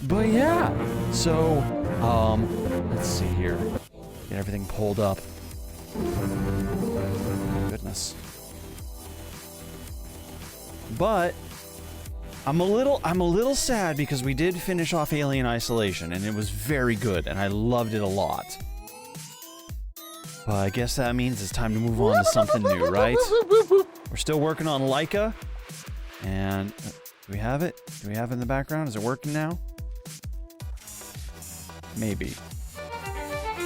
But yeah, so, let's see here. Get everything pulled up. Goodness. But I'm a little sad because we did finish off Alien Isolation and it was very good and I loved it a lot. But I guess that means it's time to move on to something new, right? We're still working on Laika. And do we have it? Do we have it in the background? Is it working now? Maybe.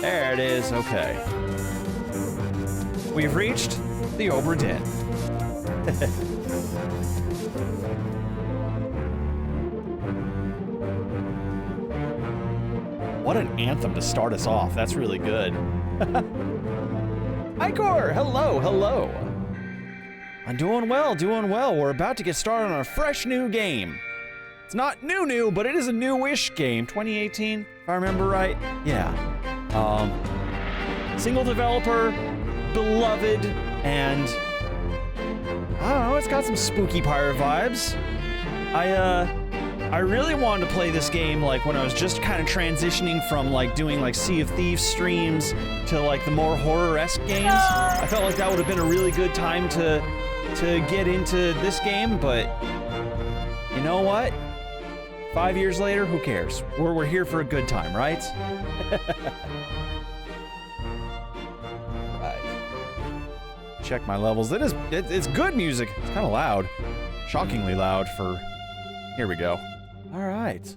There it is. Okay. We've reached the Obra Dinn. What an anthem to start us off. That's really good. Hi, Cor. Hello, hello. I'm doing well, doing well. We're about to get started on a fresh new game. It's not new, but it is a newish game. 2018, if I remember right. Yeah. Single developer, beloved, and I don't know, it's got some spooky pirate vibes. I really wanted to play this game like when I was just kind of transitioning from like doing like Sea of Thieves streams to like the more horror-esque games. I felt like that would have been a really good time to get into this game, but you know what? 5 years later, who cares? We're here for a good time, right? Right. Check my levels. It's good music. It's kind of loud. Shockingly loud for... Here we go. All right.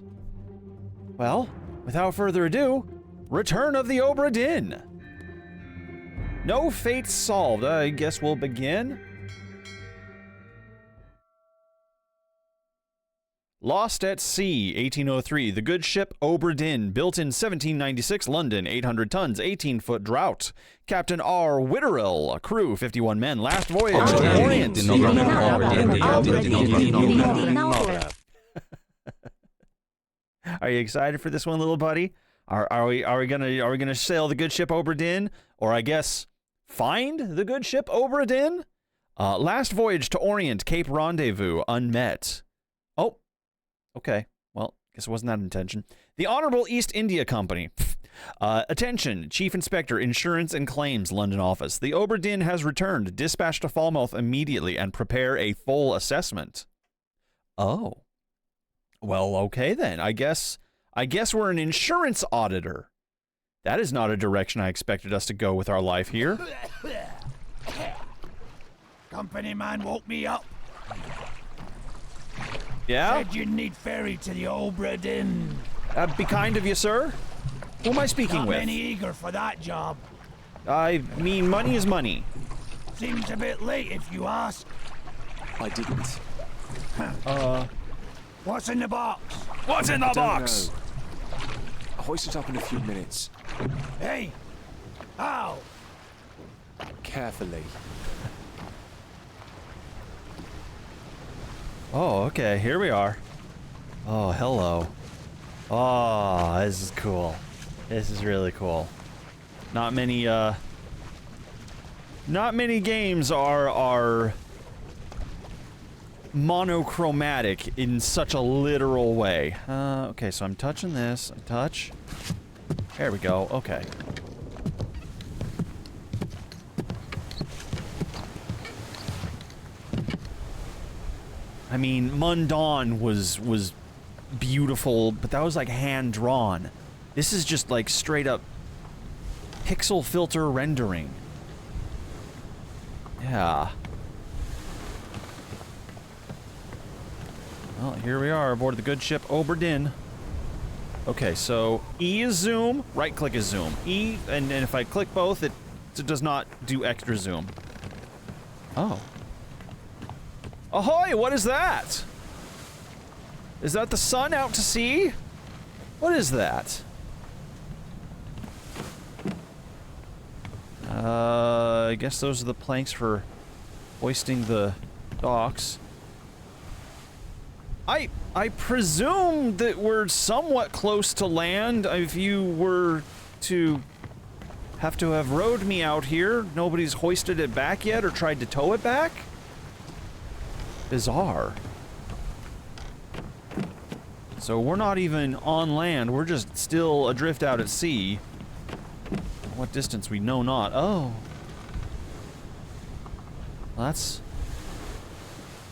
Well, without further ado, Return of the Obra Dinn. No fates solved. I guess we'll begin. Lost at Sea, 1803. The good ship Obra Dinn, built in 1796, London, 800 tons, 18-foot draught. Captain R. Witterill, crew, 51 men. Last voyage to Orient. Are you excited for this one, little buddy? Are we gonna sail the good ship Obra Dinn, or I guess find the good ship Obra Dinn? Last voyage to Orient, Cape Rendezvous, unmet. Oh, okay. Well, guess it wasn't that intention. The Honorable East India Company. Attention, Chief Inspector, Insurance and Claims, London office. The Obra Dinn has returned. Dispatch to Falmouth immediately and prepare a full assessment. Oh. Well, okay then. I guess we're an insurance auditor. That is not a direction I expected us to go with our life here. Company man woke me up. Yeah? Said you need ferry to the Obra Dinn. That'd be kind of you, sir. Who am I speaking Not with? many eager for that job. I mean, money is money. Seems a bit late if you ask. I didn't. What's in the box? What's in the box? I'll hoist it up in a few minutes. Hey! Ow! Carefully. Oh, okay, here we are. Oh, hello. Oh, this is cool. This is really cool. Not many games are monochromatic in such a literal way. Okay, so I'm touching this. I touch. There we go. Okay. I mean, Mundawn was beautiful, but that was like hand drawn. This is just like straight up pixel filter rendering. Yeah. Well, here we are aboard the good ship Obra Dinn. Okay, so E is zoom, right click is zoom. E, and if I click both, it does not do extra zoom. Oh. Ahoy, what is that? Is that the sun out to sea? What is that? I guess those are the planks for hoisting the docks. I presume that we're somewhat close to land. If you were to have rowed me out here, nobody's hoisted it back yet or tried to tow it back? Bizarre. So we're not even on land, we're just still adrift out at sea. What distance we know not. Oh. Well,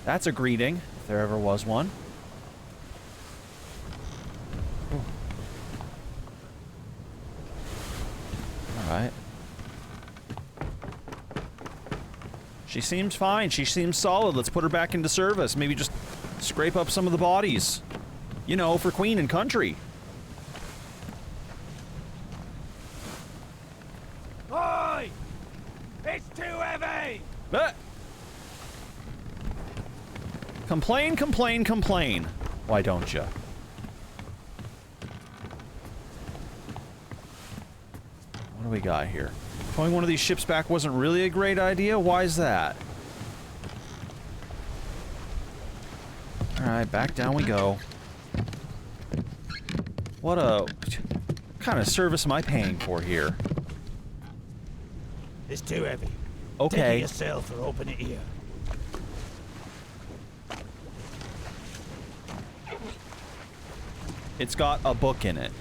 that's a greeting, if there ever was one. Alright. She seems fine. She seems solid. Let's put her back into service. Maybe just scrape up some of the bodies. You know, for Queen and Country. Oi! It's too heavy! Ah! Complain, complain, complain. Why don't you? What do we got here? Towing one of these ships back wasn't really a great idea? Why is that? Alright, back down we go. What kind of service am I paying for here? It's too heavy. Okay. Take it yourself or open it here. It's got a book in it.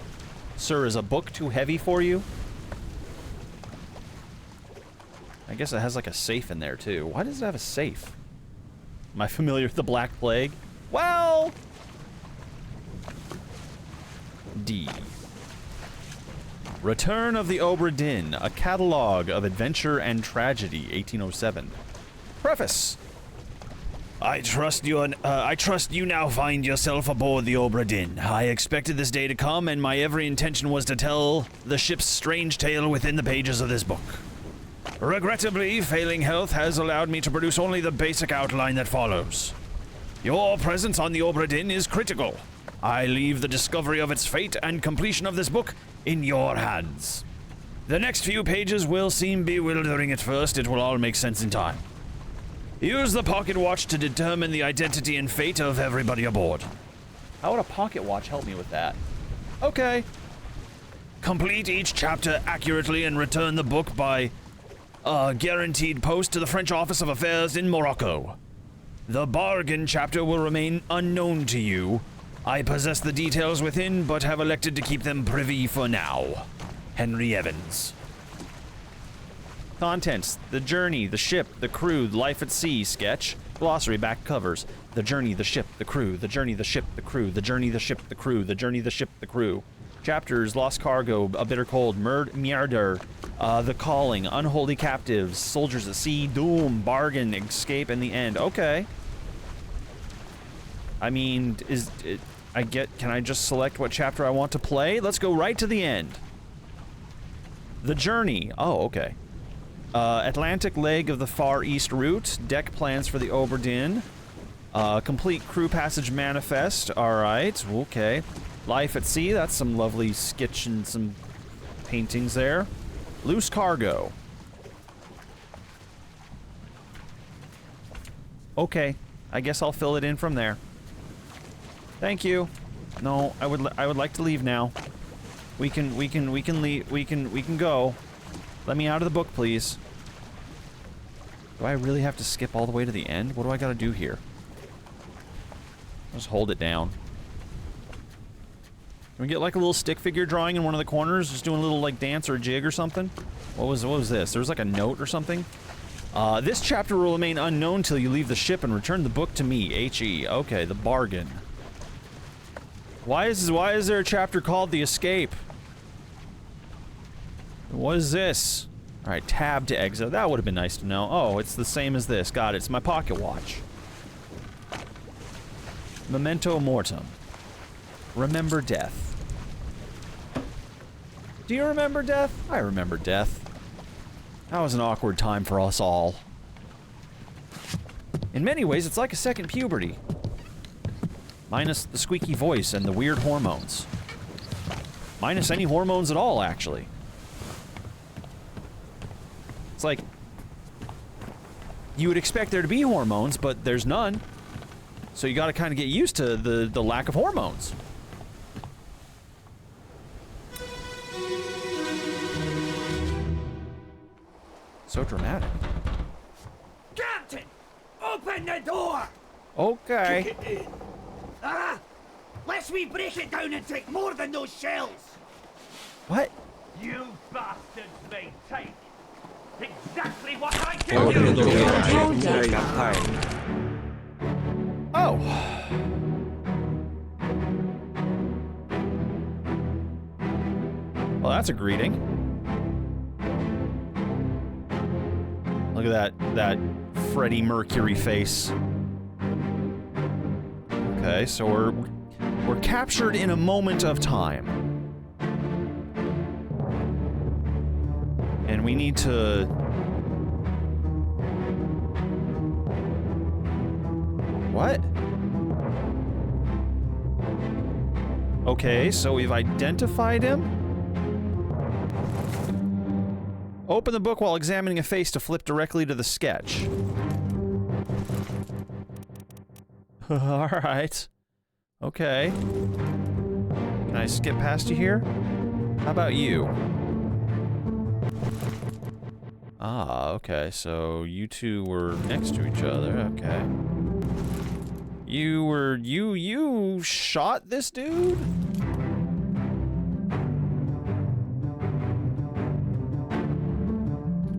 Sir, is a book too heavy for you? I guess it has like a safe in there too. Why does it have a safe? Am I familiar with the Black Plague? Well... D. Return of the Obra Dinn, a catalogue of adventure and tragedy, 1807. Preface. I trust you now find yourself aboard the Obra Dinn. I expected this day to come, and my every intention was to tell the ship's strange tale within the pages of this book. Regrettably, failing health has allowed me to produce only the basic outline that follows. Your presence on the Obra Dinn is critical. I leave the discovery of its fate and completion of this book in your hands. The next few pages will seem bewildering at first. It will all make sense in time. Use the pocket watch to determine the identity and fate of everybody aboard. How would a pocket watch help me with that? Okay. Complete each chapter accurately and return the book by guaranteed post to the French Office of Affairs in Morocco. The bargain chapter will remain unknown to you. I possess the details within, but have elected to keep them privy for now. Henry Evans. Contents: the journey, the ship, the crew, life at sea, sketch, glossary, back covers, the journey, the ship, the crew, the journey, the ship, the crew, the journey, the ship, the crew, the journey, the ship, the crew. Chapters: Lost Cargo, A Bitter Cold, Murder, The Calling, Unholy Captives, Soldiers at Sea, Doom, Bargain, Escape, and the End. Okay. I mean, can I just select what chapter I want to play? Let's go right to the end. The Journey. Oh, okay. Atlantic leg of the Far East route. Deck plans for the Obra Dinn. Complete crew passage manifest. Alright, okay. Life at sea. That's some lovely sketch and some paintings there. Loose cargo. Okay, I guess I'll fill it in from there. Thank you. No, I would like to leave now. We can leave. We can go. Let me out of the book, please. Do I really have to skip all the way to the end? What do I gotta do here? Just hold it down. Can we get like a little stick figure drawing in one of the corners? Just doing a little like dance or a jig or something? What was this? There was like a note or something? This chapter will remain unknown till you leave the ship and return the book to me, H.E. Okay, the bargain. Why is there a chapter called The Escape? What is this? Alright, tab to exit. That would have been nice to know. Oh, it's the same as this. Got it. It's my pocket watch. Memento Mortem. Remember death. Do you remember death? I remember death. That was an awkward time for us all. In many ways, it's like a second puberty. Minus the squeaky voice and the weird hormones. Minus any hormones at all, actually. It's like, you would expect there to be hormones, but there's none. So you gotta kind of get used to the lack of hormones. So dramatic. Captain! Open the door! Okay. Kick it in. Ah! Let's Unless we break it down and take more than those shells. What? You bastards may take exactly what I Oh, give you. Hi. Oh. Well, that's a greeting. Look at that Freddie Mercury face. Okay, so we're captured in a moment of time. And we need to... What? Okay, so we've identified him? Open the book while examining a face to flip directly to the sketch. Alright. Okay. Can I skip past you here? How about you? Ah, okay, so you two were next to each other, okay. You shot this dude?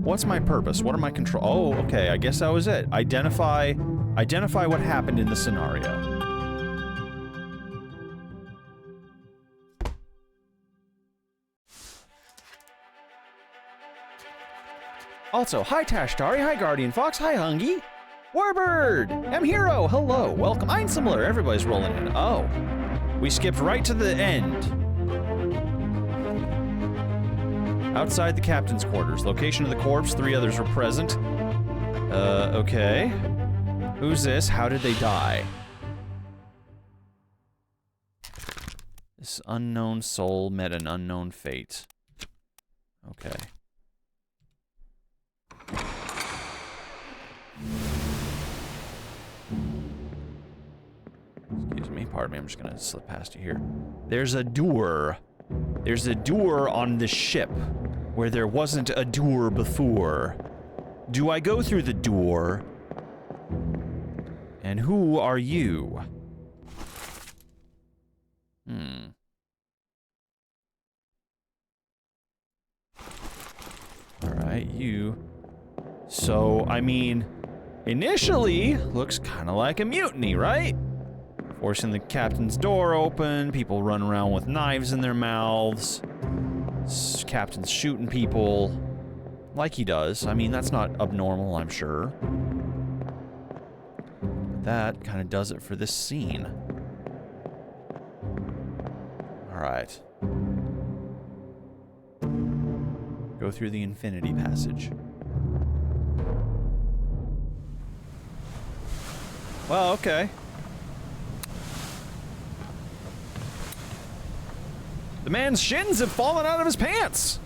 What's my purpose? What are my control? Oh, okay, I guess that was it. Identify what happened in the scenario. Also, hi Tashtari, hi Guardian Fox, hi Hungy, Warbird, M Hero, hello, welcome, I'm similar, everybody's rolling in. Oh, we skipped right to the end. Outside the captain's quarters, location of the corpse, 3 others were present. Okay. Who's this? How did they die? This unknown soul met an unknown fate. Okay. Excuse me, pardon me, I'm just gonna slip past you here. There's a door. There's a door on the ship where there wasn't a door before. Do I go through the door? And who are you? Alright, you. So, I mean, initially, looks kind of like a mutiny, right? Forcing the captain's door open, people run around with knives in their mouths. Captain's shooting people. Like he does. I mean, that's not abnormal, I'm sure. But that kind of does it for this scene. Alright. Go through the infinity passage. Well, okay. The man's shins have fallen out of his pants!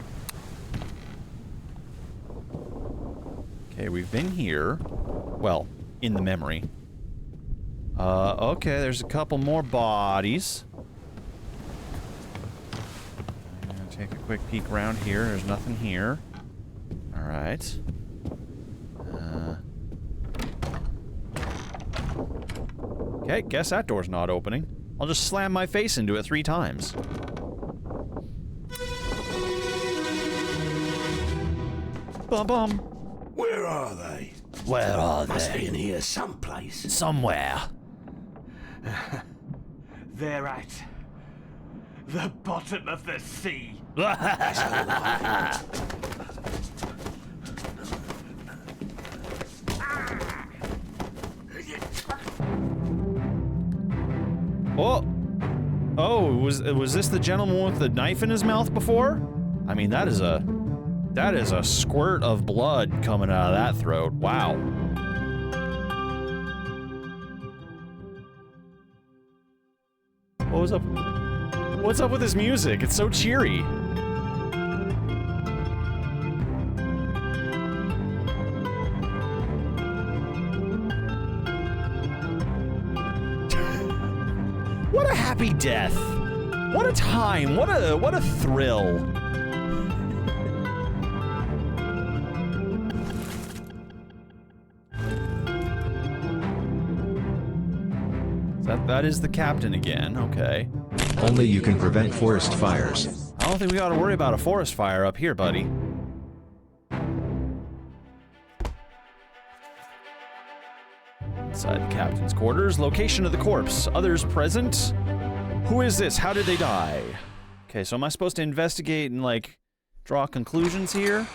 Okay, we've been here. Well, in the memory. Okay, there's a couple more bodies. I'm gonna take a quick peek around here. There's nothing here. Alright. Okay, guess that door's not opening. I'll just slam my face into it 3 times. Bum-bum. Where are they? Where are Must be they? in here someplace. Somewhere. They're at the bottom of the sea. Oh! Oh, was this the gentleman with the knife in his mouth before? I mean, that is a squirt of blood coming out of that throat. Wow. What was up? What's up with this music? It's so cheery. What a happy death. What a time. What a thrill. that is the captain again. Okay. Only you can prevent forest fires. I don't think we gotta worry about a forest fire up here, buddy. Inside the captain's quarters. Location of the corpse. Others present. Who is this? How did they die? Okay, so am I supposed to investigate and, like, draw conclusions here?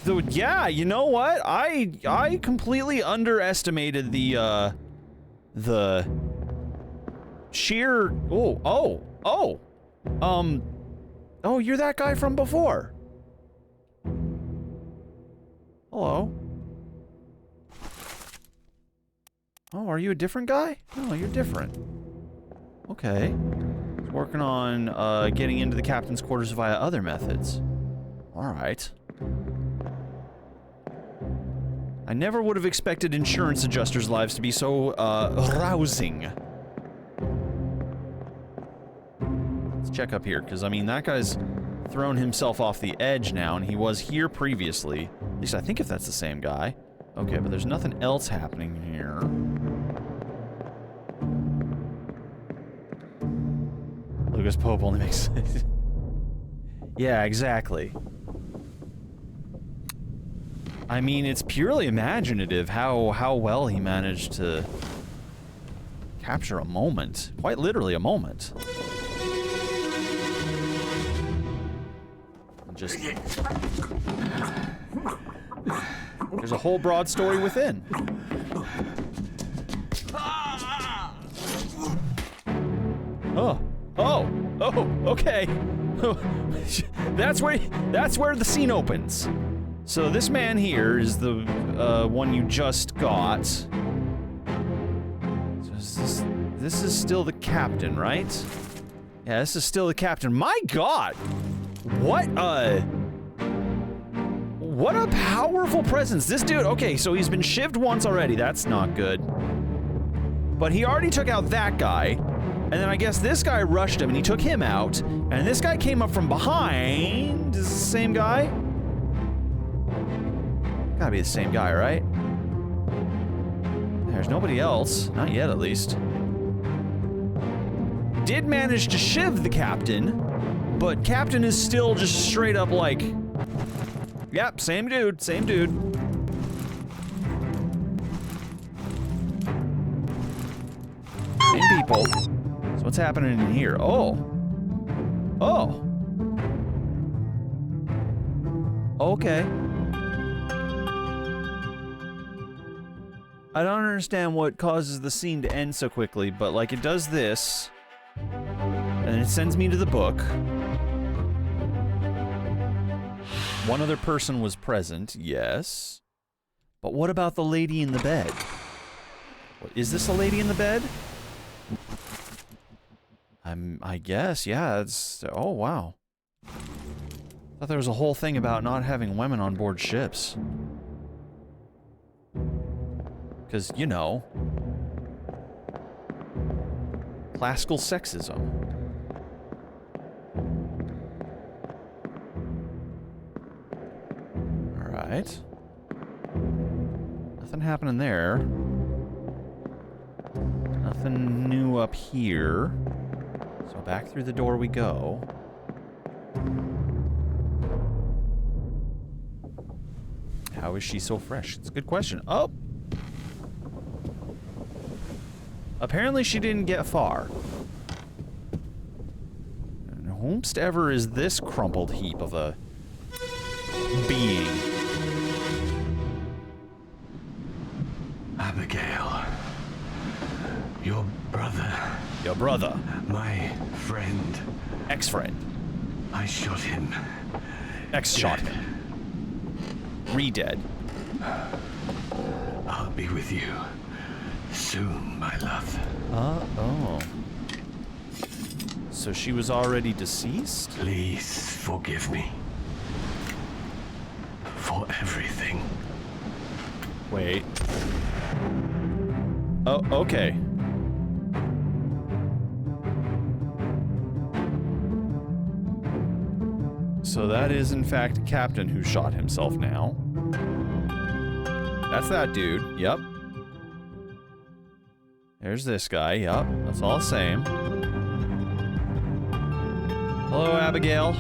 So, yeah, you know what? I completely underestimated the sheer... Oh, you're that guy from before. Hello. Oh, are you a different guy? No, you're different. Okay. Working on, getting into the captain's quarters via other methods. Alright. I never would have expected insurance adjusters' lives to be so, rousing. Let's check up here, because, I mean, that guy's thrown himself off the edge now, and he was here previously. At least I think if that's the same guy. Okay, but there's nothing else happening here. Lucas Pope only makes sense. Yeah, exactly. I mean, it's purely imaginative how well he managed to capture a moment. Quite literally a moment. Just... There's a whole broad story within. Oh, okay. That's where the scene opens. So this man here is the one you just got. So this is still the captain, right? Yeah, this is still the captain. My God! What a powerful presence. This dude, okay, so he's been shivved once already. That's not good. But he already took out that guy. And then I guess this guy rushed him and he took him out. And this guy came up from behind. Is this the same guy? Gotta be the same guy, right? There's nobody else. Not yet, at least. Did manage to shiv the captain, but captain is still just straight up like... Yep, same dude, same dude. Same people. So what's happening in here? Oh. Okay. I don't understand what causes the scene to end so quickly, but like it does this, and it sends me to the book. One other person was present, yes. But what about the lady in the bed? What, is this a lady in the bed? I guess, yeah, it's... Oh, wow. Thought there was a whole thing about not having women on board ships. Because, you know... classical sexism. Alright. Nothing happening there. Nothing new up here. So back through the door we go. How is she so fresh? It's a good question. Oh! Apparently she didn't get far. And whomst ever is this crumpled heap of a being? Abigail. Your brother. Your brother. My friend. Ex-friend. I shot him. Ex shot him. Re-dead. I'll be with you soon, my love. Oh. So she was already deceased? Please forgive me. For everything. Wait. Oh, okay. So that is, in fact, Captain who shot himself now. That's that dude, yep. There's this guy. Yup, that's all the same. Hello, Abigail.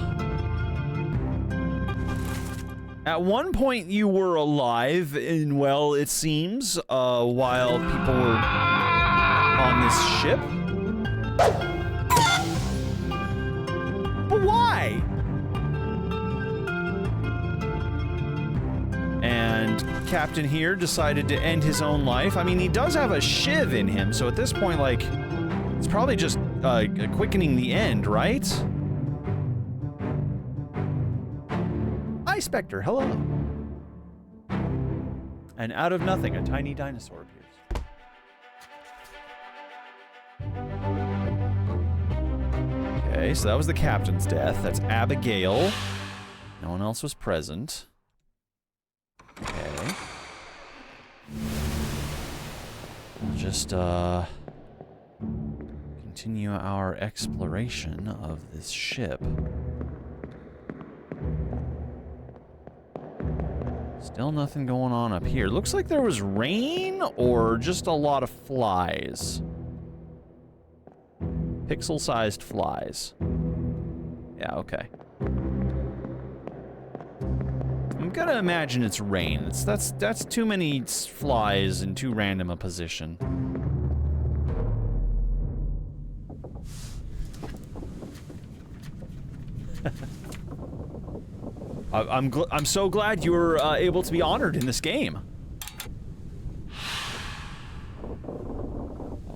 At one point, you were alive, and well, it seems, while people were on this ship. But why? And Captain here decided to end his own life. I mean, he does have a shiv in him, so at this point, like, it's probably just quickening the end, right? Hi, Spectre. Hello. And out of nothing, a tiny dinosaur appears. Okay, so that was the captain's death. That's Abigail. No one else was present. Okay. We'll just, continue our exploration of this ship. Still nothing going on up here. Looks like there was rain or just a lot of flies. Pixel-sized flies. Yeah, okay. I'm gonna imagine it's rain. That's too many flies in too random a position. I'm so glad you were able to be honored in this game.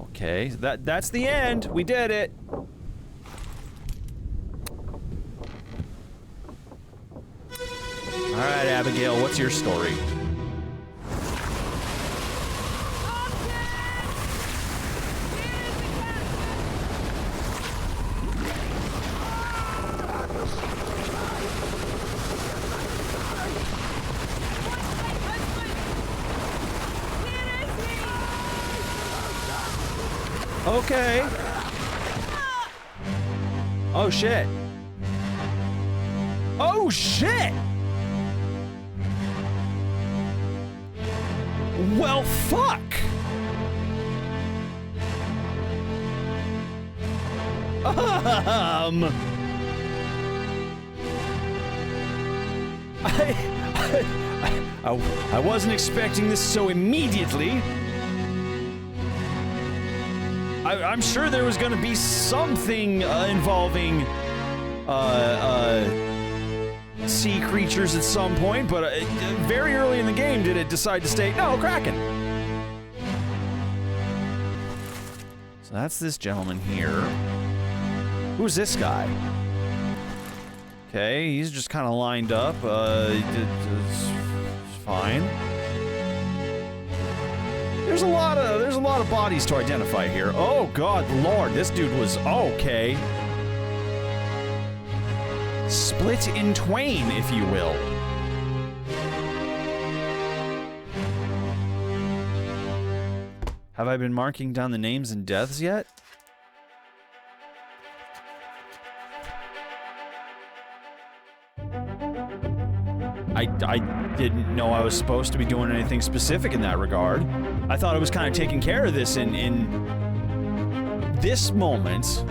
Okay, that's the end. We did it. All right, Abigail, what's your story? Okay. Oh shit. Oh shit. Well, fuck. I wasn't expecting this so immediately. I'm sure there was going to be something involving sea creatures at some point, but very early in the game did it decide to state, no, Kraken. So that's this gentleman here. Who's this guy? Okay, he's just kind of lined up. It's fine. There's a lot of bodies to identify here. Oh God, Lord, this dude was okay. Split in twain, if you will. Have I been marking down the names and deaths yet? I didn't know I was supposed to be doing anything specific in that regard. I thought I was kind of taking care of this in this moment.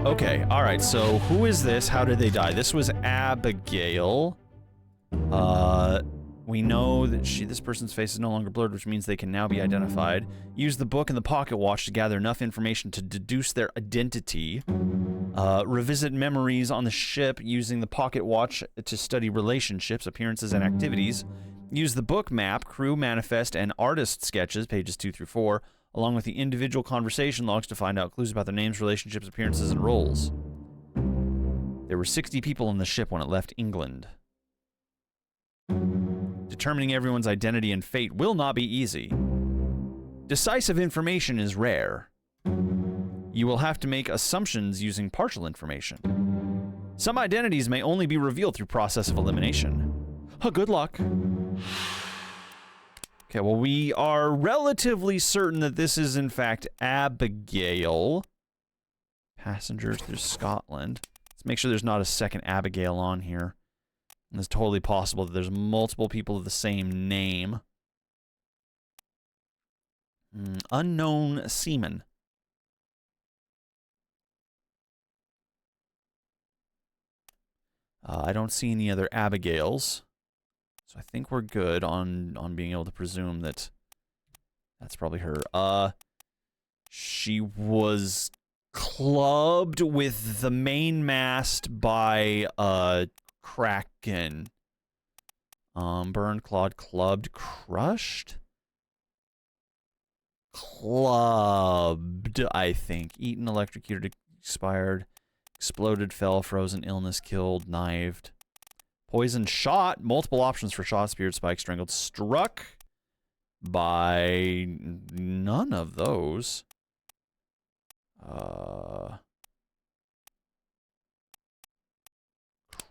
Okay, alright, so who is this? How did they die? This was Abigail. We know that this person's face is no longer blurred, which means they can now be identified. Use the book and the pocket watch to gather enough information to deduce their identity. Revisit memories on the ship using the pocket watch to study relationships, appearances, and activities. Use the book map, crew manifest, and artist sketches, pages 2 through 4, along with the individual conversation logs to find out clues about their names, relationships, appearances, and roles. There were 60 people on the ship when it left England. Determining everyone's identity and fate will not be easy. Decisive information is rare. You will have to make assumptions using partial information. Some identities may only be revealed through process of elimination. Good luck. Okay, well, we are relatively certain that this is, in fact, Abigail. Passengers through Scotland. Let's make sure there's not a second Abigail on here. And it's totally possible that there's multiple people of the same name. Unknown seaman. I don't see any other Abigails. So I think we're good on being able to presume that that's probably her. She was clubbed with the mainmast by Kraken. Burned, clawed, clubbed, crushed? Clubbed, I think. Eaten, electrocuted, expired, exploded, fell, frozen, illness, killed, knifed. Poisoned, shot. Multiple options for shot, speared, spiked, strangled, struck by none of those.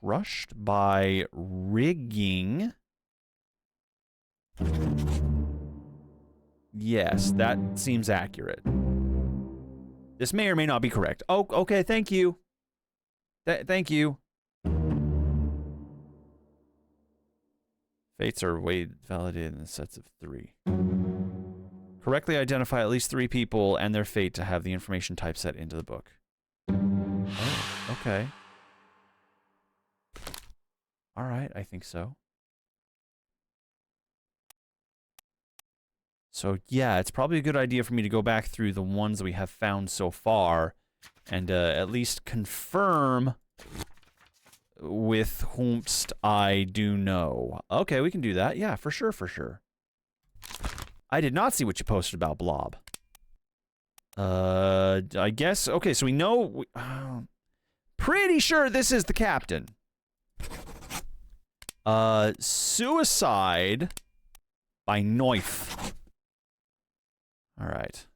Crushed by rigging. Yes, that seems accurate. This may or may not be correct. Oh, okay, thank you. Thank you. Fates are weighed, validated in sets of 3. Correctly identify at least 3 people and their fate to have the information typeset into the book. Oh, okay. Alright, I think so. So, yeah, it's probably a good idea for me to go back through the ones that we have found so far and at least confirm with whomst I do know. Okay, we can do that. Yeah, for sure, for sure. I did not see what you posted about Blob. I guess, okay, so we know, pretty sure this is the captain. Suicide by knife. Alright.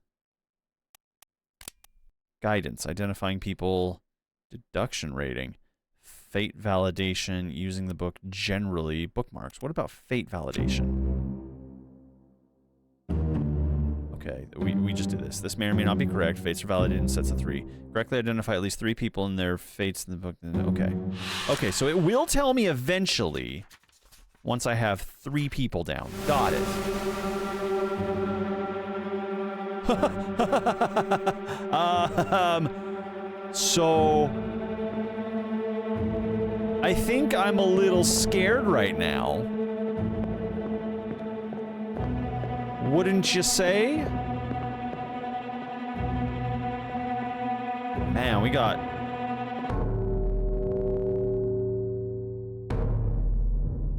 Guidance, identifying people, deduction rating, fate validation, using the book generally, bookmarks. What about fate validation? Okay, we just did this. This may or may not be correct. Fates are validated in sets of 3. Correctly identify at least 3 people and their fates in the book. Okay. Okay, so it will tell me eventually once I have 3 people down. Got it. So I think I'm a little scared right now. Wouldn't you say? Man, we got...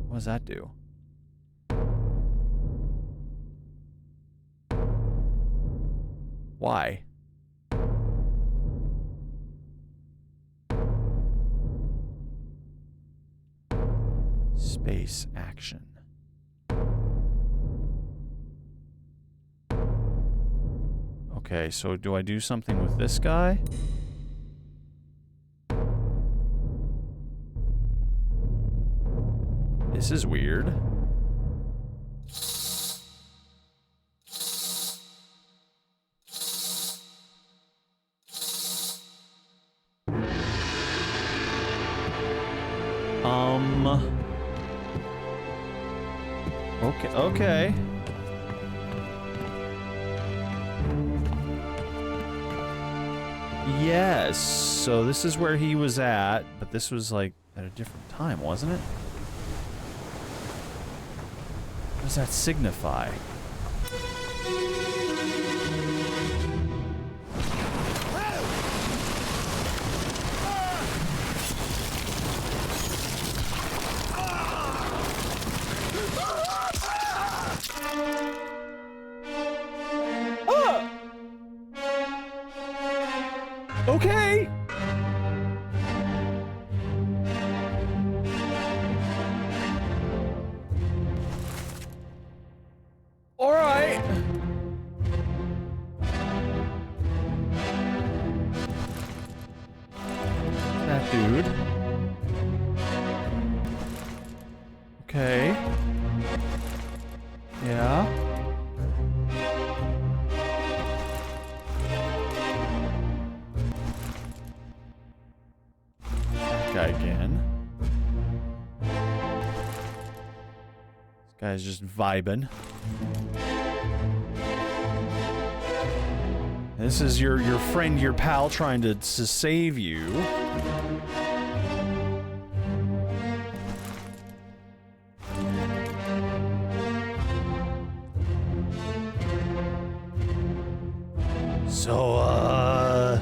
What does that do? Why? Space action. Okay, so do I do something with this guy? This is weird. Okay. Yes, so this is where he was at, but this was like at a different time, wasn't it? What does that signify? Okay. All right. That dude. Okay. Yeah. Guy again. This guy's just vibing. This is your friend, your pal, trying to save you. So,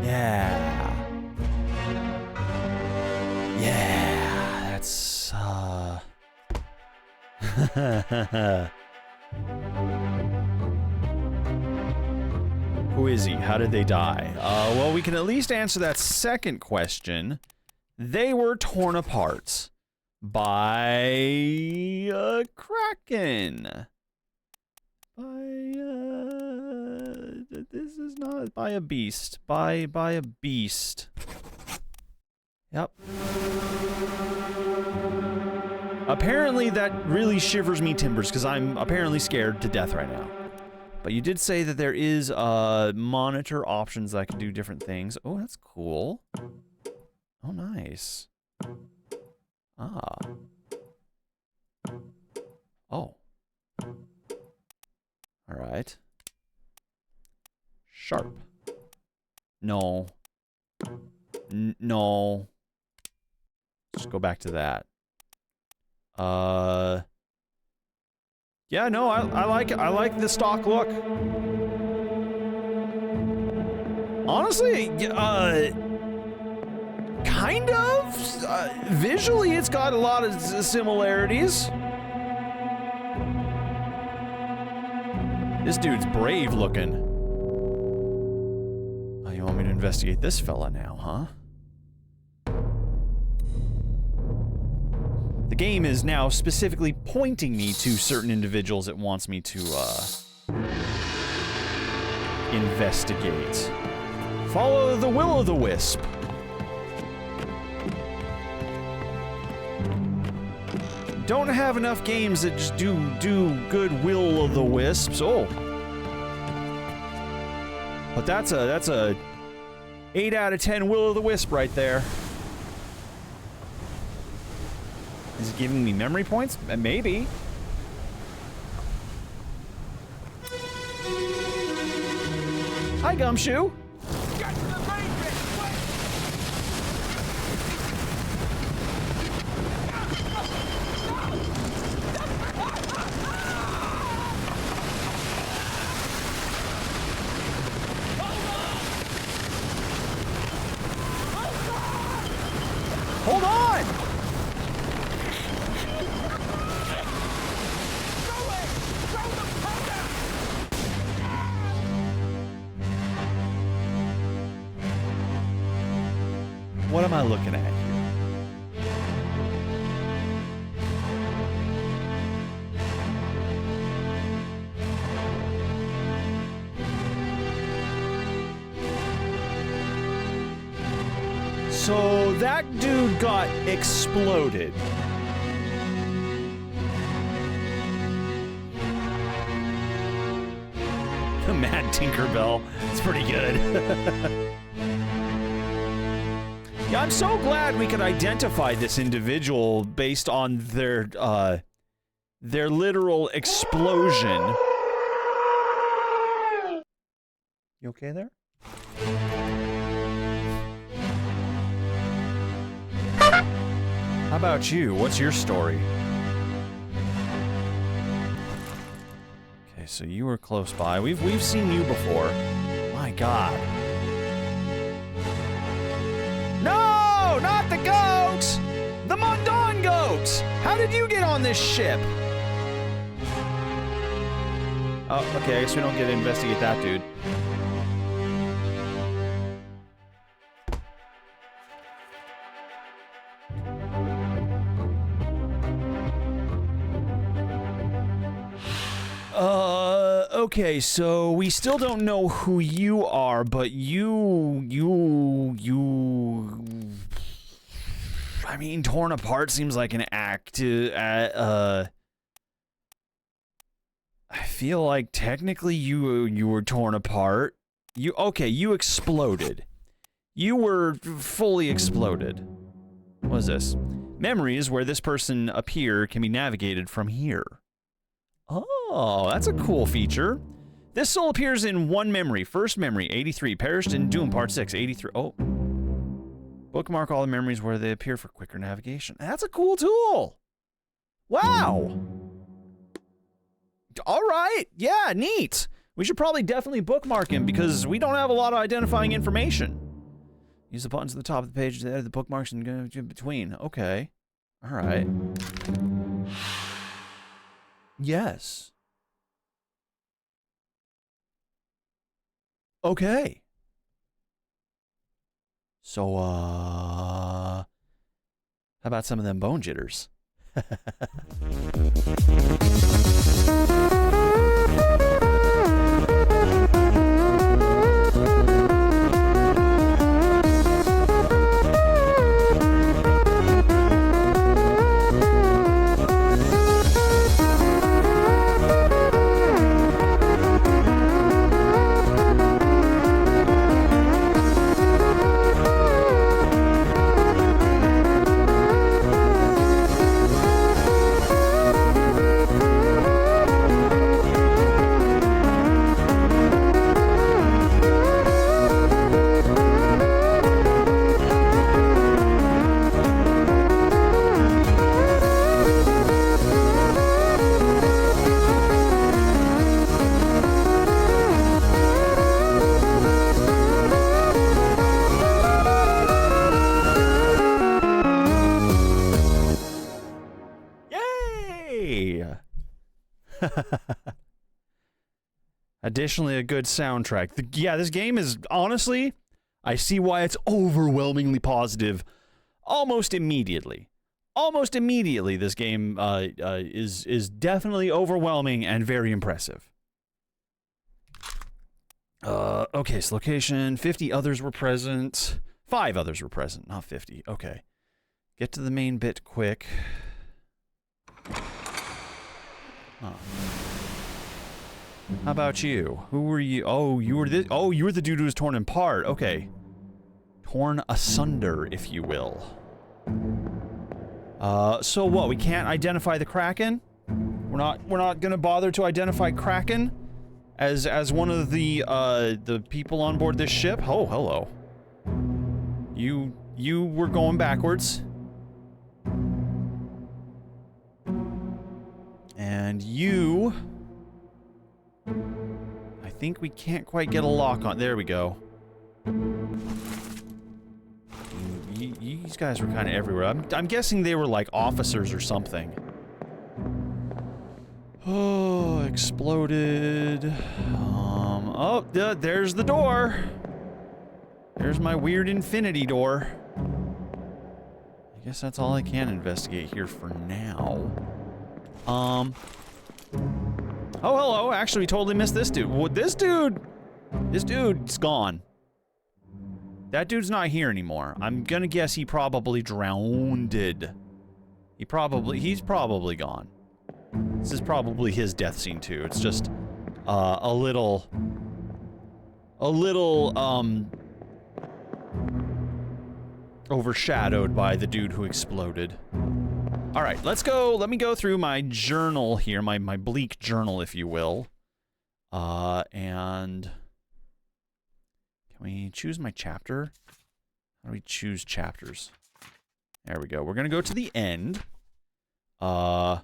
yeah. Yeah, that's, Who is he? How did they die? Well, we can at least answer that second question. They were torn apart by a kraken. This is not by a beast. By a beast. Yep. Apparently that really shivers me timbers because I'm apparently scared to death right now. But you did say that there is monitor options that can do different things. Oh, that's cool. Oh, nice. Ah. Oh. All right. Sharp. No. No. Just go back to that. Yeah, no, I like the stock look. Honestly, kind of. Visually, it's got a lot of similarities. This dude's brave looking. Oh, you want me to investigate this fella now, huh? The game is now specifically pointing me to certain individuals it wants me to, investigate. Follow the will-o'-the-wisp. Don't have enough games that just do good will-o'-the-wisps. Oh. But that's a 8 out of 10 will-o'-the-wisp right there. Is it giving me memory points? Maybe. Hi, Gumshoe. Get to the main bit, quick! Hold on! What am I looking at here? So that dude got exploded. The Mad Tinkerbell. It's pretty good. Yeah, I'm so glad we could identify this individual based on their literal explosion. You okay there? How about you? What's your story? Okay, so you were close by. We've seen you before. My God. No, not the goat! The Mondon goat! How did you get on this ship? Oh, okay, I guess we don't get to investigate that dude. Okay, so we still don't know who you are, but I mean, torn apart seems like an act. I feel like technically you were torn apart. You exploded. You were fully exploded. What is this? Memories where this person appear can be navigated from here. Oh, that's a cool feature. This soul appears in one memory. First memory, 83. Perished in Doom, Part 6, 83. Oh. Bookmark all the memories where they appear for quicker navigation. That's a cool tool. Wow. All right. Yeah, neat. We should probably definitely bookmark him because we don't have a lot of identifying information. Use the buttons at the top of the page to edit the bookmarks and go in between. Okay. All right. Yes. Okay. So, how about some of them bone jitters? Additionally, a good soundtrack. Yeah, this game is, honestly, I see why it's overwhelmingly positive almost immediately. Almost immediately, this game is definitely overwhelming and very impressive. Okay, so location, 50 others were present. 5 others were present, not 50. Okay. Get to the main bit quick. Huh. How about you? Who were you? Oh, you were this. Oh, you were the dude who was torn apart. Okay. Torn asunder, if you will. So what? We can't identify the Kraken? We're not gonna bother to identify Kraken as one of the people on board this ship? Oh, hello. You were going backwards. And you... I think we can't quite get a lock on... There we go. These guys were kind of everywhere. I'm guessing they were like officers or something. Oh, exploded. Oh, there's the door. There's my weird infinity door. I guess that's all I can investigate here for now. Oh, hello. Actually, we totally missed this dude. Well, this dude's gone. That dude's not here anymore. I'm gonna guess he probably drowned. He's probably gone. This is probably his death scene too. It's just, a little, overshadowed by the dude who exploded. All right, let's go. Let me go through my journal here, my bleak journal, if you will. And can we choose my chapter? How do we choose chapters? There we go. We're gonna go to the end. And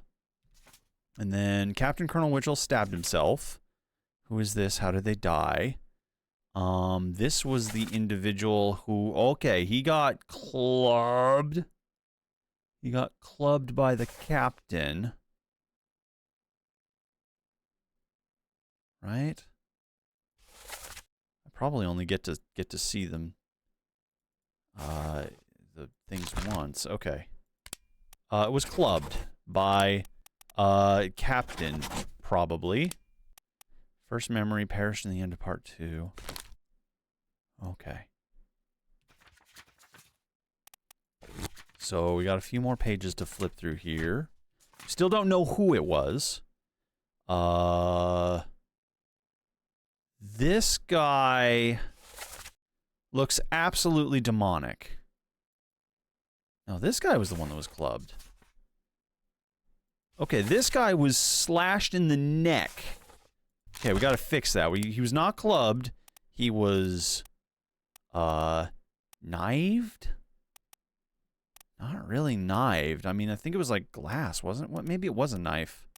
then Captain Colonel Witchell stabbed himself. Who is this? How did they die? This was the individual who, okay, he got clubbed. He got clubbed by the captain. Right? I probably only get to see them the things once. Okay. It was clubbed by captain, probably. First memory perished in the end of part 2. Okay. So we got a few more pages to flip through here. Still don't know who it was. This guy looks absolutely demonic. No, this guy was the one that was clubbed. Okay, this guy was slashed in the neck. Okay, we gotta fix that. He was not clubbed. He was, knifed? Not really knifed. I mean, I think it was like glass, wasn't it? What? Maybe it was a knife.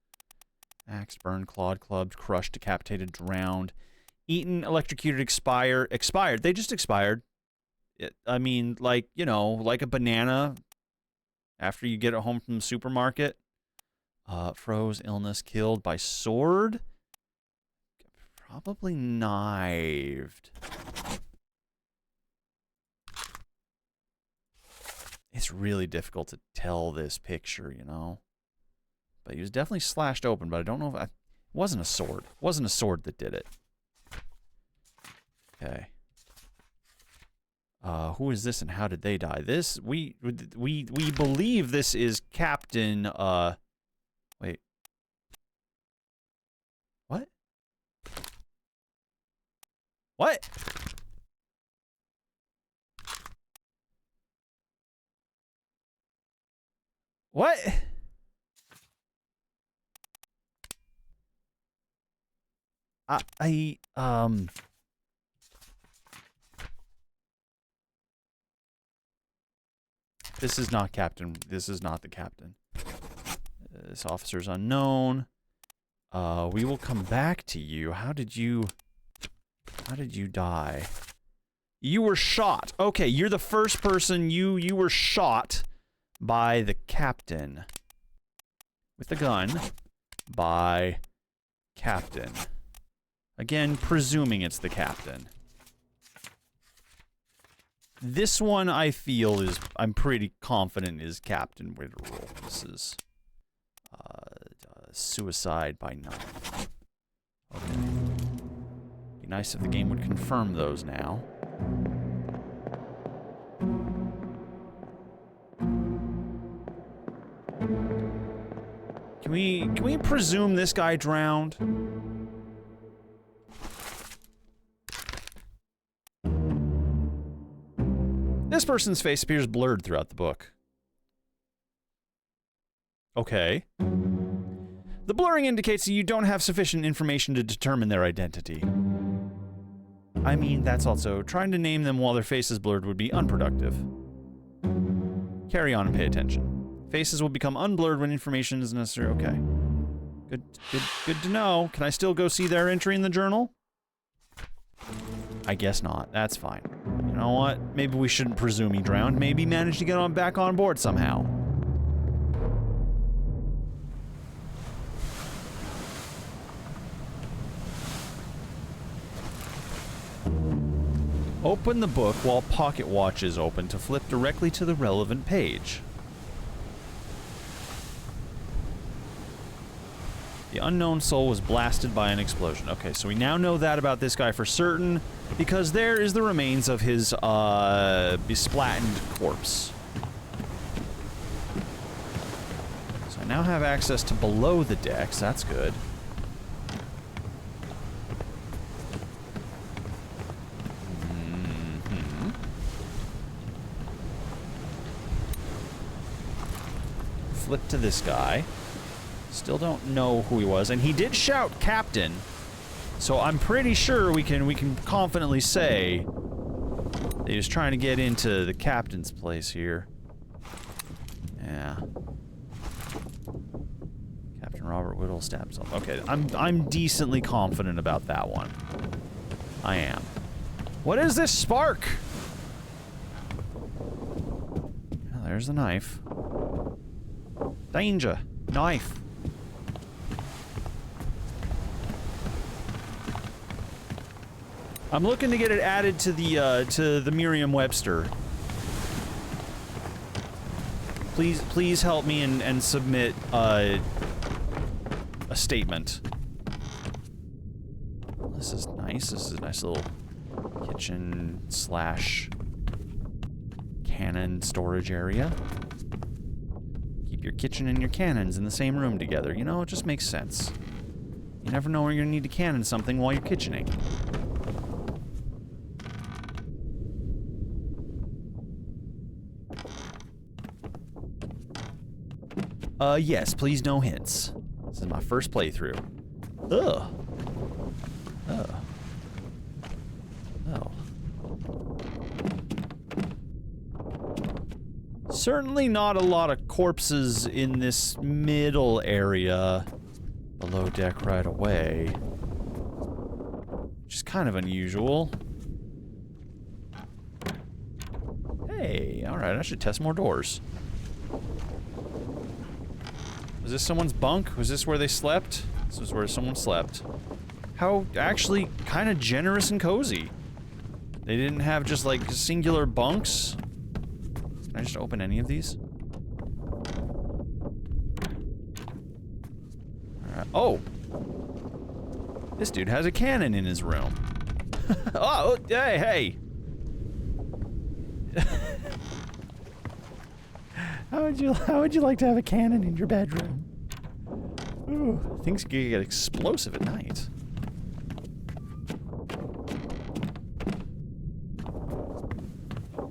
Axed, burned, clawed, clubbed, crushed, decapitated, drowned. Eaten, electrocuted, expired. They just expired. I mean, like, you know, like a banana after you get it home from the supermarket. Froze, illness, killed by sword. Probably knifed. It's really difficult to tell this picture, you know. But he was definitely slashed open, but I don't know if it wasn't a sword. It wasn't a sword that did it. Okay. Who is this and how did they die? This, we believe this is Captain, wait. What? What? What? This is not Captain. This is not the captain. This officer's unknown. We will come back to you. How did you die? You were shot. Okay, you're the first person. You were shot by the captain. With a gun. By captain. Again, presuming it's the captain. This one I feel is, I'm pretty confident is Captain Witterall. This is suicide by knife. Okay. Be nice if the game would confirm those now. Can we presume this guy drowned? This person's face appears blurred throughout the book. Okay. The blurring indicates that you don't have sufficient information to determine their identity. I mean, that's also, trying to name them while their face is blurred would be unproductive. Carry on and pay attention. Faces will become unblurred when information is necessary. Okay. Good to know. Can I still go see their entry in the journal? I guess not. That's fine. You know what? Maybe we shouldn't presume he drowned. Maybe he managed to get back on board somehow. Open the book while Pocket Watch is open to flip directly to the relevant page. The unknown soul was blasted by an explosion. Okay, so we now know that about this guy for certain, because there is the remains of his, besplattened corpse. So I now have access to below the decks. That's good. Flip to this guy. Still don't know who he was, and he did shout Captain, so I'm pretty sure we can confidently say that he was trying to get into the captain's place here. Yeah. Captain Robert Whittle stabbed himself. Okay, I'm decently confident about that one. I am. What is this spark? Oh, there's the knife. Danger. Knife. I'm looking to get it added to the Merriam-Webster. Please help me and submit a statement. This is nice. This is a nice little kitchen slash cannon storage area. Keep your kitchen and your cannons in the same room together. You know, it just makes sense. You never know where you're gonna need to cannon something while you're kitchening. Yes, please no hints. This is my first playthrough. Ugh. Oh. Oh. Certainly not a lot of corpses in this middle area below deck right away. Which is kind of unusual. Hey, alright, I should test more doors. Was this someone's bunk? Was this where they slept? This was where someone slept. How actually kind of generous and cozy. They didn't have just like singular bunks. Can I just open any of these? Alright. Oh! This dude has a cannon in his room. Oh, hey, hey! How would you like to have a cannon in your bedroom? Ooh, things can get explosive at night.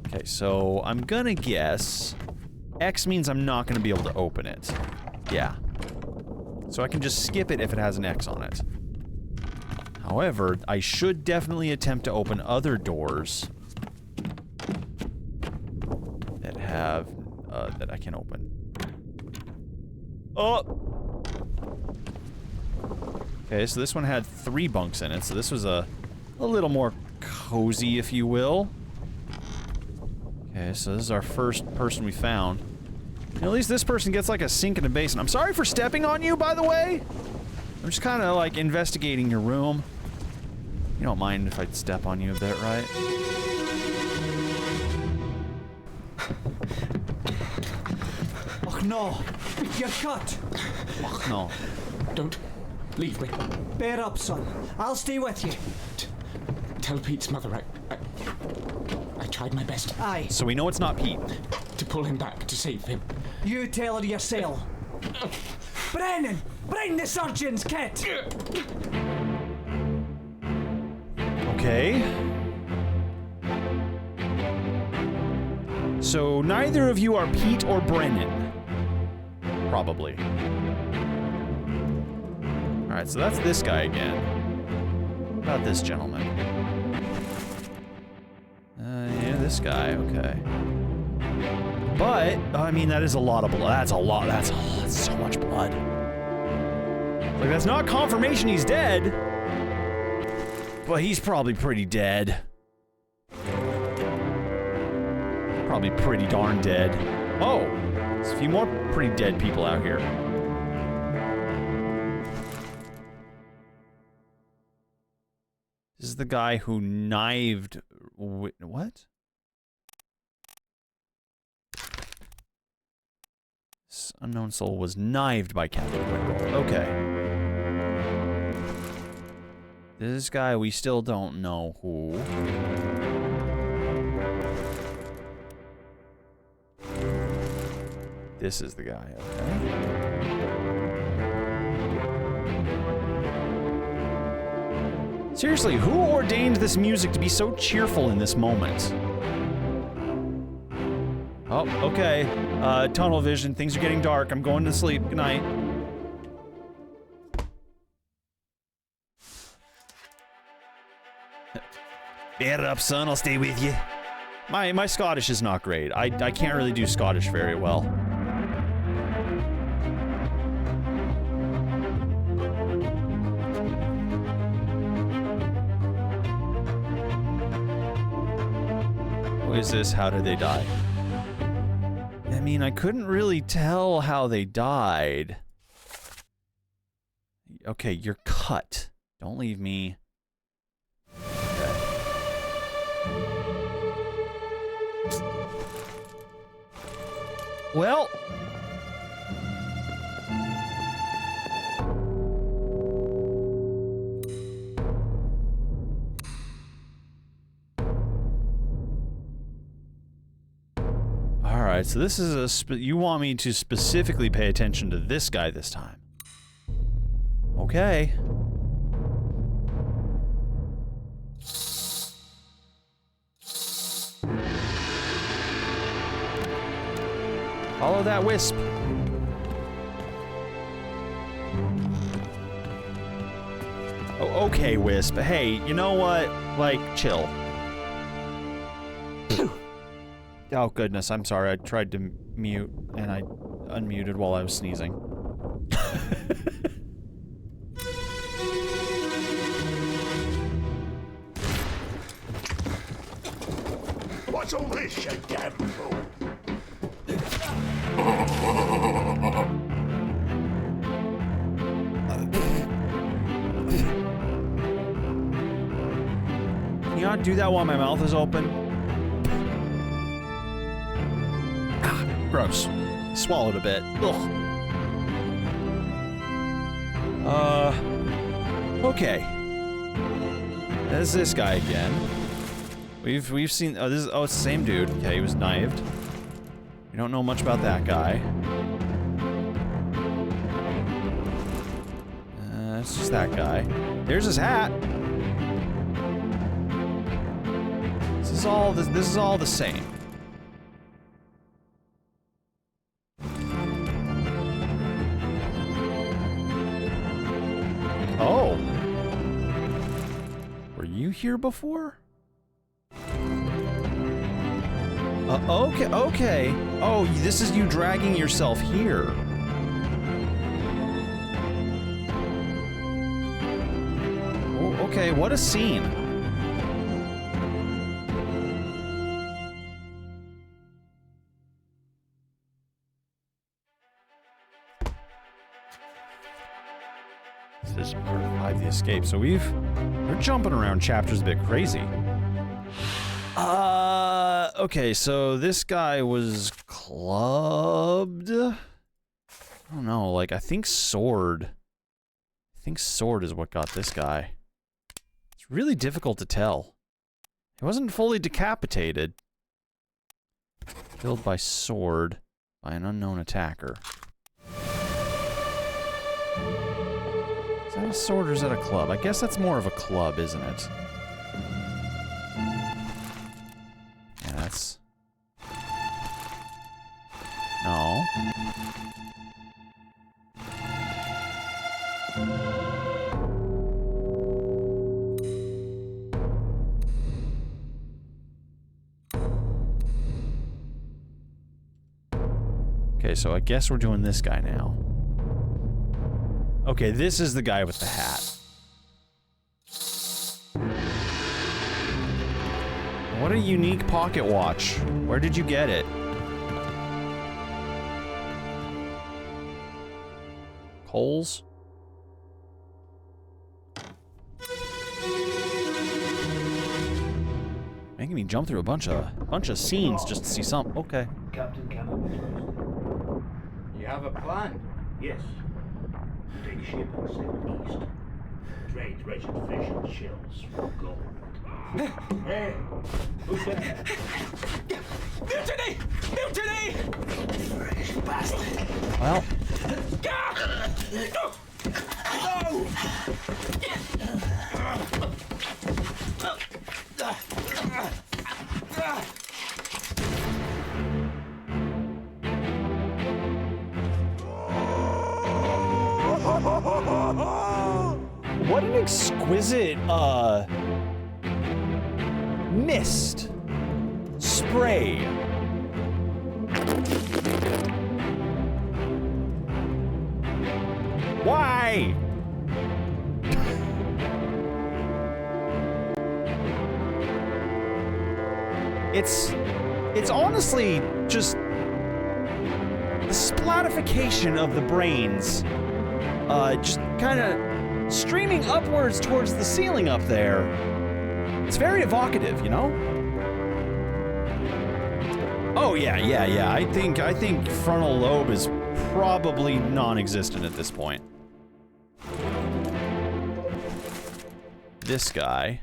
Okay, so I'm gonna guess X means I'm not gonna be able to open it. Yeah. So I can just skip it if it has an X on it. However, I should definitely attempt to open other doors that have, that I can open. Oh! Okay, so this one had 3 bunks in it, so this was a little more cozy, if you will. Okay, so this is our first person we found. And at least this person gets like a sink and a basin. I'm sorry for stepping on you, by the way! I'm just kind of like investigating your room. You don't mind if I step on you a bit, right? Oh no! You're cut! Oh, no. Don't leave me. Bear up, son. I'll stay with you. Tell Pete's mother I tried my best Aye. So we know it's not Pete. to pull him back to save him. You tell her yourself. Brennan! Bring the surgeon's kit! Okay. So neither of you are Pete or Brennan. Probably. Alright, so that's this guy again. What about this gentleman? Yeah, this guy, okay. But, I mean, that is a lot of blood. That's a lot, that's so much blood. Like, that's not confirmation he's dead. But he's probably pretty dead. Probably pretty darn dead. Oh! There's a few more pretty dead people out here. This is the guy who knifed... What? This unknown soul was knifed by Captain Whittle. Okay. This guy, we still don't know who. This is the guy, okay. Seriously, who ordained this music to be so cheerful in this moment? Oh, okay. Tunnel vision. Things are getting dark. I'm going to sleep. Good night. Bear up, son. I'll stay with you. My Scottish is not great. I can't really do Scottish very well. Who is this? How did they die? I mean, I couldn't really tell how they died. Okay, you're cut. Don't leave me. Well... Alright, so this is a you want me to specifically pay attention to this guy this time. Okay. Follow that wisp. Oh, okay, Wisp. Hey, you know what? Like, chill. Oh, goodness. I'm sorry. I tried to mute, and I unmuted while I was sneezing. What's all this, you damn fool? Can you not do that while my mouth is open? Ah, gross. Swallowed a bit. Ugh. Okay. There's this guy again. We've seen. Oh, it's the same dude. Okay, he was knifed. We don't know much about that guy. It's just that guy. There's his hat. This is all the same. Oh. Were you here before? Okay. Oh, this is you dragging yourself here. Oh, okay, what a scene. This is part 5, the escape. So we're jumping around chapters a bit crazy. Okay, so this guy was clubbed. I don't know, like, I think sword is what got this guy. It's really difficult to tell. He wasn't fully decapitated. Killed by sword by an unknown attacker. Is that a sword or is that a club? I guess that's more of a club, isn't it? Yeah, that's... No. Okay, so I guess we're doing this guy now. Okay, this is the guy with the hat. What a unique pocket watch. Where did you get it? Coles? Making me jump through a bunch of scenes just to see something. Okay. Captain Campbell. You have a plan? Yes. Take ship and sail east. Trade wretched fish and shells for gold. Hey, who's that? Mutiny! Mutiny! British bastard! Well. What an exquisite, mist spray. Why? It's honestly just the splatification of the brains, just kind of streaming upwards towards the ceiling up there. It's very evocative, you know? Oh yeah. I think frontal lobe is probably non-existent at this point. This guy.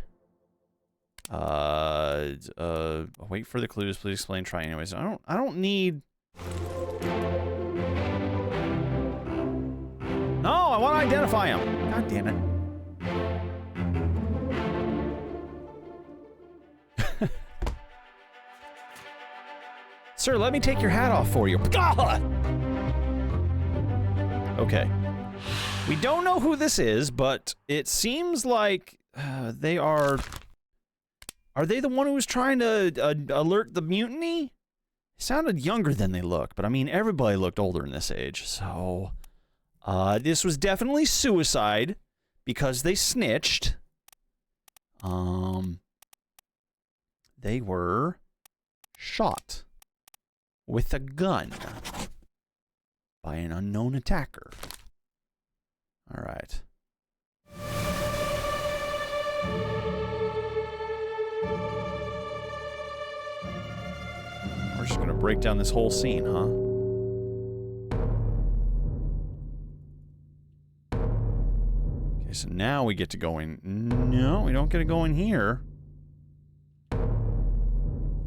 Wait for the clues, please explain, try anyways. I don't need... No, I want to identify him. God damn it. Sir, let me take your hat off for you. God! Okay. We don't know who this is, but it seems like they are... Are they the one who was trying to alert the mutiny? They sounded younger than they look, but I mean, everybody looked older in this age, so... this was definitely suicide, because they snitched. They were shot with a gun by an unknown attacker. All right. We're just gonna break down this whole scene, huh? Okay, so now we get to go in. No, we don't get to go in here.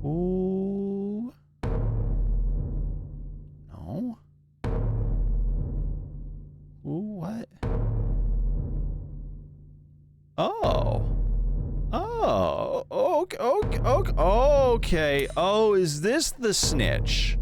Ooh. No. Ooh, what? Oh. Oh. Okay. Okay. Okay. Okay. Oh, is this the snitch?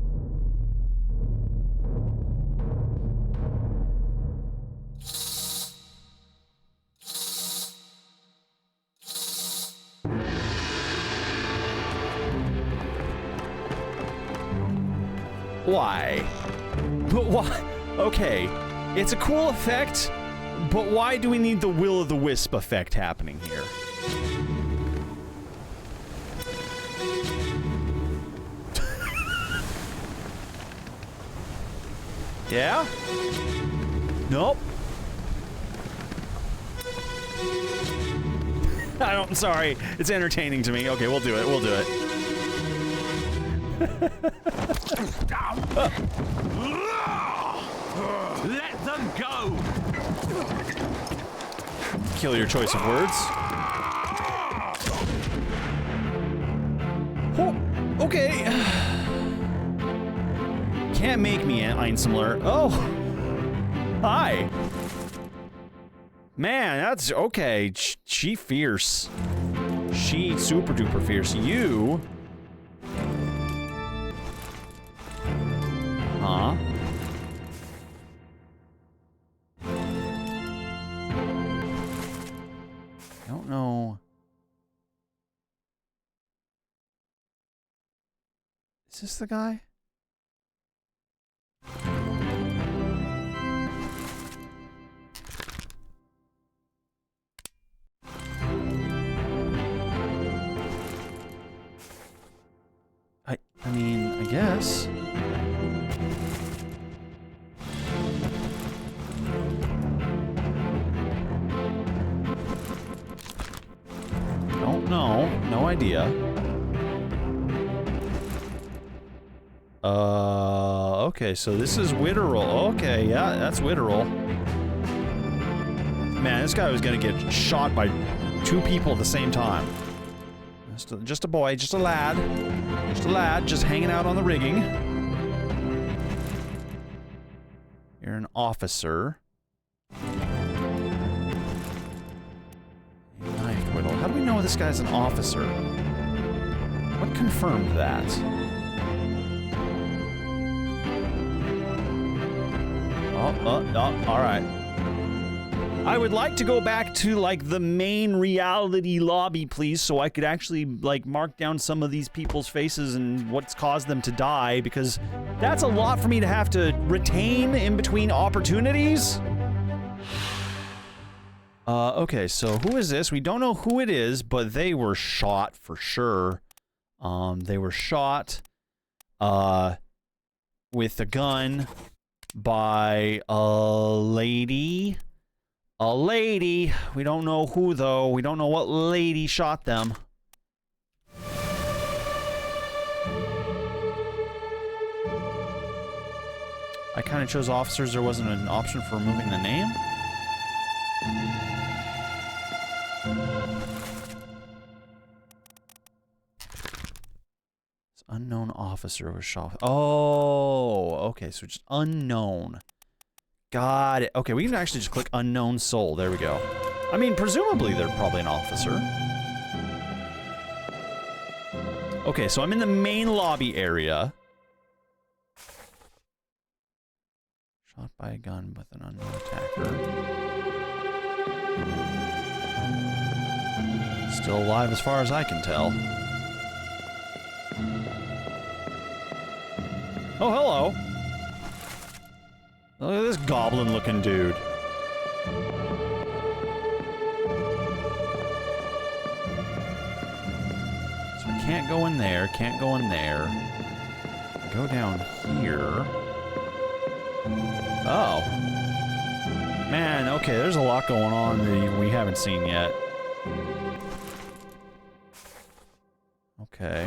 Why? But why? Okay, it's a cool effect, but why do we need the will-o'-the-wisp effect happening here? Yeah? Nope. I'm sorry. It's entertaining to me. Okay, we'll do it. We'll do it. Let them go! Kill your choice of words. Oh, okay. Can't make me Einsamler. Oh. Hi. Man, that's okay. She fierce. She super duper fierce. You. Huh? I don't know. Is this the guy? I mean, I guess. Don't know. No idea. Okay, so this is Witterel. Okay, yeah, that's Witterel. Man, this guy was gonna get shot by 2 people at the same time. Just a boy, just a lad. Just a lad, just hanging out on the rigging. You're an officer. Knife whittle. How do we know this guy's an officer? What confirmed that? Oh, alright. I would like to go back to, like, the main reality lobby, please, so I could actually, like, mark down some of these people's faces and what's caused them to die, because that's a lot for me to have to retain in between opportunities. Okay, so who is this? We don't know who it is, but they were shot for sure. They were shot, with a gun by a lady. A lady. We don't know who, though. We don't know what lady shot them. I kind of chose officers. There wasn't an option for removing the name. This unknown officer was shot. Oh, okay. So just unknown. Got it. Okay, we can actually just click unknown soul. There we go. I mean, presumably they're probably an officer. Okay, so I'm in the main lobby area. Shot by a gun with an unknown attacker. Still alive as far as I can tell. Oh, hello. Look at this goblin-looking dude. So we can't go in there, can't go in there. Go down here. Oh. Man, okay, there's a lot going on that we haven't seen yet. Okay.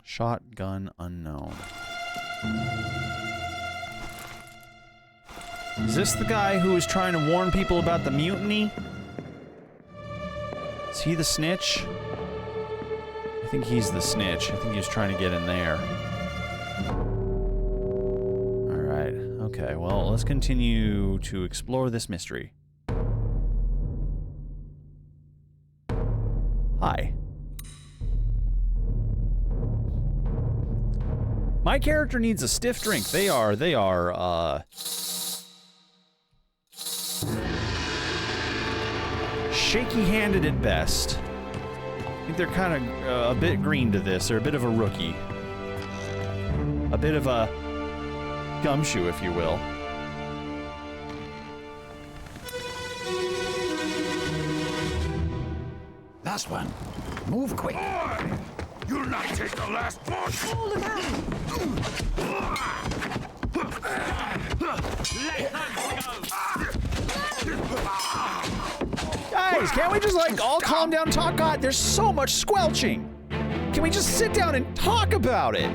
Shotgun unknown. Is this the guy who was trying to warn people about the mutiny? Is he the snitch? I think he's the snitch. I think he was trying to get in there. Alright, okay, well, let's continue to explore this mystery. Hi. My character needs a stiff drink. They are, shaky-handed at best. I think they're kind of a bit green to this. They're a bit of a rookie. A bit of a gumshoe, if you will. Last one. Move quick. Boy, you'll not take the last one. Oh, look out! Guys, can't we just, like, all calm down and talk? God, there's so much squelching. Can we just sit down and talk about it?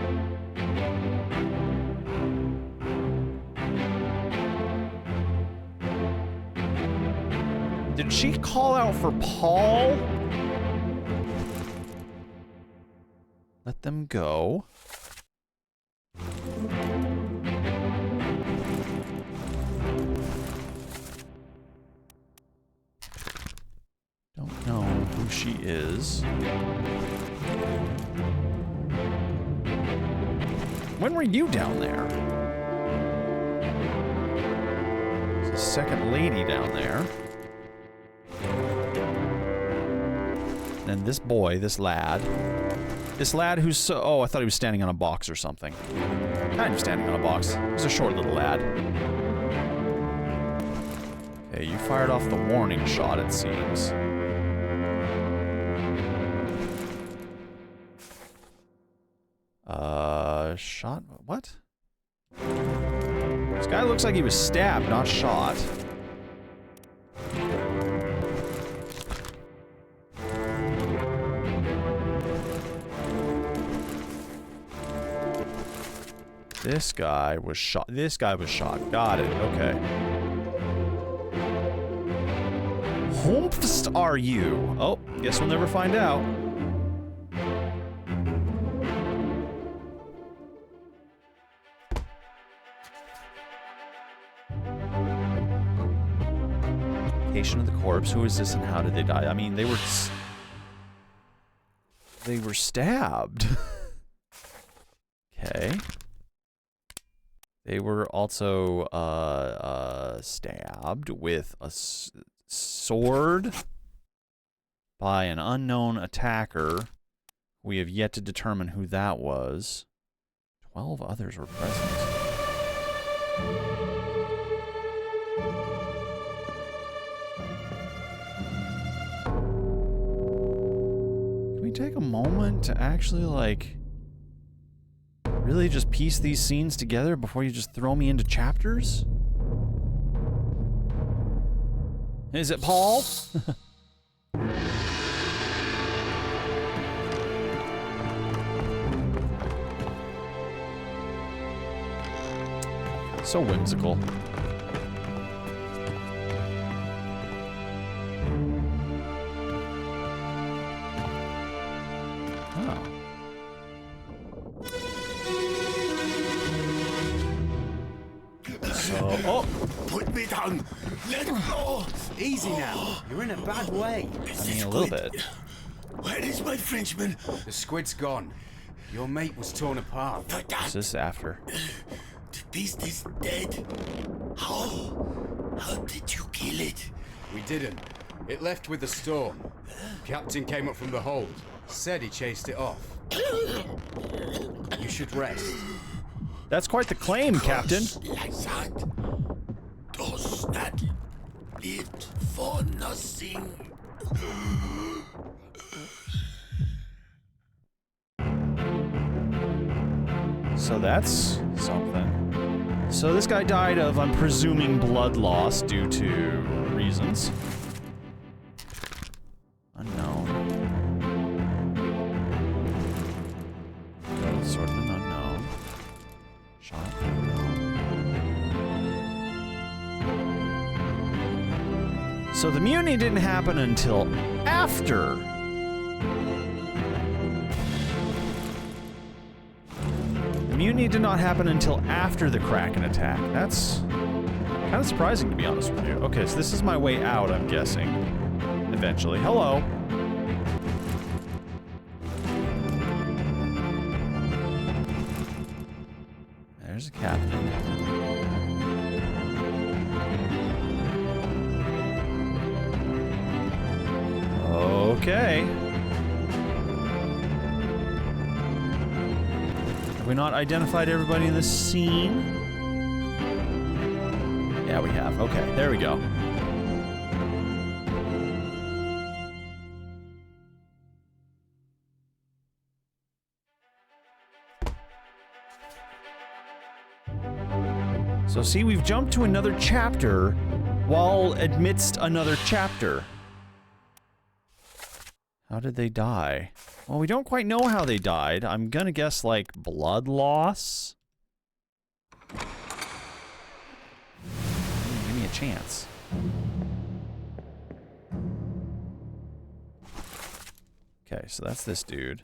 Did she call out for Paul? Let them go. Don't know who she is. When were you down there? There's a second lady down there. And this boy, this lad who's so... Oh, I thought he was standing on a box or something. Kind of standing on a box. He's a short little lad. Okay, you fired off the warning shot, it seems. Shot? What? This guy looks like he was stabbed, not shot. This guy was shot. This guy was shot. Got it. Okay. Whomst are you? Oh, guess we'll never find out. Location of the corpse. Who is this and how did they die? I mean, they were stabbed. Okay. They were also stabbed with a sword by an unknown attacker. We have yet to determine who that was. 12 others were present. Can we take a moment to actually, like, really just piece these scenes together before you just throw me into chapters? Is it Paul? So whimsical. Oh. So, oh! Put me down. Let go. Easy now. You're in a bad way. I mean, a little bit. Where is my Frenchman? The squid's gone. Your mate was torn apart. What's this after? The beast is dead. How did you kill it? We didn't. It left with the storm. Captain came up from the hold. Said he chased it off. You should rest. That's quite the claim, Captain. Like that. Does that live for nothing? So that's something. So this guy died of, I'm presuming, blood loss due to reasons. Unknown. Sort of an unknown. Shot. So the mutiny didn't happen until after. The mutiny did not happen until after the Kraken attack. That's kind of surprising, to be honest with you. Okay, so this is my way out, I'm guessing. Eventually. Hello. There's a captain. Okay. Have we not identified everybody in this scene? Yeah, we have. Okay, there we go. So see, we've jumped to another chapter while amidst another chapter. How did they die? Well, we don't quite know how they died. I'm gonna guess, like, blood loss? Give me a chance. Okay, so that's this dude.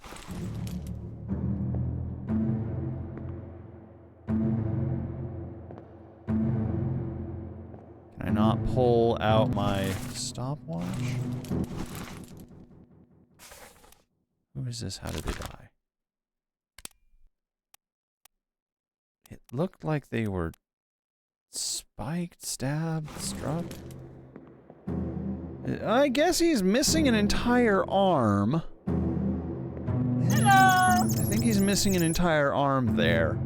Can I not pull out my stopwatch? Who is this? How did they die? It looked like they were spiked, stabbed, struck. I guess he's missing an entire arm. Hello! I think he's missing an entire arm there.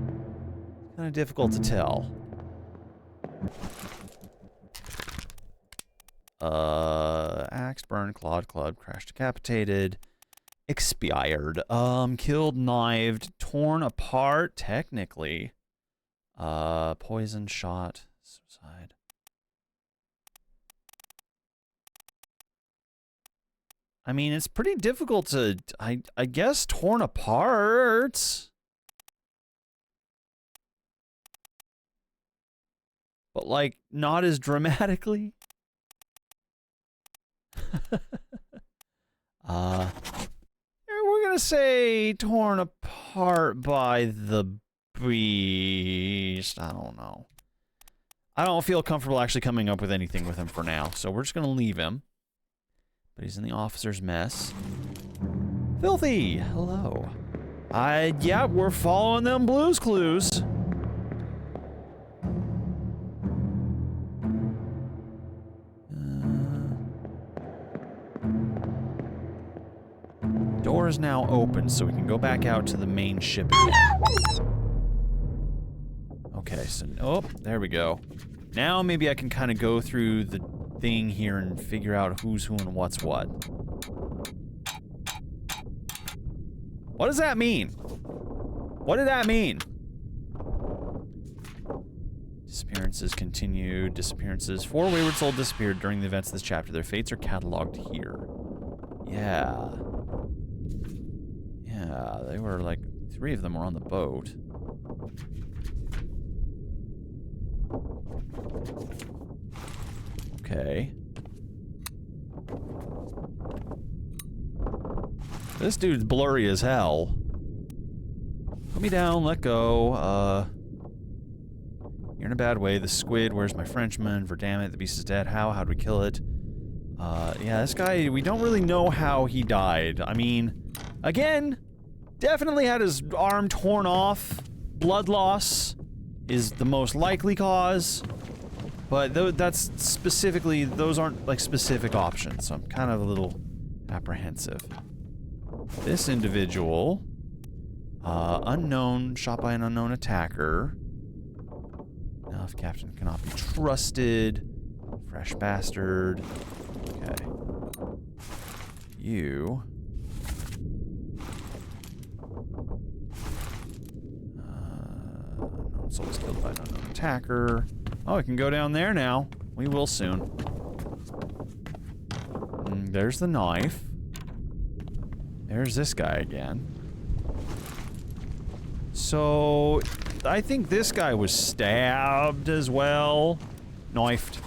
Kind of difficult to tell. Axed, burned, clawed, clubbed, crashed, decapitated. Expired. Killed, knifed, torn apart, technically. Poison, shot, suicide. I mean, it's pretty difficult to, I guess, torn apart. But, like, not as dramatically. We're gonna say torn apart by the beast. I don't know. I don't feel comfortable actually coming up with anything with him for now, so we're just gonna leave him. But he's in the officer's mess. Filthy! Hello. Yeah, we're following them Blue's Clues. Door is now open, so we can go back out to the main ship again. Okay, so, oh, there we go. Now maybe I can kind of go through the thing here and figure out who's who and what's what. What does that mean? What did that mean? Disappearances continued. Disappearances. 4 wayward souls disappeared during the events of this chapter. Their fates are cataloged here. Yeah. Yeah, they were like, 3 of them were on the boat. Okay. This dude's blurry as hell. Put me down, let go. You're in a bad way. The squid, where's my Frenchman? Verdammt, the beast is dead. How'd we kill it? Yeah, this guy, we don't really know how he died. I mean, again, definitely had his arm torn off. Blood loss is the most likely cause. But that's specifically, those aren't like specific options, so I'm kind of a little apprehensive. This individual, unknown, shot by an unknown attacker. Enough, captain cannot be trusted. Fresh bastard. Okay. You. Unknown soul was killed by an unknown attacker. Oh, we can go down there now. We will soon. There's the knife. There's this guy again. So, I think this guy was stabbed as well. Knifed.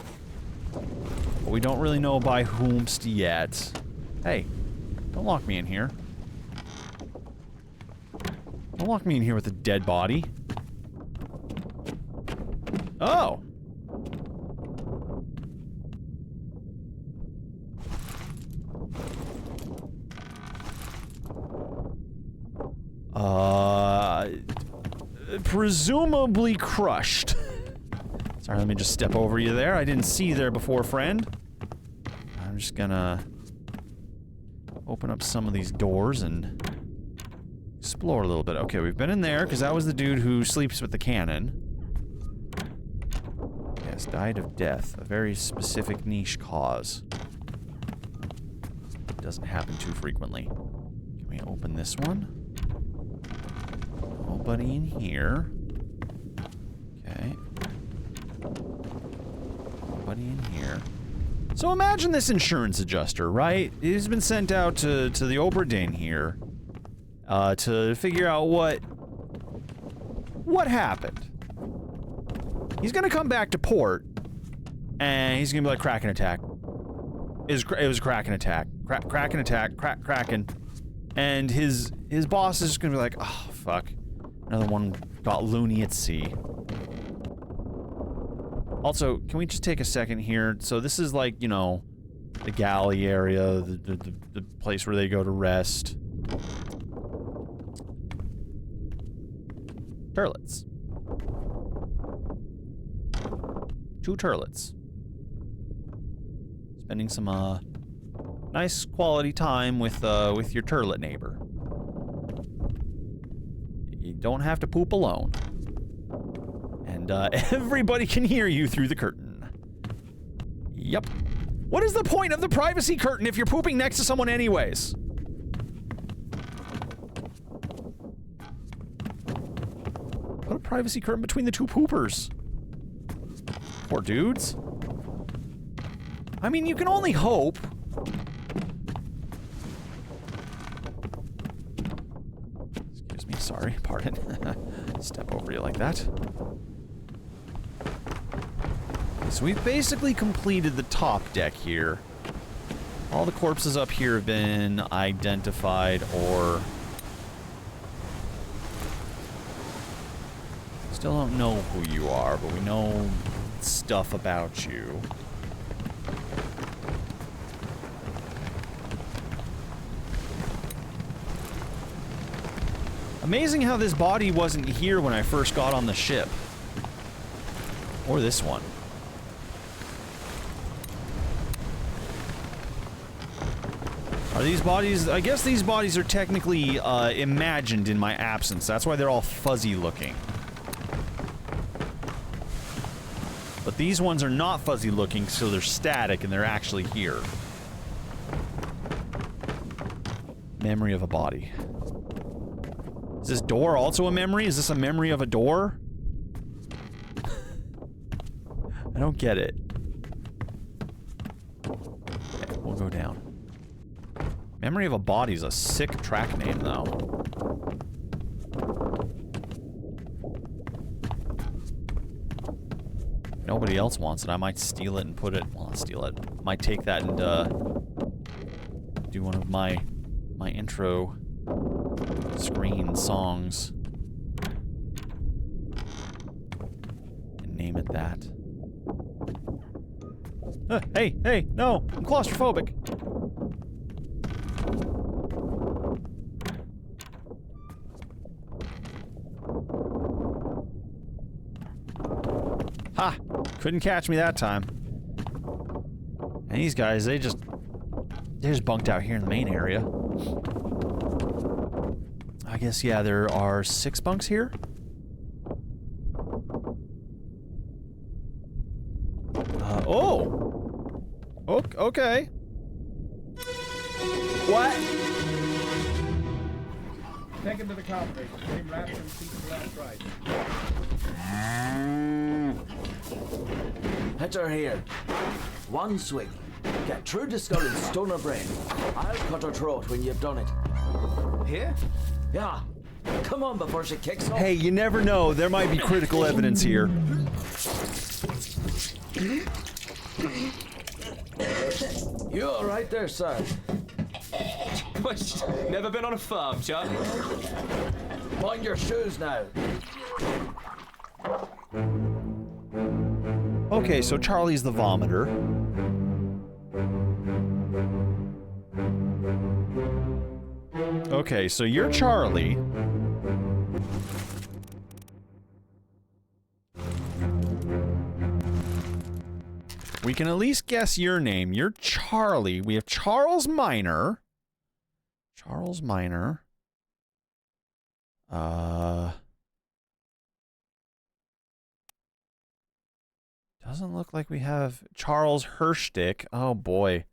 But we don't really know by whomst yet. Hey, don't lock me in here. Don't lock me in here with a dead body. Oh! Presumably crushed. Sorry, let me just step over you there. I didn't see you there before, friend. I'm just gonna open up some of these doors and explore a little bit. Okay, we've been in there, because that was the dude who sleeps with the cannon. Yes, died of death. A very specific niche cause. Doesn't happen too frequently. Can we open this one? Nobody in here. Okay. Nobody in here. So imagine this insurance adjuster, right? He's been sent out to the Obra Dinn here to figure out what happened. He's gonna come back to port, and he's gonna be like, Kraken attack. It was a Kraken attack. Kraken attack. Kraken. And his boss is just gonna be like, oh, fuck. Another one got loony at sea. Also, can we just take a second here? So this is like, you know, the galley area, the place where they go to rest. Turlets. 2 turlets. Spending some, nice quality time with your turlet neighbor. You don't have to poop alone. And, everybody can hear you through the curtain. Yep. What is the point of the privacy curtain if you're pooping next to someone anyways? Put a privacy curtain between the 2 poopers. Poor dudes. I mean, you can only hope. Excuse me, sorry, pardon. Step over you like that. So we've basically completed the top deck here. All the corpses up here have been identified or... Still don't know who you are, but we know stuff about you. Amazing how this body wasn't here when I first got on the ship. Or this one. Are these bodies... I guess these bodies are technically imagined in my absence. That's why they're all fuzzy looking. But these ones are not fuzzy looking, so they're static and they're actually here. Memory of a body. Is this door also a memory? Is this a memory of a door? I don't get it. Okay, we'll go down. Memory of a body is a sick track name, though. If nobody else wants it, I might steal it and put it... Well, not steal it. Might take that and, do one of my intro screen songs. And name it that. Hey, no! I'm claustrophobic! Ha! Couldn't catch me that time. And these guys, they're just bunked out here in the main area. I guess, yeah, there are 6 bunks here. Oh! Okay. What? Take him to the company. Same raptor and seat for last ride. Heads here. One swing. Get through the skull and stun her brain. I'll cut her throat when you've done it. Here? Yeah. Come on before she kicks off. Hey, you never know. There might be critical evidence here. You all right there, sir? Never been on a farm, Chuck? Mind your shoes now. Okay, so Charlie's the vomiter. Okay, so you're Charlie. We can at least guess your name. You're Charlie. We have Charles Minor. Charles Minor. Doesn't look like we have Charles Hirschstick. Oh boy.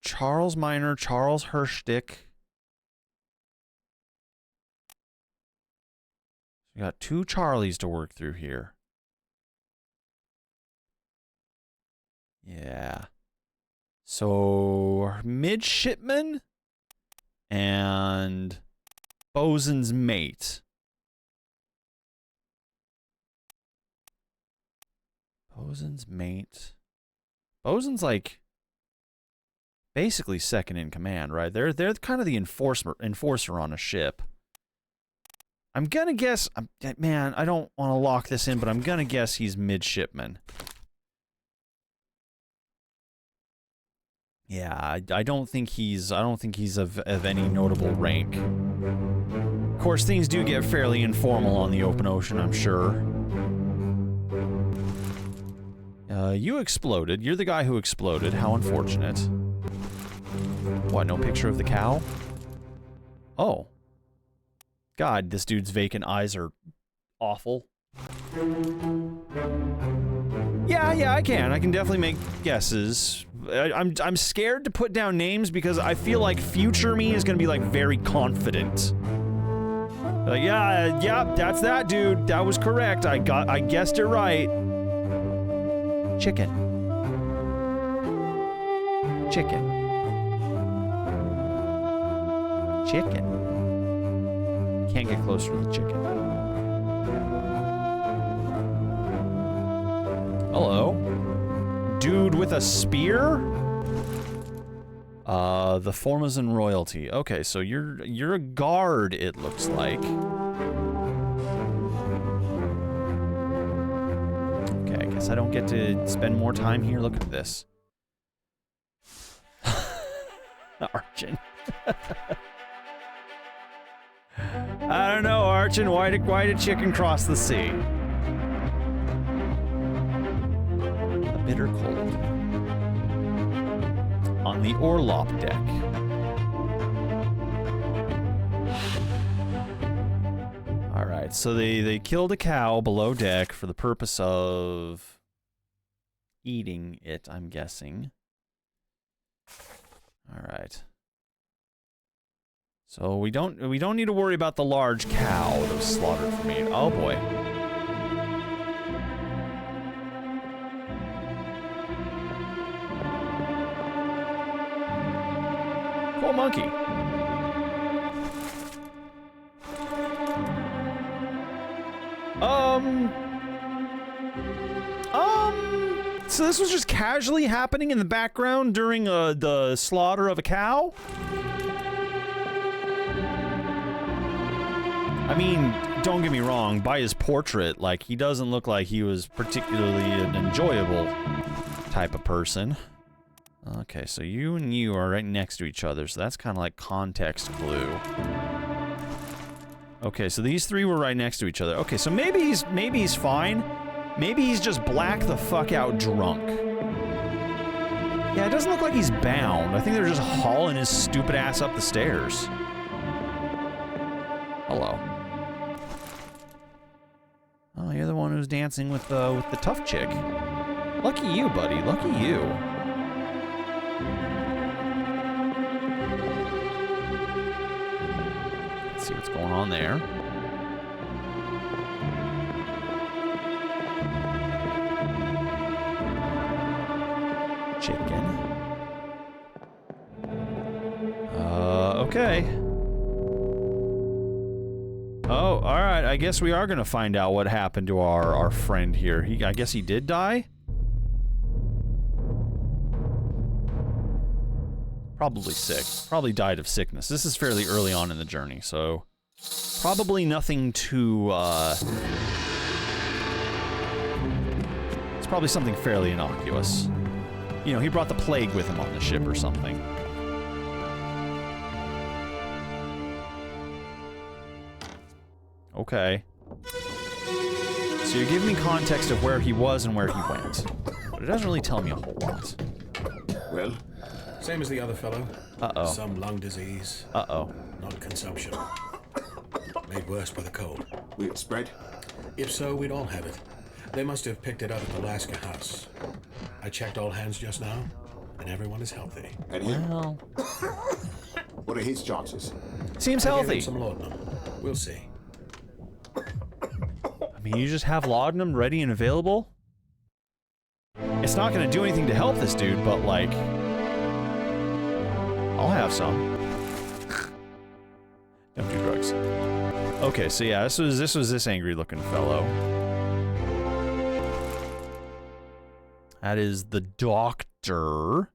Charles Minor, Charles Hirschstick. We got 2 Charlies to work through here. Yeah. So, midshipman and bosun's mate. Bosun's mate. Bosun's like basically second in command, right? They're kind of the enforcer on a ship. I'm gonna guess, man, I don't want to lock this in, but I'm gonna guess he's midshipman. Yeah, I don't think he's of any notable rank. Of course, things do get fairly informal on the open ocean, I'm sure. You exploded. You're the guy who exploded. How unfortunate. What, no picture of the cow? Oh. God, this dude's vacant eyes are awful. Yeah, I can definitely make guesses. I'm scared to put down names because I feel like future me is gonna be like very confident. Like, yeah, that's that dude. That was correct. I guessed it right. Chicken. Can't get closer to the chicken. Hello. Dude with a spear? The Formazan royalty. Okay, so you're a guard, it looks like. Okay, I guess I don't get to spend more time here. Look at this. Archon. I don't know, Archon. Why did chicken cross the sea? A bitter cold. On the Orlop deck. Alright, so they killed a cow below deck for the purpose of eating it, I'm guessing. Alright. So we don't need to worry about the large cow that was slaughtered for meat. Oh boy. Cool monkey. So this was just casually happening in the background during the slaughter of a cow? I mean, don't get me wrong, by his portrait, like, he doesn't look like he was particularly an enjoyable type of person. Okay, so you and you are right next to each other, so that's kind of like context clue. Okay, so these 3 were right next to each other. Okay, so maybe he's fine. Maybe he's just black the fuck out drunk. Yeah, it doesn't look like he's bound. I think they're just hauling his stupid ass up the stairs. Hello. Oh, you're the one who's dancing with the tough chick. Lucky you, buddy. Lucky you. Let's see what's going on there. Chicken. Okay. Oh, alright. I guess we are gonna find out what happened to our friend here. I guess he did die? Probably sick. Probably died of sickness. This is fairly early on in the journey, so... Probably nothing too, It's probably something fairly innocuous. You know, he brought the plague with him on the ship or something. Okay. So you're giving me context of where he was and where he went. But it doesn't really tell me a whole lot. Well, same as the other fellow. Uh-oh. Some lung disease. Uh-oh. Not consumption. Made worse by the cold. Will it spread? If so, we'd all have it. They must have picked it up at the Alaska house. I checked all hands just now, and everyone is healthy. And him? Well... What are his chances? Seems I gave healthy. him some laudanum. We'll see. I mean, you just have laudanum ready and available? It's not gonna do anything to help this dude, but like... I'll have some. Don't do drugs. Okay, so yeah, this was this angry looking fellow. That is the doctor.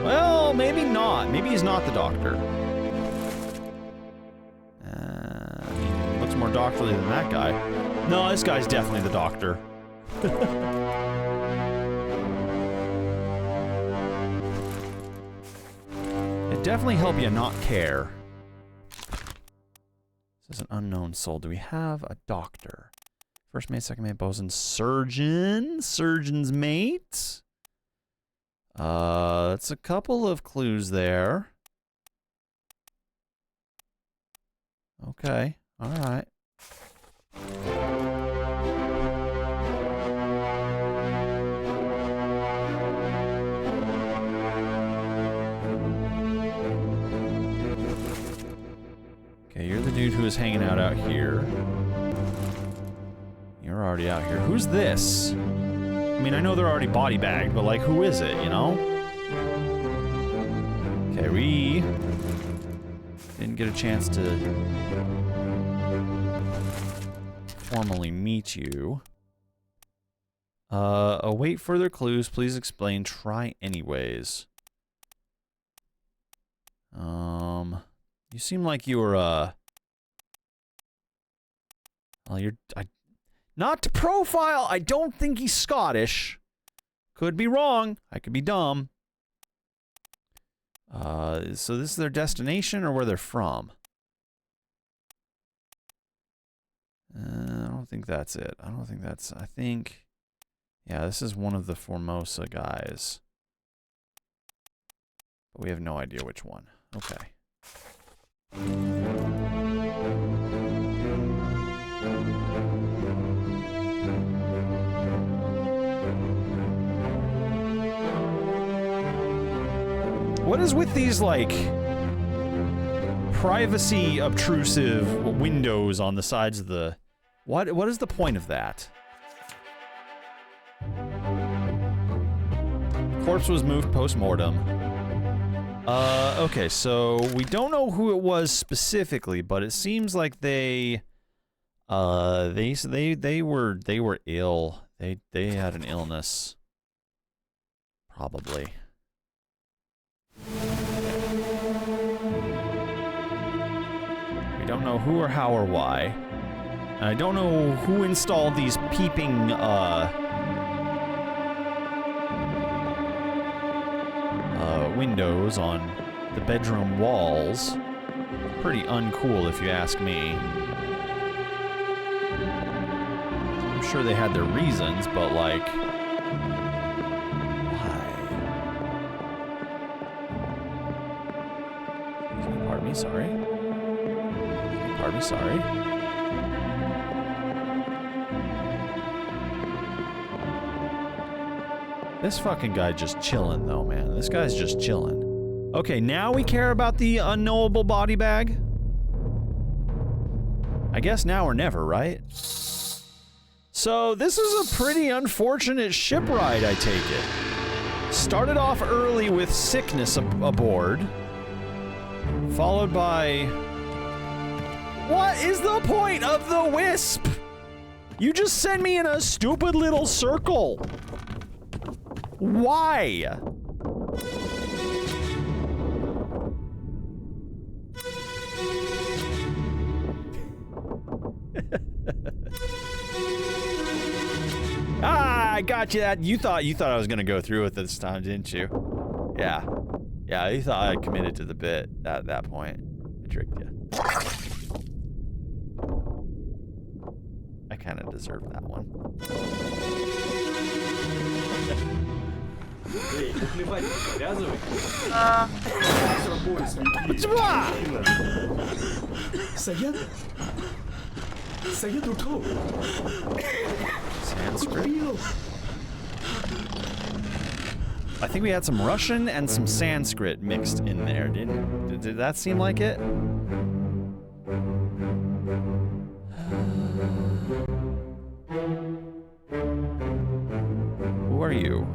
Well, maybe not. Maybe he's not the doctor. I mean, looks more doctorly than that guy. No, this guy's definitely the doctor. It'd definitely help you not care. This is an unknown soul. Do we have a doctor? First mate, second mate, bosun, surgeon, surgeon's mate. That's a couple of clues there. Okay, all right. Okay, you're the dude who is hanging out here. You're already out here. Who's this? I mean, I know they're already body bagged, but like, who is it, you know? Okay, we didn't get a chance to formally meet you. Await further clues. Please explain. Try anyways. You seem like you were, well, not to profile, I don't think he's Scottish. Could be wrong. I could be dumb. So this is their destination or where they're from? I don't think that's it. I don't think that's... I think... Yeah, this is one of the Formosa guys. But we have no idea which one. Okay. What is with these, like, privacy obtrusive windows on the sides of the... What is the point of that? Corpse was moved post-mortem. Okay, so we don't know who it was specifically, but it seems like they were ill. They had an illness. Probably. We don't know who or how or why. And I don't know who installed these peeping, windows on the bedroom walls. Pretty uncool, if you ask me. I'm sure they had their reasons, but like, why? Pardon me, sorry. Pardon me, sorry. This fucking guy just chilling, though, man. This guy's just chilling. Okay, now we care about the unknowable body bag? I guess now or never, right? So, this is a pretty unfortunate ship ride, I take it. Started off early with sickness aboard. Followed by... What is the point of the Wisp? You just send me in a stupid little circle. Why? Ah, I got you. That you thought I was gonna go through with it this time, didn't you? Yeah, you thought I committed to the bit at that point. I tricked you. I kind of deserved that one. Sanskrit. I think we had some Russian and some Sanskrit mixed in there. Did that seem like it? Who are you?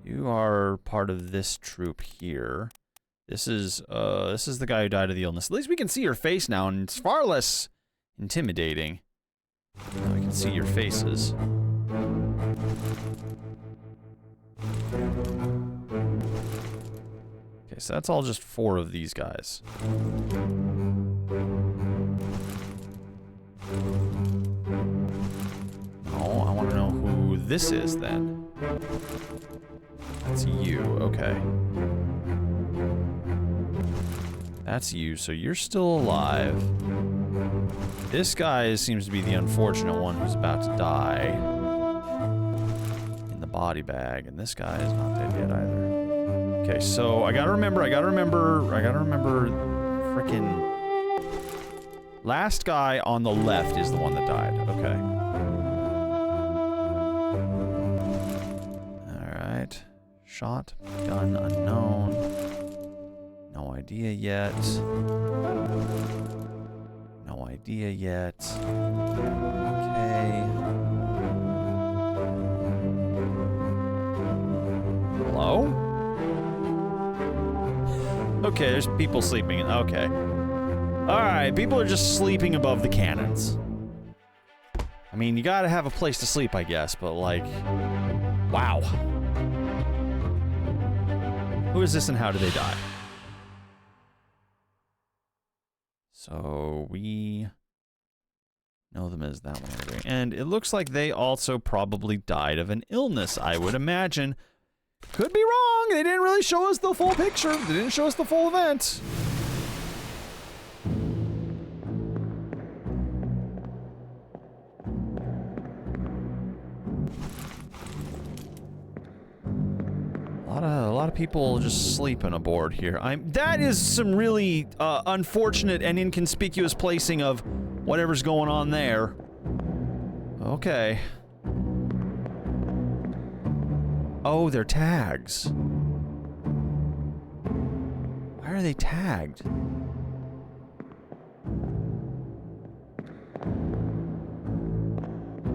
You are part of this troop here. This is the guy who died of the illness. At least we can see your face now, and it's far less intimidating. Now we can see your faces. Okay, so that's all just 4 of these guys. Oh, I want to know who this is then. That's you, okay. That's you, so you're still alive. This guy seems to be the unfortunate one who's about to die in the body bag, and this guy is not dead yet either. Okay, so I gotta remember frickin' last guy on the left is the one that died, okay. Alright. Shot, gun unknown. No idea yet. No idea yet. Okay. Hello? Okay, there's people sleeping. Okay. Alright, people are just sleeping above the cannons. I mean, you gotta have a place to sleep, I guess, but like... Wow. Who is this and how do they die? So we know them as that one. And it looks like they also probably died of an illness, I would imagine. Could be wrong. They didn't really show us the full picture. They didn't show us the full event. A lot of people just sleeping aboard here. That is some really unfortunate and inconspicuous placing of whatever's going on there. Okay. Oh, they're tags. Why are they tagged?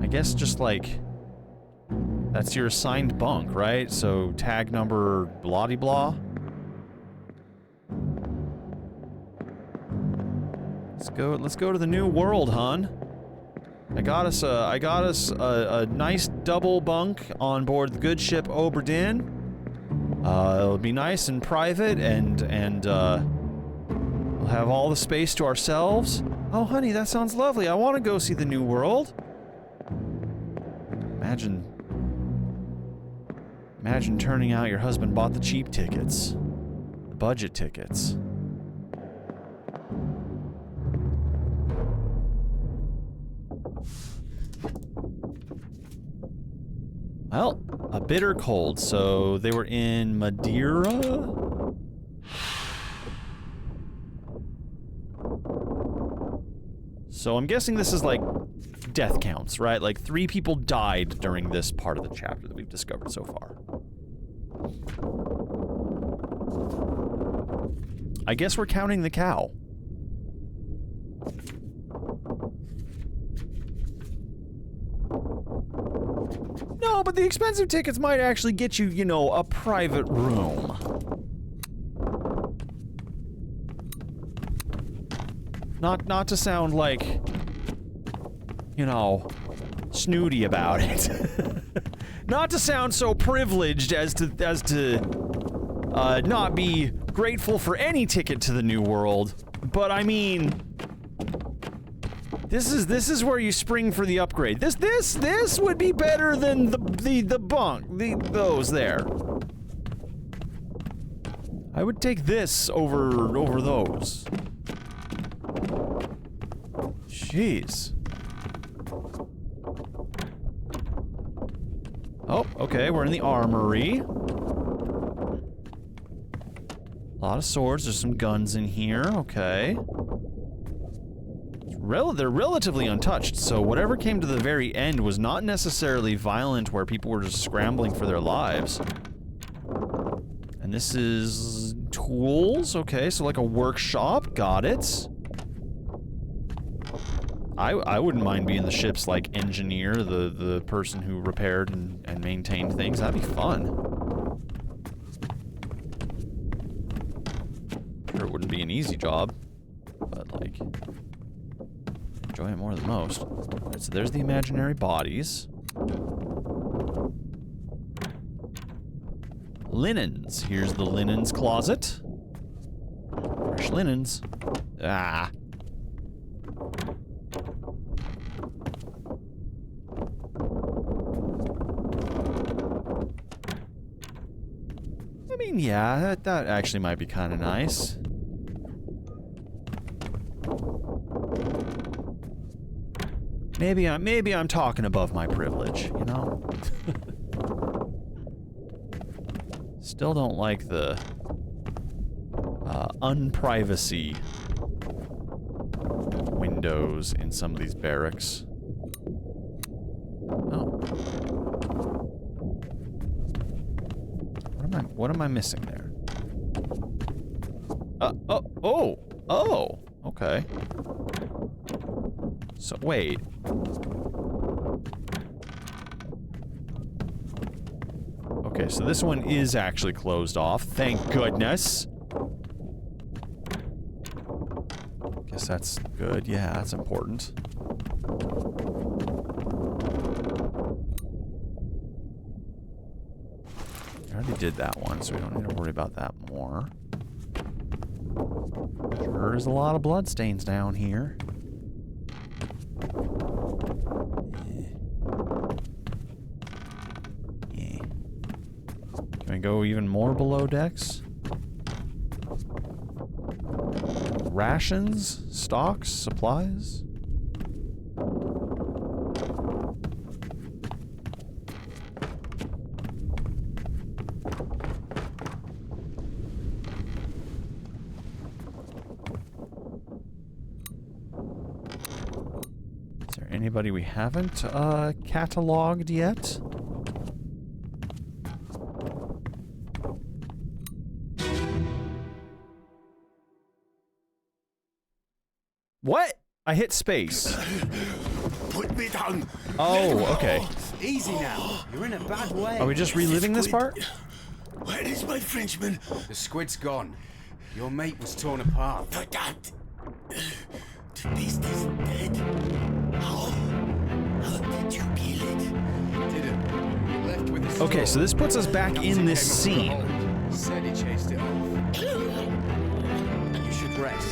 I guess just like... That's your assigned bunk, right? So tag number blah-de-blah. Let's go to the new world, hun. I got us a nice double bunk on board the good ship Obra Dinn. It'll be nice and private, and we'll have all the space to ourselves. Oh, honey, that sounds lovely. I want to go see the new world. Imagine turning out your husband bought the cheap tickets. The budget tickets. Well, a bitter cold, so they were in Madeira? So I'm guessing this is like death counts, right? Like 3 people died during this part of the chapter that we've discovered so far. I guess we're counting the cow. No, but the expensive tickets might actually get you, you know, a private room. Not to sound like, you know, snooty about it. Not to sound so privileged as to not be grateful for any ticket to the new world, but I mean, this is where you spring for the upgrade. This would be better than the bunk, those there. I would take this over those. Jeez. Oh, okay, we're in the armory. A lot of swords, there's some guns in here, okay. They're relatively untouched, so whatever came to the very end was not necessarily violent where people were just scrambling for their lives. And this is tools, okay, so like a workshop, got it. I wouldn't mind being the ship's, like, engineer, the person who repaired and maintained things. That'd be fun. Sure, it wouldn't be an easy job, but, like, enjoy it more than most. Alright, so there's the imaginary bodies. Linens. Here's the linens closet. Fresh linens. Ah. I mean, yeah, that actually might be kind of nice. Maybe I'm talking above my privilege, you know? Still don't like the unprivacy windows in some of these barracks. Oh. What am I missing there? Oh, okay. So, wait. Okay, so this one is actually closed off. Thank goodness. Guess that's good. Yeah, that's important. I already did that one, so we don't need to worry about that more. Sure is a lot of bloodstains down here. Yeah. Can we go even more below decks? Rations? Stocks? Supplies? Anybody we haven't cataloged yet? What? I hit space. Put me down. Oh, okay. Easy now. You're in a bad way. Are we just reliving this part? Where is my Frenchman? The squid's gone. Your mate was torn apart. Verdammt. The beast is dead. How did you kill it? Didn't. It left with the storm. Okay, so this puts us back in this scene. Said he chased it off. You should rest.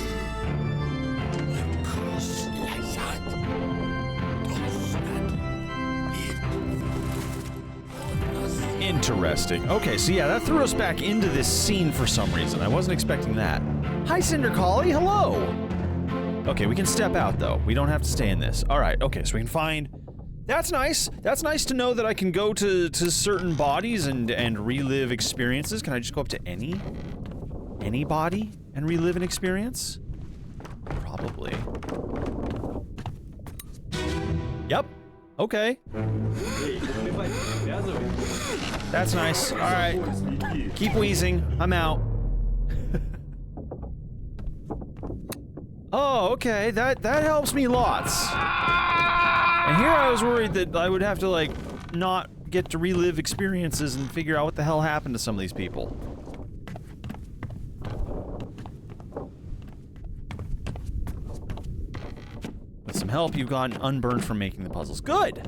Interesting. Okay, so yeah, that threw us back into this scene for some reason. I wasn't expecting that. Hi, Cinder Collie. Hello. Okay, we can step out, though. We don't have to stay in this. All right, okay, so we can find... That's nice. That's nice to know that I can go to certain bodies and relive experiences. Can I just go up to any body and relive an experience? Probably. Yep. Okay. That's nice. All right. Keep wheezing. I'm out. Oh, okay. That helps me lots. And here I was worried that I would have to, like, not get to relive experiences and figure out what the hell happened to some of these people. With some help, you've gotten unburned from making the puzzles. Good!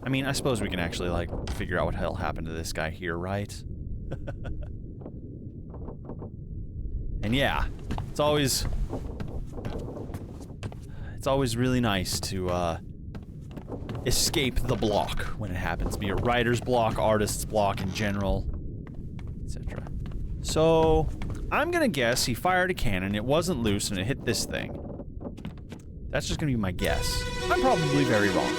I mean, I suppose we can actually, like, figure out what the hell happened to this guy here, right? And yeah, it's always really nice to, escape the block when it happens. Be a writer's block, artist's block in general, etc. So, I'm gonna guess he fired a cannon, it wasn't loose, and it hit this thing. That's just gonna be my guess. I'm probably very wrong.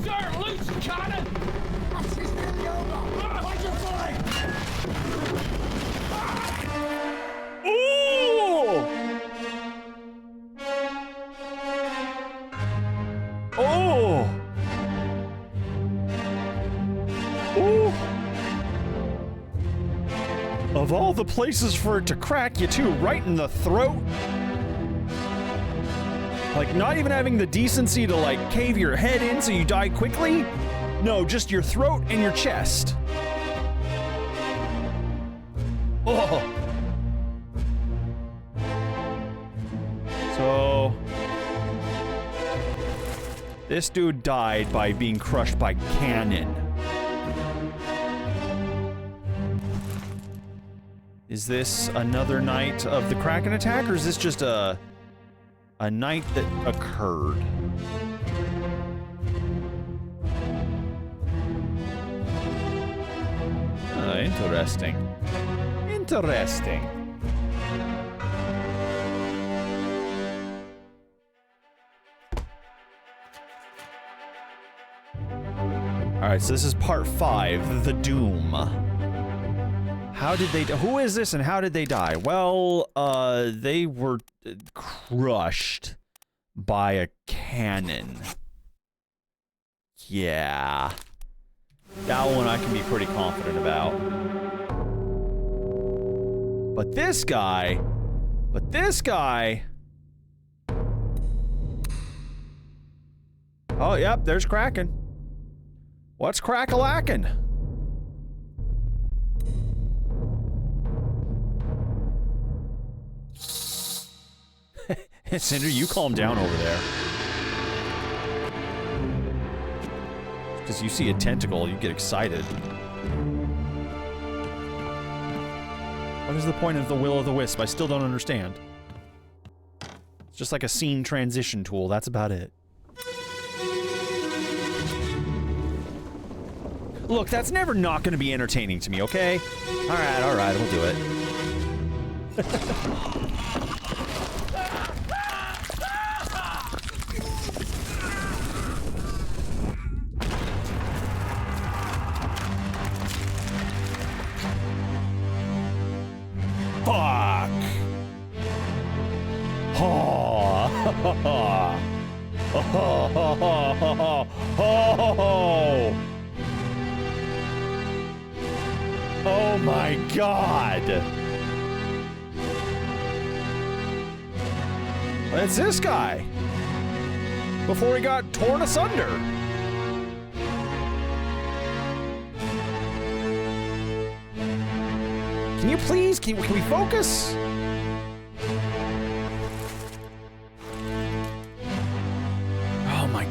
Start loose, cannon! What's this nearly over? What'd you find? Ooh! Oh! Ooh! Of all the places for it to crack you too, right in the throat. Like, not even having the decency to, like, cave your head in so you die quickly? No, just your throat and your chest. Oh! So... this dude died by being crushed by cannon. Is this another night of the Kraken attack, or is this just a night that occurred? Interesting. Interesting. Alright, so this is part 5, the Doom. How did they who is this and how did they die? Well, they were crushed by a cannon. Yeah. That one I can be pretty confident about. But this guy... Oh, yep, there's Kraken. What's crack-a-lackin'? Cinder, you calm down over there. Because you see a tentacle, you get excited. What is the point of the will-o'-the-wisp? I still don't understand. It's just like a scene transition tool, that's about it. Look, that's never not going to be entertaining to me, okay? Alright, we'll do it. Fuck! Oh my god! It's this guy! Before he got torn asunder! Can you please, can we focus? Oh my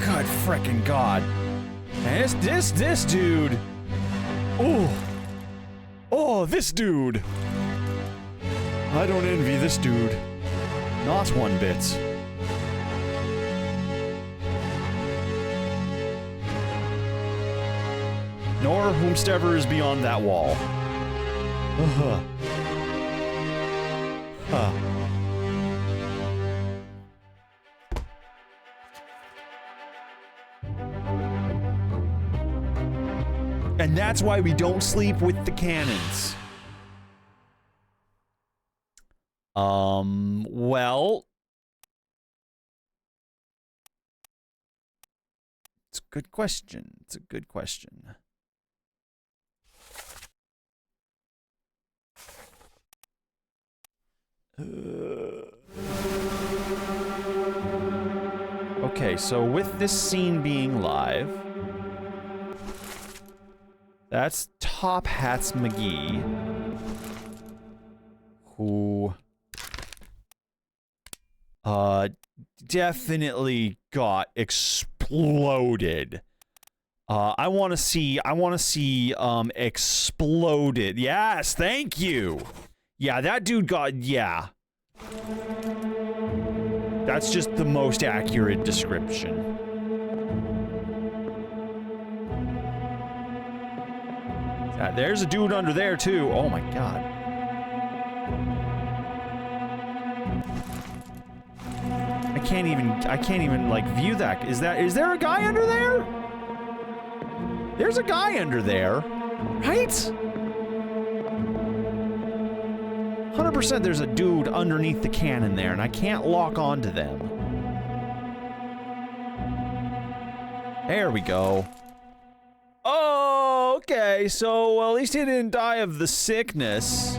god, frickin' god. And this dude. Ooh. Oh, this dude. I don't envy this dude. Not one bit. nor whomstever is beyond that wall. And that's why we don't sleep with the cannons. Well, it's a good question. It's a good question. Okay, so with this scene being live, that's Top Hats McGee, who definitely got exploded. I want to see exploded. Yes, thank you. Yeah, that dude got, yeah. That's just the most accurate description. There's a dude under there too. Oh my god. I can't even like view that. Is there a guy under there? There's a guy under there, right? 100% there's a dude underneath the cannon there, and I can't lock onto them. There we go. Oh, okay, so well, at least he didn't die of the sickness.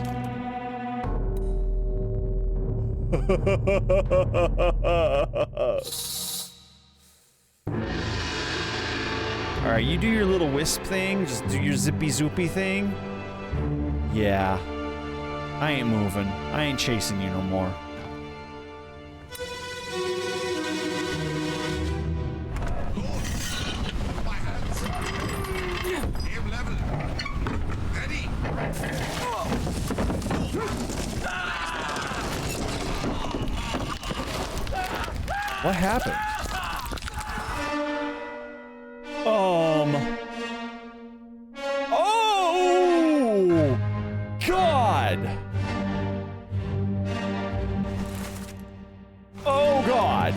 Alright, you do your little wisp thing, just do your zippy zoopy thing. Yeah. I ain't moving. I ain't chasing you no more. What happened? Oh! God! Oh, God!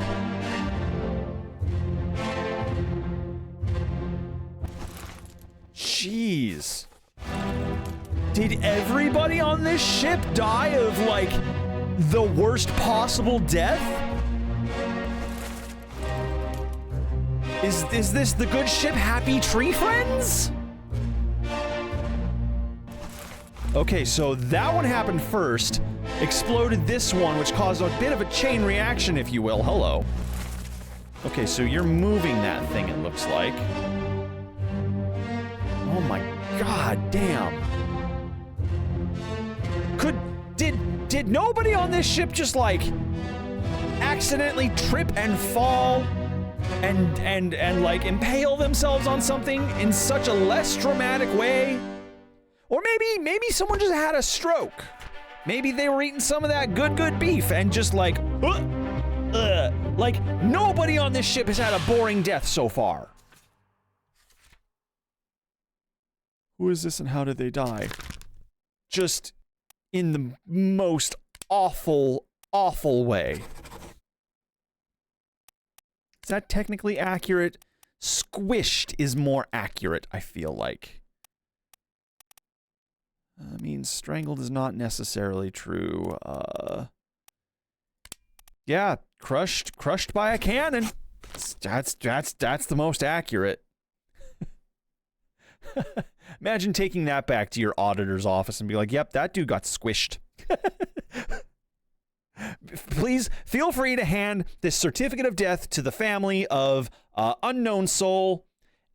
Jeez. Did everybody on this ship die of, like, the worst possible death? Is this the good ship Happy Tree Friends? Okay, so that one happened first, exploded this one, which caused a bit of a chain reaction, if you will. Hello. Okay, so you're moving that thing, it looks like. Oh my god, damn. Did nobody on this ship just, like, accidentally trip and fall and like impale themselves on something in such a less dramatic way? Or maybe someone just had a stroke. Maybe they were eating some of that good beef and just like, like nobody on this ship has had a boring death so far. Who is this and how did they die? Just in the most awful way. Is that technically accurate? Squished is more accurate, I feel like. I mean, strangled is not necessarily true. Yeah, crushed by a cannon. That's the most accurate. Imagine taking that back to your auditor's office and be like, yep, that dude got squished. Please feel free to hand this certificate of death to the family of unknown soul,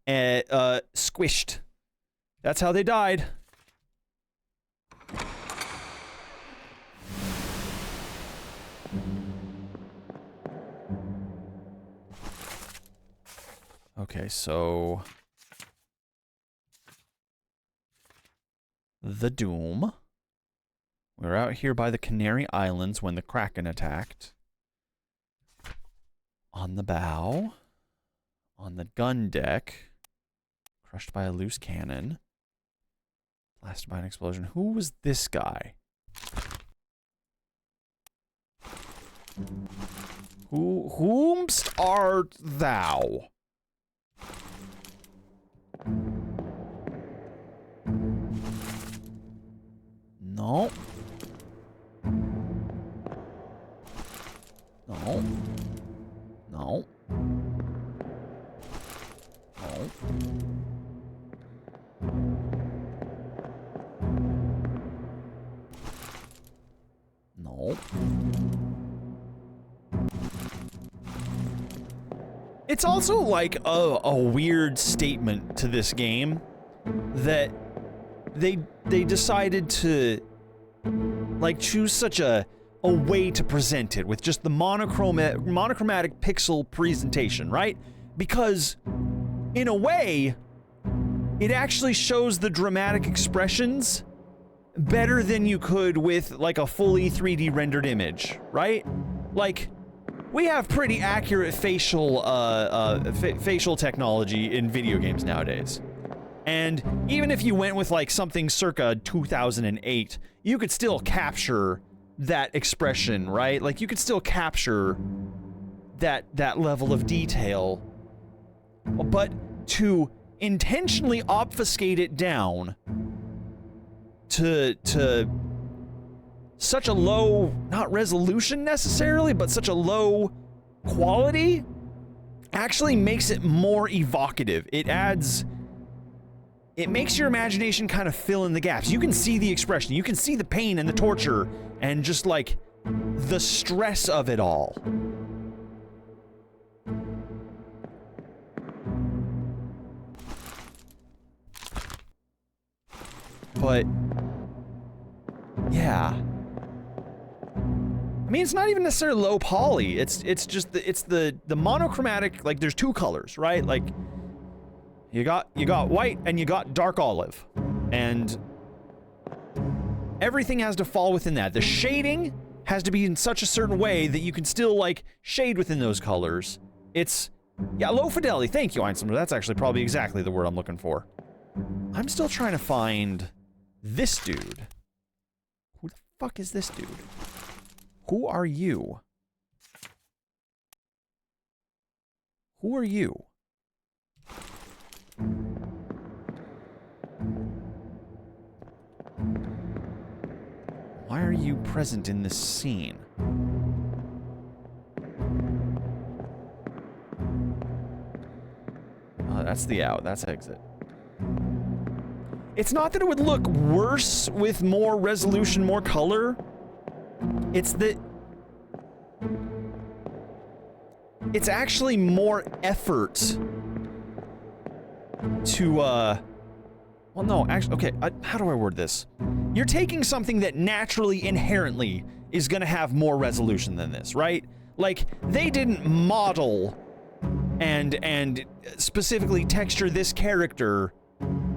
squished. That's how they died. Okay, so the Doom. We were out here by the Canary Islands when the Kraken attacked. On the bow. On the gun deck. Crushed by a loose cannon. Blasted by an explosion. Who was this guy? Whomst art thou? No. No. No. No. No. It's also like a weird statement to this game that they decided to like choose such a way to present it with just the monochromatic pixel presentation, right? Because in a way, it actually shows the dramatic expressions better than you could with like a fully 3D rendered image, right? Like, we have pretty accurate facial technology in video games nowadays. And even if you went with like something circa 2008, you could still capture that expression, right? Like you could still capture that level of detail. But to intentionally obfuscate it down to such a low, not resolution necessarily, but such a low quality actually makes it more evocative. It makes your imagination kind of fill in the gaps. You can see the expression, you can see the pain and the torture and just like the stress of it all. But yeah, I mean, it's not even necessarily low poly. It's just the monochromatic. Like, there's two colors, right? Like, you got white and you got dark olive, and everything has to fall within that. The shading has to be in such a certain way that you can still like shade within those colors. It's low fidelity. Thank you, Einstein. That's actually probably exactly the word I'm looking for. I'm still trying to find this dude. Who the fuck is this dude? Who are you? Who are you? Why are you present in this scene? Oh, that's the out. That's exit. It's not that it would look worse with more resolution, more color. It's that it's actually more effort to, well, no, actually, okay, how do I word this? You're taking something that naturally, inherently, is gonna have more resolution than this, right? Like, they didn't model and specifically texture this character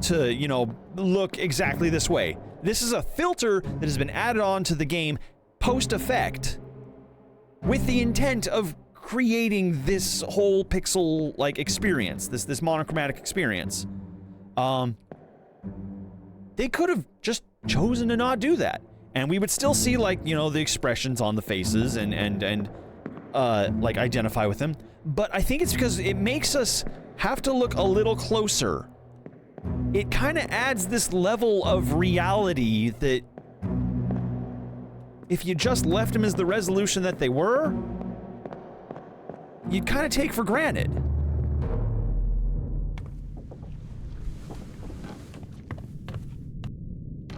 to, you know, look exactly this way. This is a filter that has been added on to the game post-effect with the intent of creating this whole pixel like experience, this monochromatic experience. They could have just chosen to not do that, and we would still see, like, you know, the expressions on the faces and like identify with them. But I think it's because it makes us have to look a little closer. It kind of adds this level of reality that if you just left them as the resolution that they were, you'd kind of take for granted.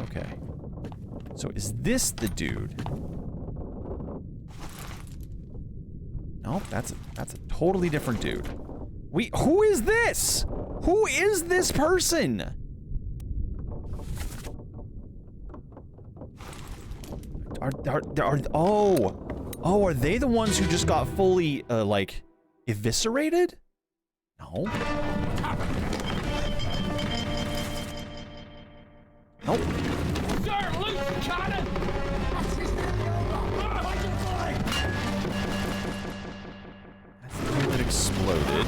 Okay. So is this the dude? Nope, that's a totally different dude. Who is this? Who is this person? Are they the ones who just got fully, like, eviscerated? No. Nope. Sir, loose cannon! That's the dude that exploded.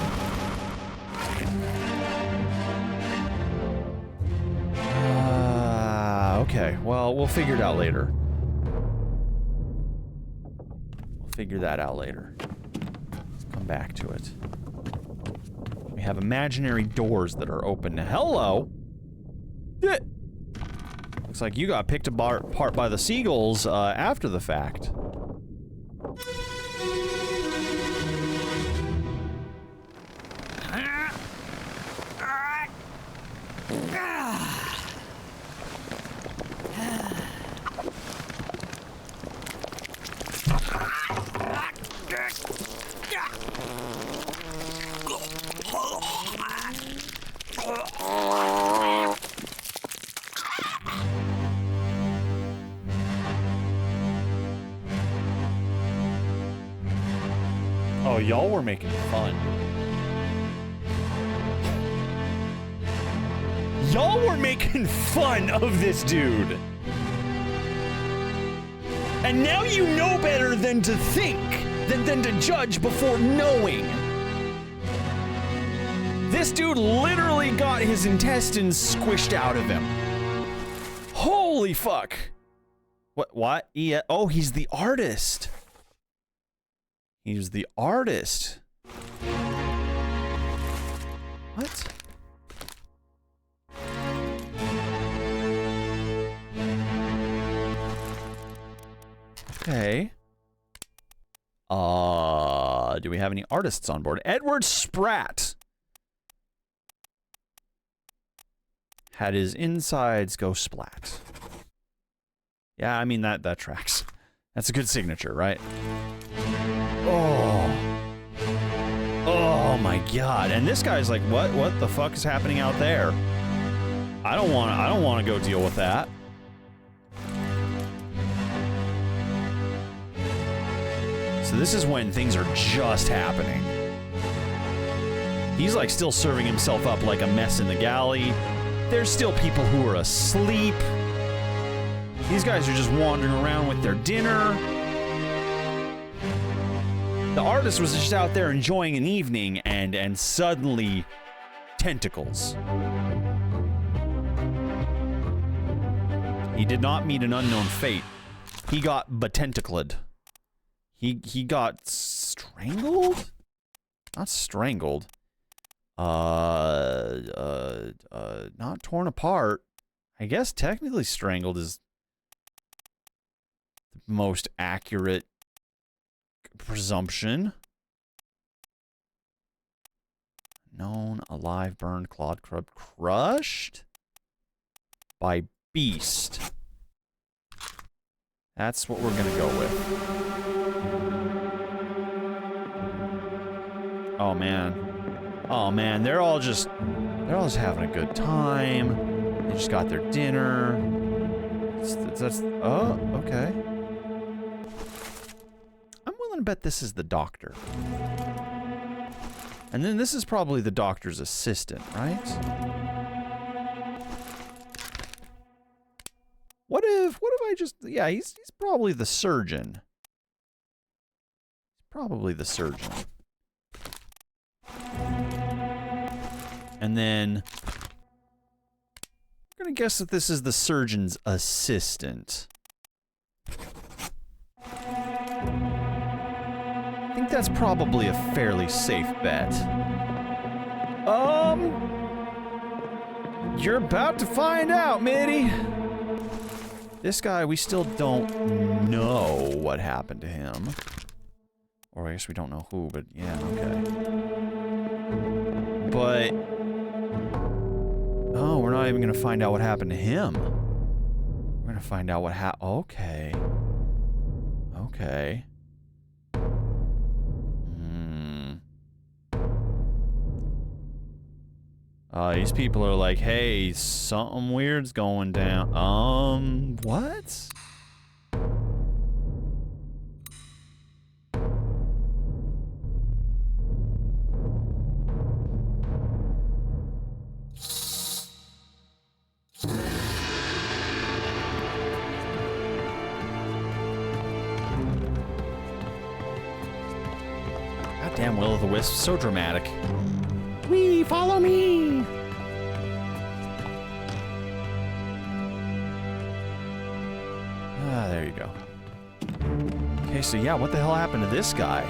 Well, we'll figure it out later. We'll figure that out later. Let's come back to it. We have imaginary doors that are open. Hello! Looks like you got picked apart by the seagulls after the fact. Oh, y'all were making fun. Y'all were making fun of this dude. And now you know better than to think, than to judge before knowing. This dude literally got his intestines squished out of him. Holy fuck. What? Yeah. Oh, he's the artist. He's the artist. What? Okay. Do we have any artists on board? Edward Spratt had his insides go splat. Yeah, I mean that tracks. That's a good signature, right? Oh my god. And this guy's like, what the fuck is happening out there? I don't want to go deal with that. So this is when things are just happening. He's like still serving himself up like a mess in the galley. There's still people who are asleep. These guys are just wandering around with their dinner. The artist was just out there enjoying an evening, and suddenly, tentacles. He did not meet an unknown fate. He got betentacled. He got strangled? Not strangled. Not torn apart. I guess technically strangled is the most accurate presumption. Known, alive, burned, clawed, crushed by beast. That's what we're gonna go with. Oh man, they're all just having a good time. They just got their dinner. Oh, okay. I'm willing to bet this is the doctor. And then this is probably the doctor's assistant, right? What if I just, yeah, he's probably the surgeon. Probably the surgeon. And then I'm gonna guess that this is the surgeon's assistant. I think that's probably a fairly safe bet. You're about to find out, Mitty. This guy, we still don't know what happened to him. Or I guess we don't know who, but yeah, okay. But oh, we're not even gonna find out what happened to him. We're gonna find out what okay. Okay. These people are like, hey, something weird's going down. What? Goddamn Will-o'-the-Wisp, so dramatic. Wee, follow me! you go. Okay, so yeah, what the hell happened to this guy?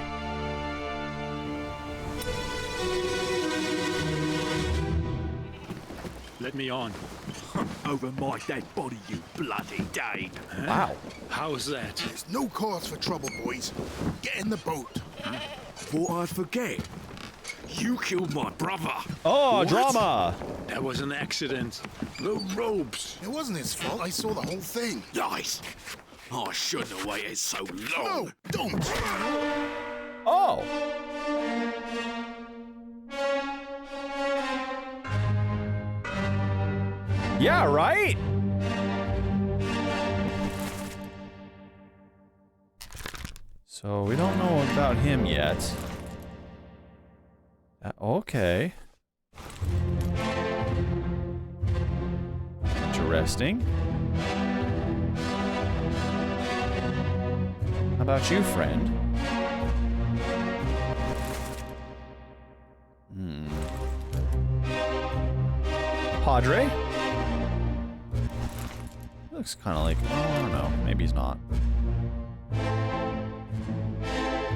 Let me on. Over my dead body, you bloody Dane. Wow. How's that? There's no cause for trouble, boys. Get in the boat. Thought I'd forget. You killed my brother. Oh, What? drama! That was an accident. The robes. It wasn't his fault. I saw the whole thing. Nice. I shouldn't have waited so long. No, don't. Oh! Yeah, right? So we don't know about him yet. Okay. Interesting. How about you, friend? Padre? Looks kind of like, I don't know, maybe he's not.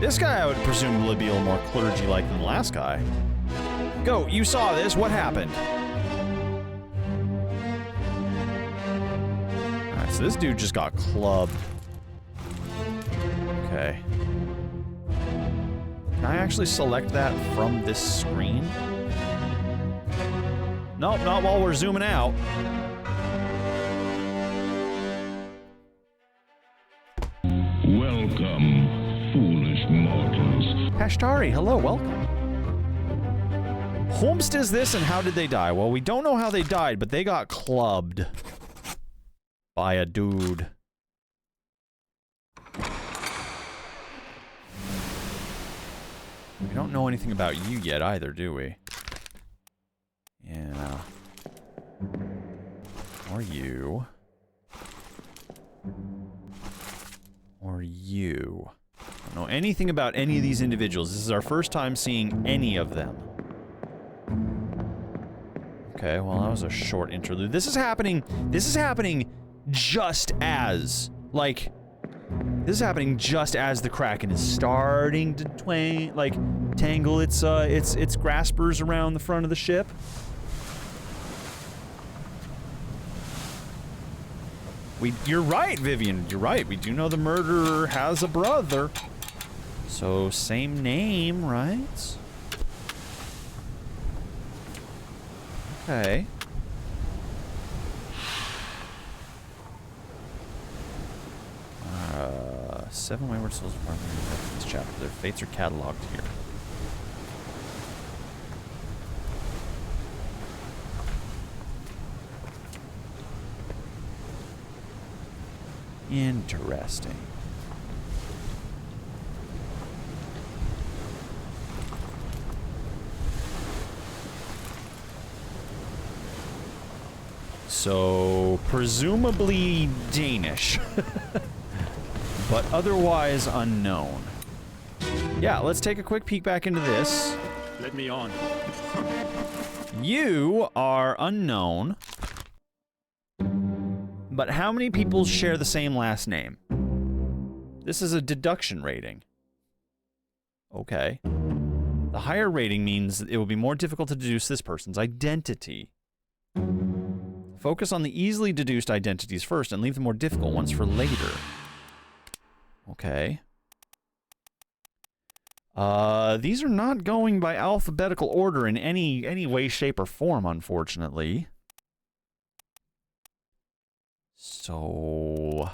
This guy I would presumably be a little more clergy-like than the last guy. Go, you saw this, what happened? Alright, so this dude just got clubbed. Okay. Can I actually select that from this screen? Nope, not while we're zooming out. Welcome, foolish mortals. Hashtari, hello, welcome. Whomst is this and how did they die? Well, we don't know how they died, but they got clubbed by a dude. We don't know anything about you yet either, do we? Yeah. Or you. Or you. Don't know anything about any of these individuals. This is our first time seeing any of them. Okay, well, that was a short interlude. This is happening just as, like, this is happening just as the Kraken is starting to tangle its graspers around the front of the ship. You're right, Vivian. You're right. We do know the murderer has a brother. So, same name, right? Okay. Seven wayward souls in this chapter. Their fates are cataloged here. Interesting. So, presumably Danish. But otherwise unknown. Yeah, let's take a quick peek back into this. Let me on. You are unknown. But how many people share the same last name? This is a deduction rating. Okay. The higher rating means it will be more difficult to deduce this person's identity. Focus on the easily deduced identities first and leave the more difficult ones for later. Okay. These are not going by alphabetical order in any way, shape, or form, unfortunately. So,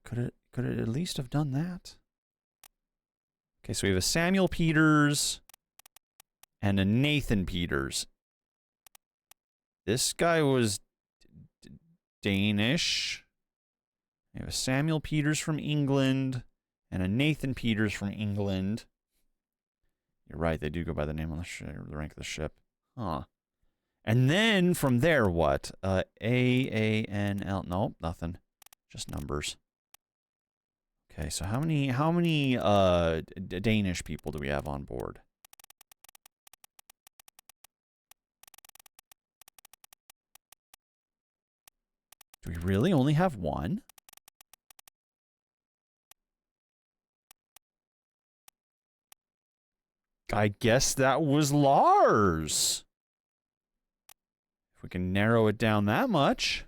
could it at least have done that? Okay, so we have a Samuel Peters and a Nathan Peters. This guy was Danish. We have a Samuel Peters from England and a Nathan Peters from England. You're right, they do go by the name on the rank of the ship. Huh. And then from there, what? A-A-N-L. Nope, nothing. Just numbers. Okay, so how many Danish people do we have on board? Do we really only have one? I guess that was Lars. If we can narrow it down that much.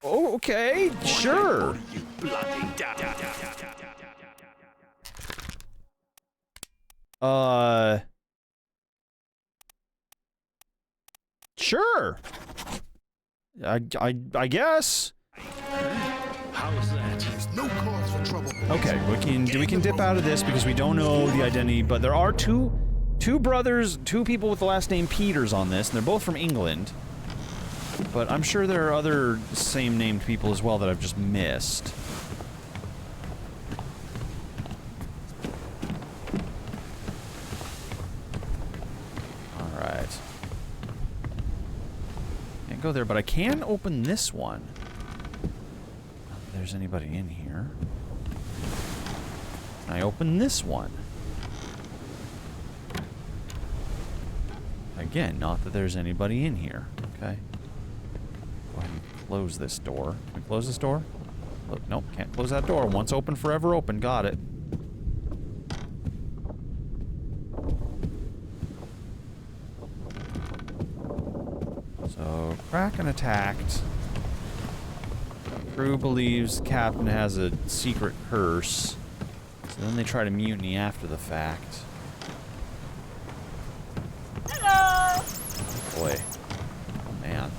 Oh, okay, sure. Sure. I guess. How's that? There's no cause for trouble. Okay, we can dip out of this because we don't know the identity, but there are two brothers, two people with the last name Peters on this, and they're both from England. But I'm sure there are other same named people as well that I've just missed. Alright. Can't go there, but I can open this one. If there's anybody in here. Can I open this one? Again, not that there's anybody in here. Okay. Go ahead and close this door. Can we close this door? Look, nope, can't close that door. Once open, forever open. Got it. So, Kraken attacked. Crew believes Captain has a secret curse. So then they try to mutiny after the fact. Hello! Boy. Oh, man.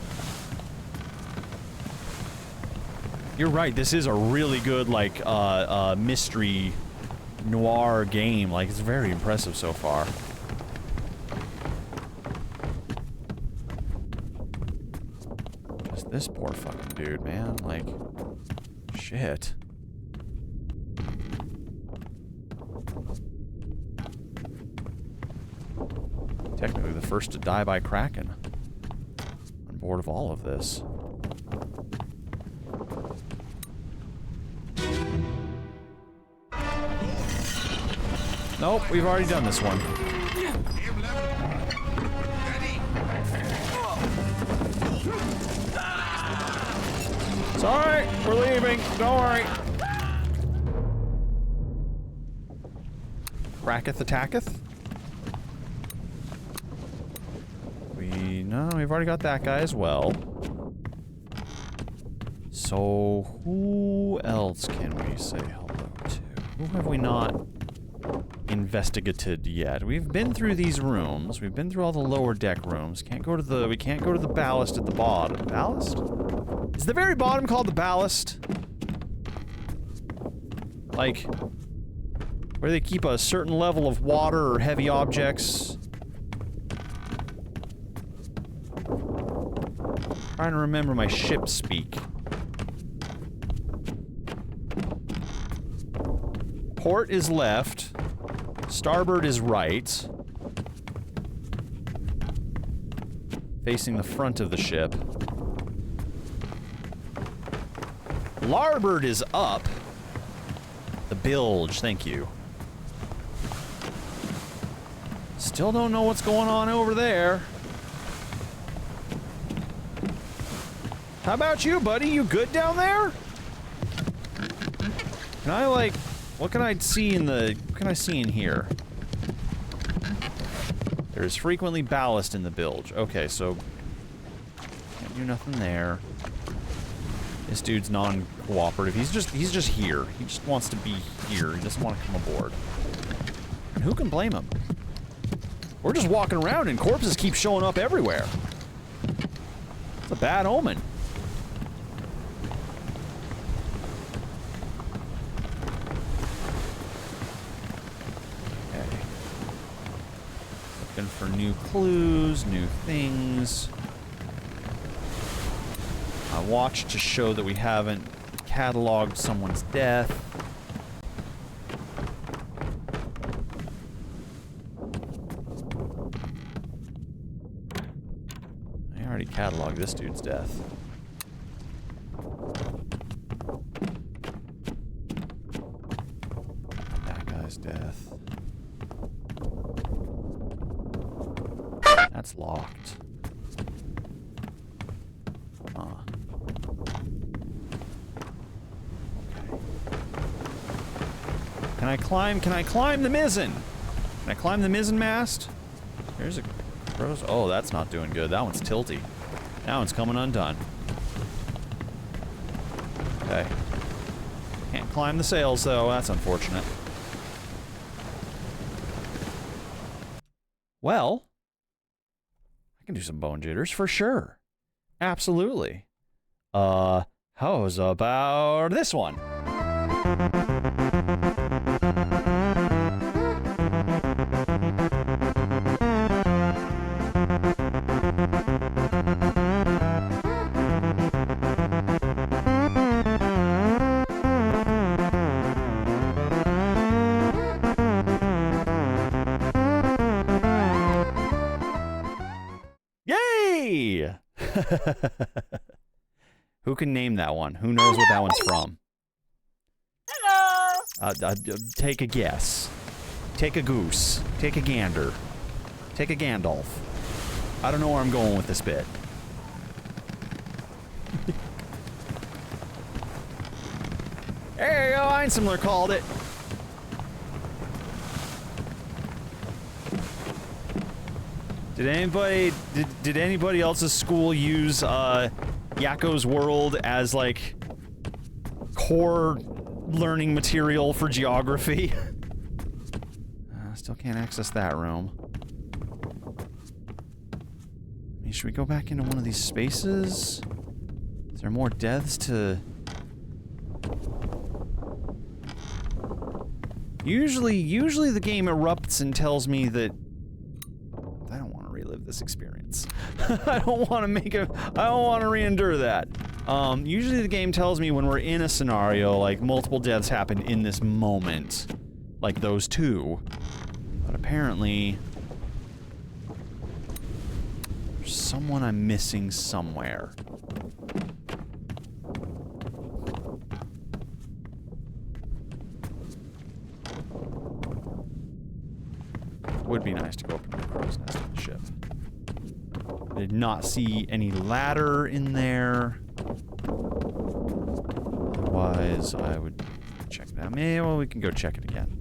You're right, this is a really good, like, mystery noir game. Like, it's very impressive so far. Just this poor fucking dude, man. Like, shit. Technically the first to die by Kraken. On board of all of this. Nope, we've already done this one. It's alright, we're leaving, don't worry. Kraketh attacketh? No, we've already got that guy as well. So, who else can we say hello to? Who have we not investigated yet? We've been through these rooms. We've been through all the lower deck rooms. We can't go to the ballast at the bottom. Ballast? Is the very bottom called the ballast? Like, where they keep a certain level of water or heavy objects? Trying to remember my ship speak. Port is left. Starboard is right. Facing the front of the ship. Larboard is up. The bilge, thank you. Still don't know what's going on over there. How about you, buddy? You good down there? Can I, like... What can I see in the... What can I see in here? There is frequently ballast in the bilge. Okay, so... Can't do nothing there. This dude's non-cooperative. He's just here. He just wants to be here. He doesn't want to come aboard. And who can blame him? We're just walking around and corpses keep showing up everywhere. It's a bad omen. For new clues, new things. I watched to show that we haven't cataloged someone's death. I already cataloged this dude's death. That guy's death. That's locked. Can I climb the mizzen? Can I climb the mizzen mast? There's a... Oh, that's not doing good. That one's tilty. That one's coming undone. Okay. Can't climb the sails, though. That's unfortunate. Well, I can do some bone jitters for sure. Absolutely. How's about this one? Yay! Who can name that one? Who knows what that one's from? Hello. Take a guess. Take a goose. Take a gander. Take a Gandalf. I don't know where I'm going with this bit. There you go, Einsimler called it. Did anybody else's school use Yakko's World as like core learning material for geography? Still can't access that room. I mean, should we go back into one of these spaces? Is there more deaths to... Usually the game erupts and tells me that I don't want to relive this experience. I don't want to re-endure that. Usually the game tells me when we're in a scenario, like multiple deaths happen in this moment. Like those two. But apparently there's someone I'm missing somewhere. Would be nice to go up into the crow's nest of the ship. I did not see any ladder in there. Otherwise, I would check that. Maybe, well, we can go check it again.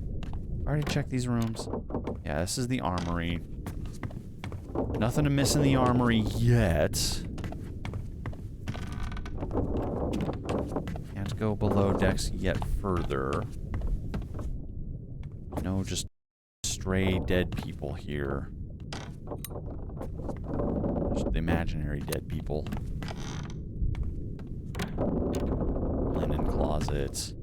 I already checked these rooms. Yeah, this is the armory. Nothing to miss in the armory yet. Can't go below decks yet further. No, just stray dead people here. Just the imaginary dead people. Linen closet.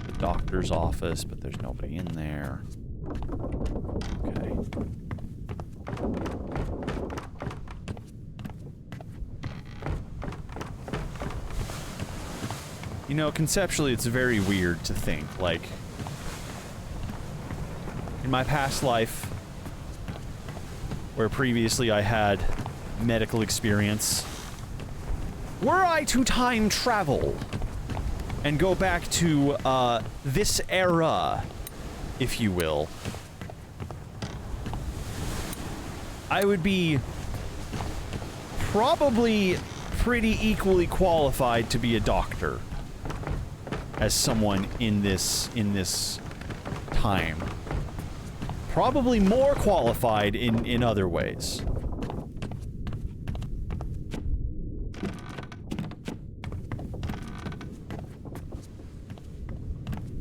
The doctor's office, but there's nobody in there. Okay. You know, conceptually, it's very weird to think, like, in my past life, where previously I had medical experience, were I to time travel and go back to, this era, if you will, I would be probably pretty equally qualified to be a doctor as someone in this time. Probably more qualified in other ways.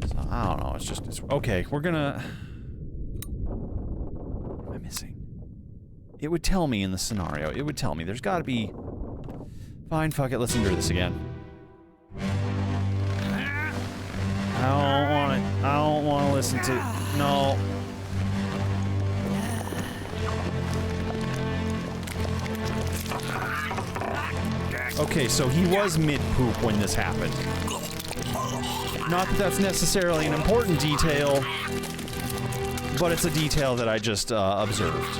So, I don't know, it's okay, we're gonna... What am I missing? It would tell me in the scenario, it would tell me, there's gotta be... Fine, fuck it, let's endure this again. I don't want to listen to... No. Okay, so he was mid-poop when this happened. Not that that's necessarily an important detail, but it's a detail that I just observed.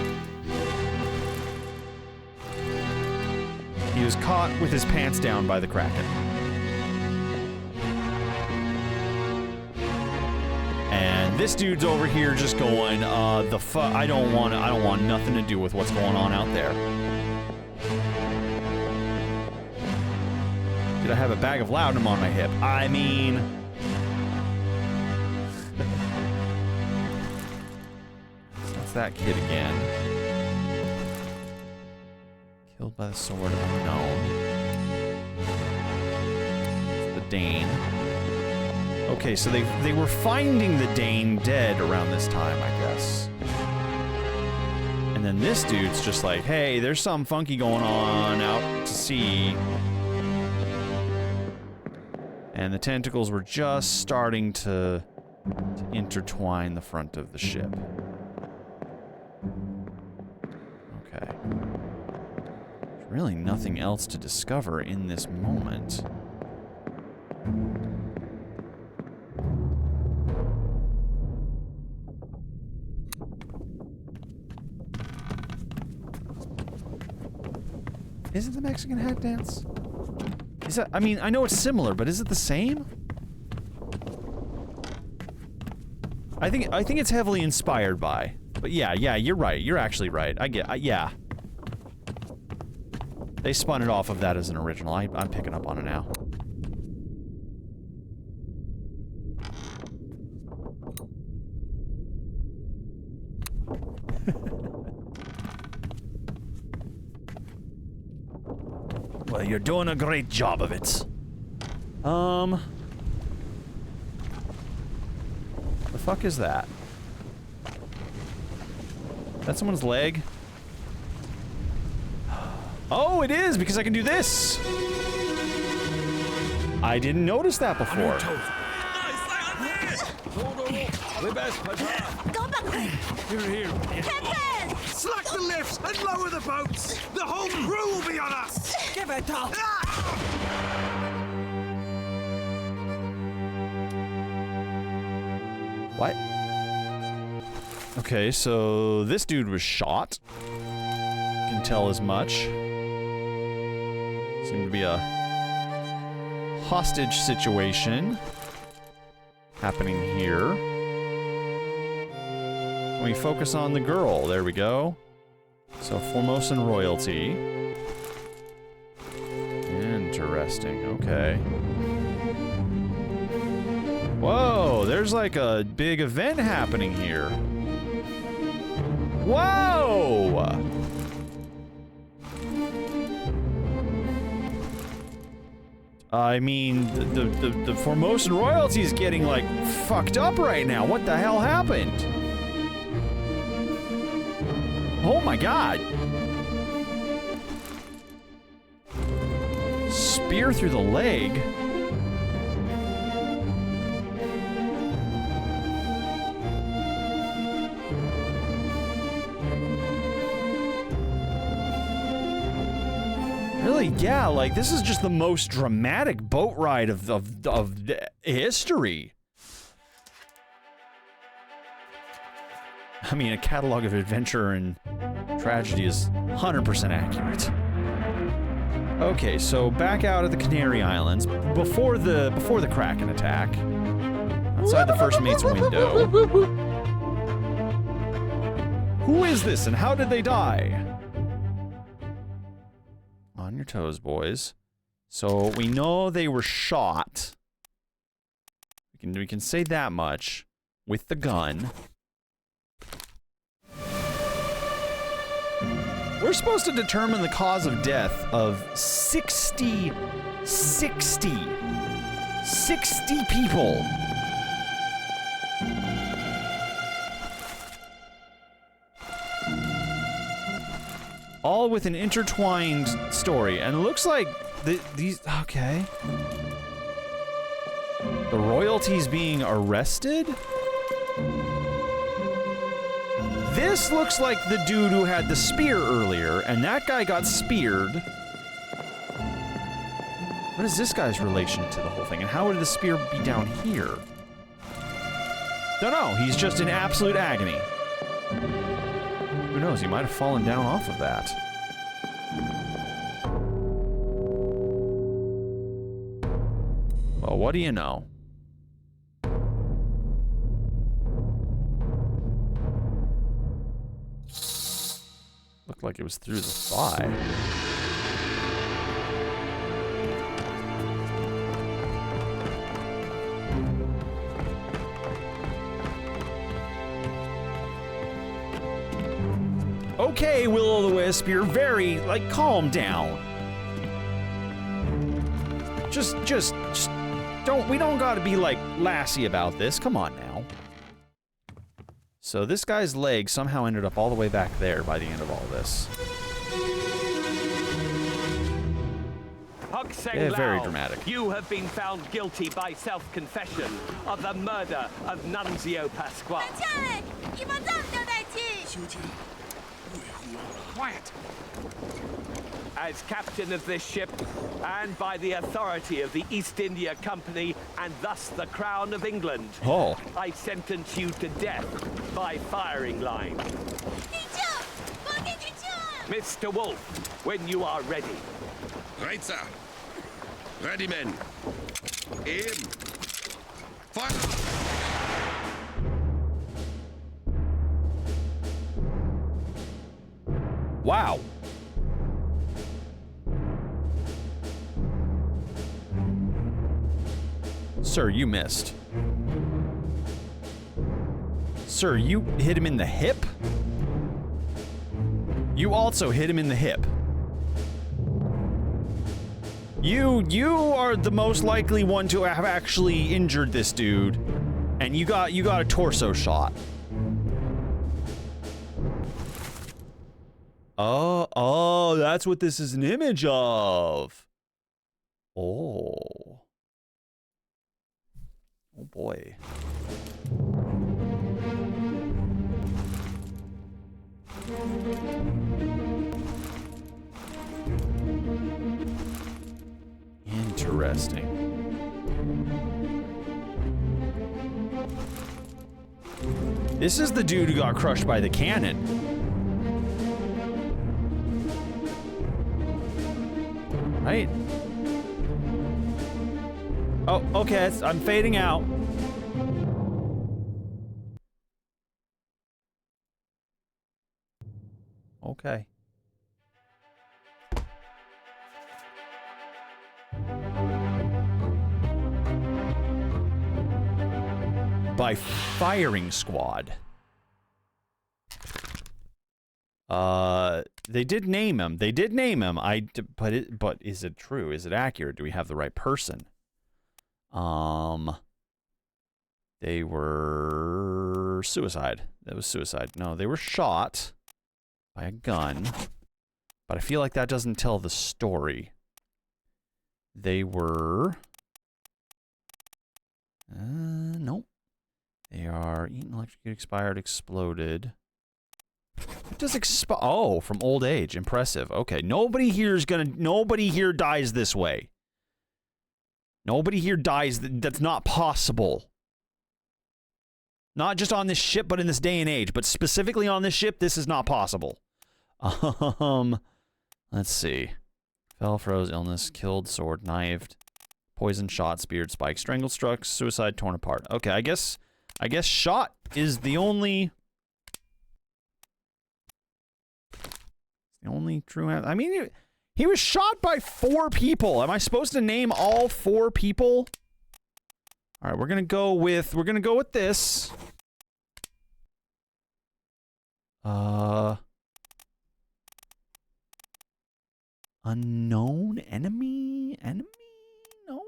He was caught with his pants down by the Kraken. And this dude's over here just going, I don't want nothing to do with what's going on out there. Did I have a bag of laudanum on my hip? I mean... That's that kid again. Killed by the sword unknown. It's the Dane. Okay, so they were finding the Dane dead around this time, I guess. And then this dude's just like, hey, there's something funky going on out to sea. And the tentacles were just starting to intertwine the front of the ship. Okay. There's really nothing else to discover in this moment. Is it the Mexican hat dance? Is that, I mean, I know it's similar, but is it the same? I think it's heavily inspired by. But yeah, you're right. You're actually right. Yeah. They spun it off of that as an original. I'm picking up on it now. Well, you're doing a great job of it. The fuck is that? That's someone's leg? Oh, it is, because I can do this! I didn't notice that before. Go back! Here. Slack the lifts and lower the boats! The whole crew will be on us! Give it up! What? Okay, so this dude was shot. Can tell as much. Seemed to be a hostage situation happening here. Can we focus on the girl? There we go. So Formosan royalty. Interesting, okay. Whoa, there's like a big event happening here. Whoa! I mean, the Formosan royalty is getting, like, fucked up right now. What the hell happened? Oh my god. Spear through the leg? Really? Yeah, like, this is just the most dramatic boat ride of history. I mean, a catalog of adventure and tragedy is 100% accurate. Okay, so back out at the Canary Islands, before the Kraken attack, outside the first mate's window. Who is this and how did they die? On your toes, boys. So we know they were shot. We can say that much with the gun. We're supposed to determine the cause of death of 60 people. All with an intertwined story, and it looks like these. Okay. The royalty's being arrested? This looks like the dude who had the spear earlier, and that guy got speared. What is this guy's relation to the whole thing, and how would the spear be down here? Don't know, he's just in absolute agony. Who knows, he might have fallen down off of that. Well, what do you know? Looked like it was through the thigh. Okay, Will-o'-the-Wisp, you're very, like, calm down. Just we don't gotta be, like, Lassie about this. Come on now. So this guy's leg somehow ended up all the way back there by the end of all this. Yeah, very dramatic. You have been found guilty by self-confession of the murder of Nunzio Pasquale. Quiet. As captain of this ship, and by the authority of the East India Company, and thus the Crown of England, I sentence you to death by firing line. Mr. Wolf, when you are ready. Right, sir. Ready, men. Aim. Fire. Wow. Sir, you missed. Sir, you hit him in the hip? You also hit him in the hip. You are the most likely one to have actually injured this dude, and you got a torso shot. Oh, that's what this is an image of. Oh boy. Interesting. This is the dude who got crushed by the cannon. Right? Oh, okay, I'm fading out. Okay. By firing squad. They did name him. But is it true? Is it accurate? Do we have the right person? They were suicide. That was suicide. No, they were shot by a gun. But I feel like that doesn't tell the story. They were... nope. They are eaten, electrocuted, expired, exploded. What does oh, from old age. Impressive. Okay, nobody here dies this way. Nobody here dies. That's not possible. Not just on this ship, but in this day and age. But specifically on this ship, this is not possible. Let's see. Fell, froze, illness, killed, sword, knifed, poison, shot, speared, spike, strangled, struck, suicide, torn apart. Okay, I guess shot is the only true answer. I mean, he was shot by 4 people. Am I supposed to name all 4 people? All right, we're gonna go with this. Unknown enemy? No.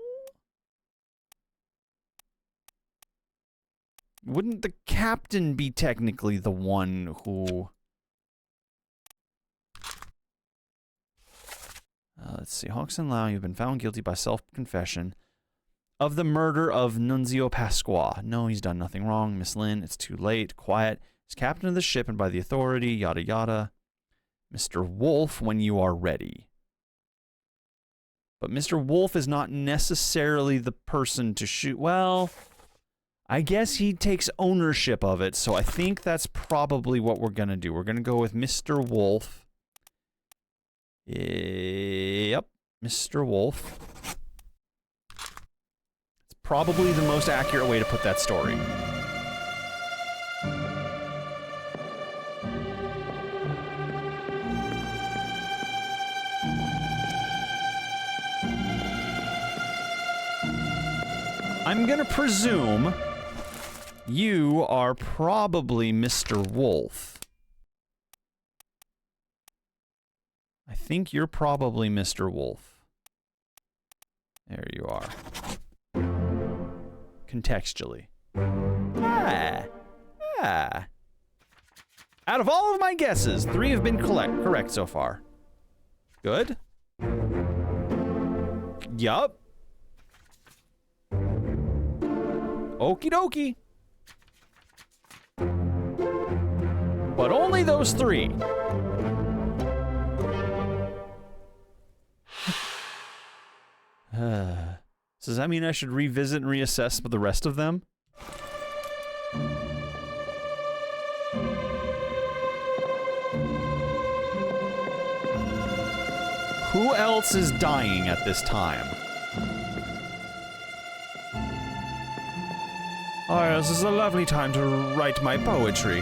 Wouldn't the captain be technically the one who... let's see. Hawks and Lau, you've been found guilty by self-confession of the murder of Nunzio Pasquale. No, he's done nothing wrong. Miss Lynn, it's too late. Quiet. He's captain of the ship and by the authority, yada yada. Mr. Wolf, when you are ready. But Mr. Wolf is not necessarily the person to shoot. Well, I guess he takes ownership of it, so I think that's probably what we're going to do. We're going to go with Mr. Wolf. Yep, Mr. Wolf. It's probably the most accurate way to put that story. I'm gonna presume you are probably Mr. Wolf. think you're probably Mr. Wolf. There you are. Contextually. Out of all of my guesses, 3 have been correct so far. Good. Yup. Okie dokie. But only those 3. So does that mean I should revisit and reassess the rest of them? Who else is dying at this time? Oh, this is a lovely time to write my poetry.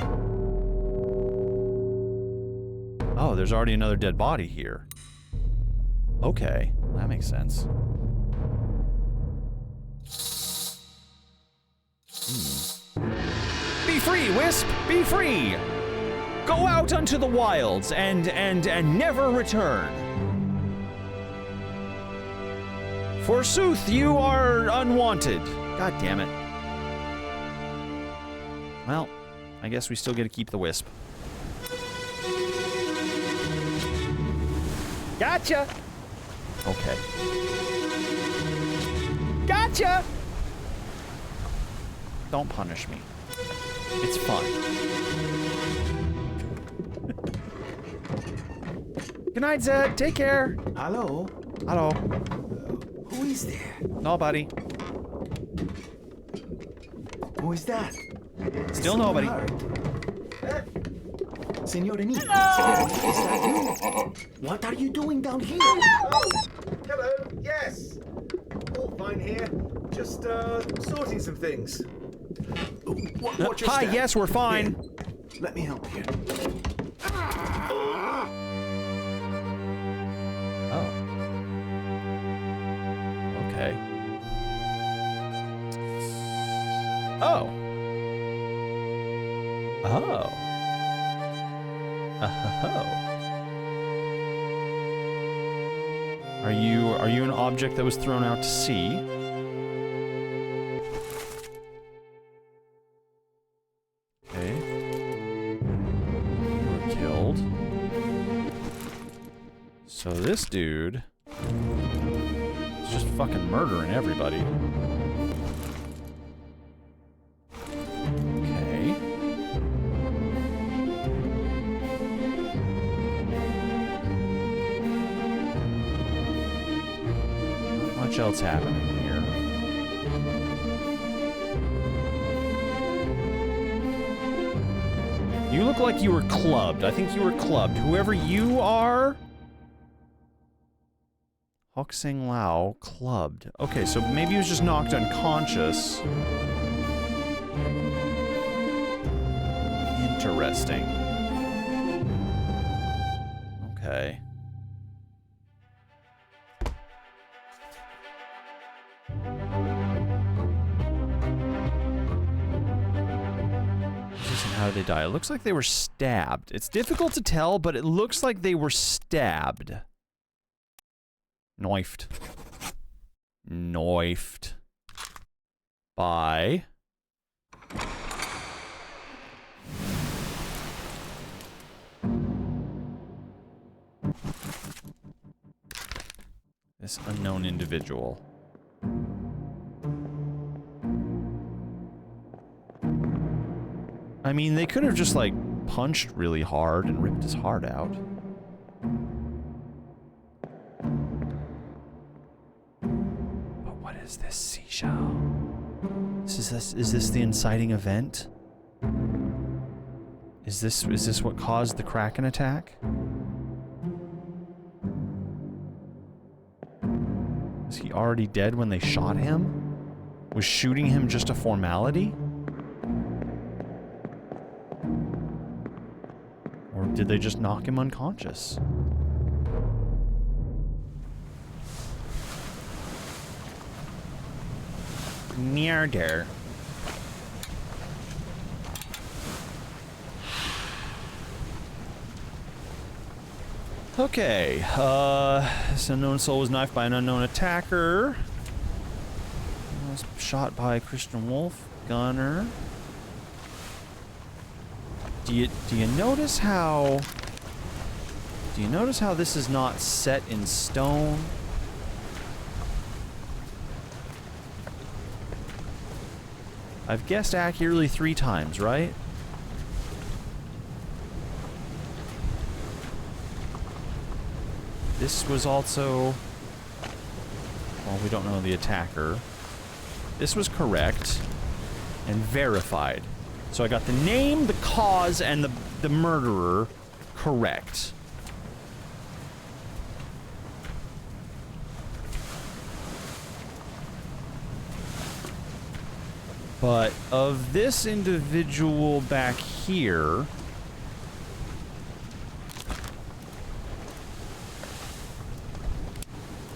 Oh, there's already another dead body here. Okay, that makes sense. Be free, Wisp! Be free! Go out unto the wilds and never return. Forsooth, you are unwanted. God damn it. Well, I guess we still get to keep the Wisp. Gotcha! Okay. Gotcha! Don't punish me. It's fun. Good night, Zed. Take care. Hello? Hello. Who is there? Nobody. Who is that? Still nobody. Signorini. Is that you? What are you doing down here? Oh, hello. Yes. All fine here. Just sorting some things. Watch your Hi, step. yes, we're fine. Here, let me help you. Oh. Okay. Oh. Oh. Oh. Are you an object that was thrown out to sea? Okay. You were killed. So this dude is just fucking murdering everybody. Okay. Not much else happening here. You look like you were clubbed. I think you were clubbed. Whoever you are... Hoxing Lao, clubbed. Okay, so maybe he was just knocked unconscious. Interesting. Okay. How did they die? It looks like they were stabbed. It's difficult to tell, but it looks like they were stabbed. Knifed. Knifed. By... this unknown individual. I mean, they could have just, like, punched really hard and ripped his heart out. But what is this seashell? Is this the inciting event? Is this what caused the Kraken attack? Was he already dead when they shot him? Was shooting him just a formality? Or did they just knock him unconscious? Murder. Okay, this unknown soul was knifed by an unknown attacker. Was shot by Christian Wolf, gunner. Do you notice how? Do you notice how this is not set in stone? I've guessed accurately 3 times, right? This was also... Well, we don't know the attacker. This was correct and verified. So I got the name, the cause, and the murderer correct. But of this individual back here...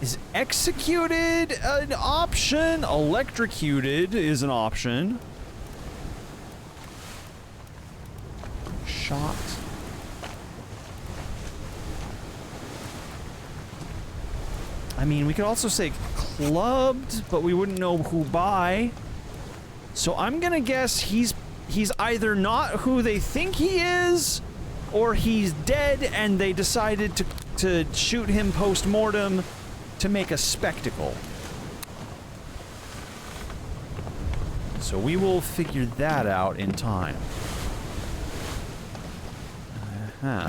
Is executed an option? Electrocuted is an option. Shot. I mean, we could also say clubbed, but we wouldn't know who by. So I'm gonna guess he's either not who they think he is, or he's dead and they decided to shoot him post-mortem to make a spectacle. So we will figure that out in time. So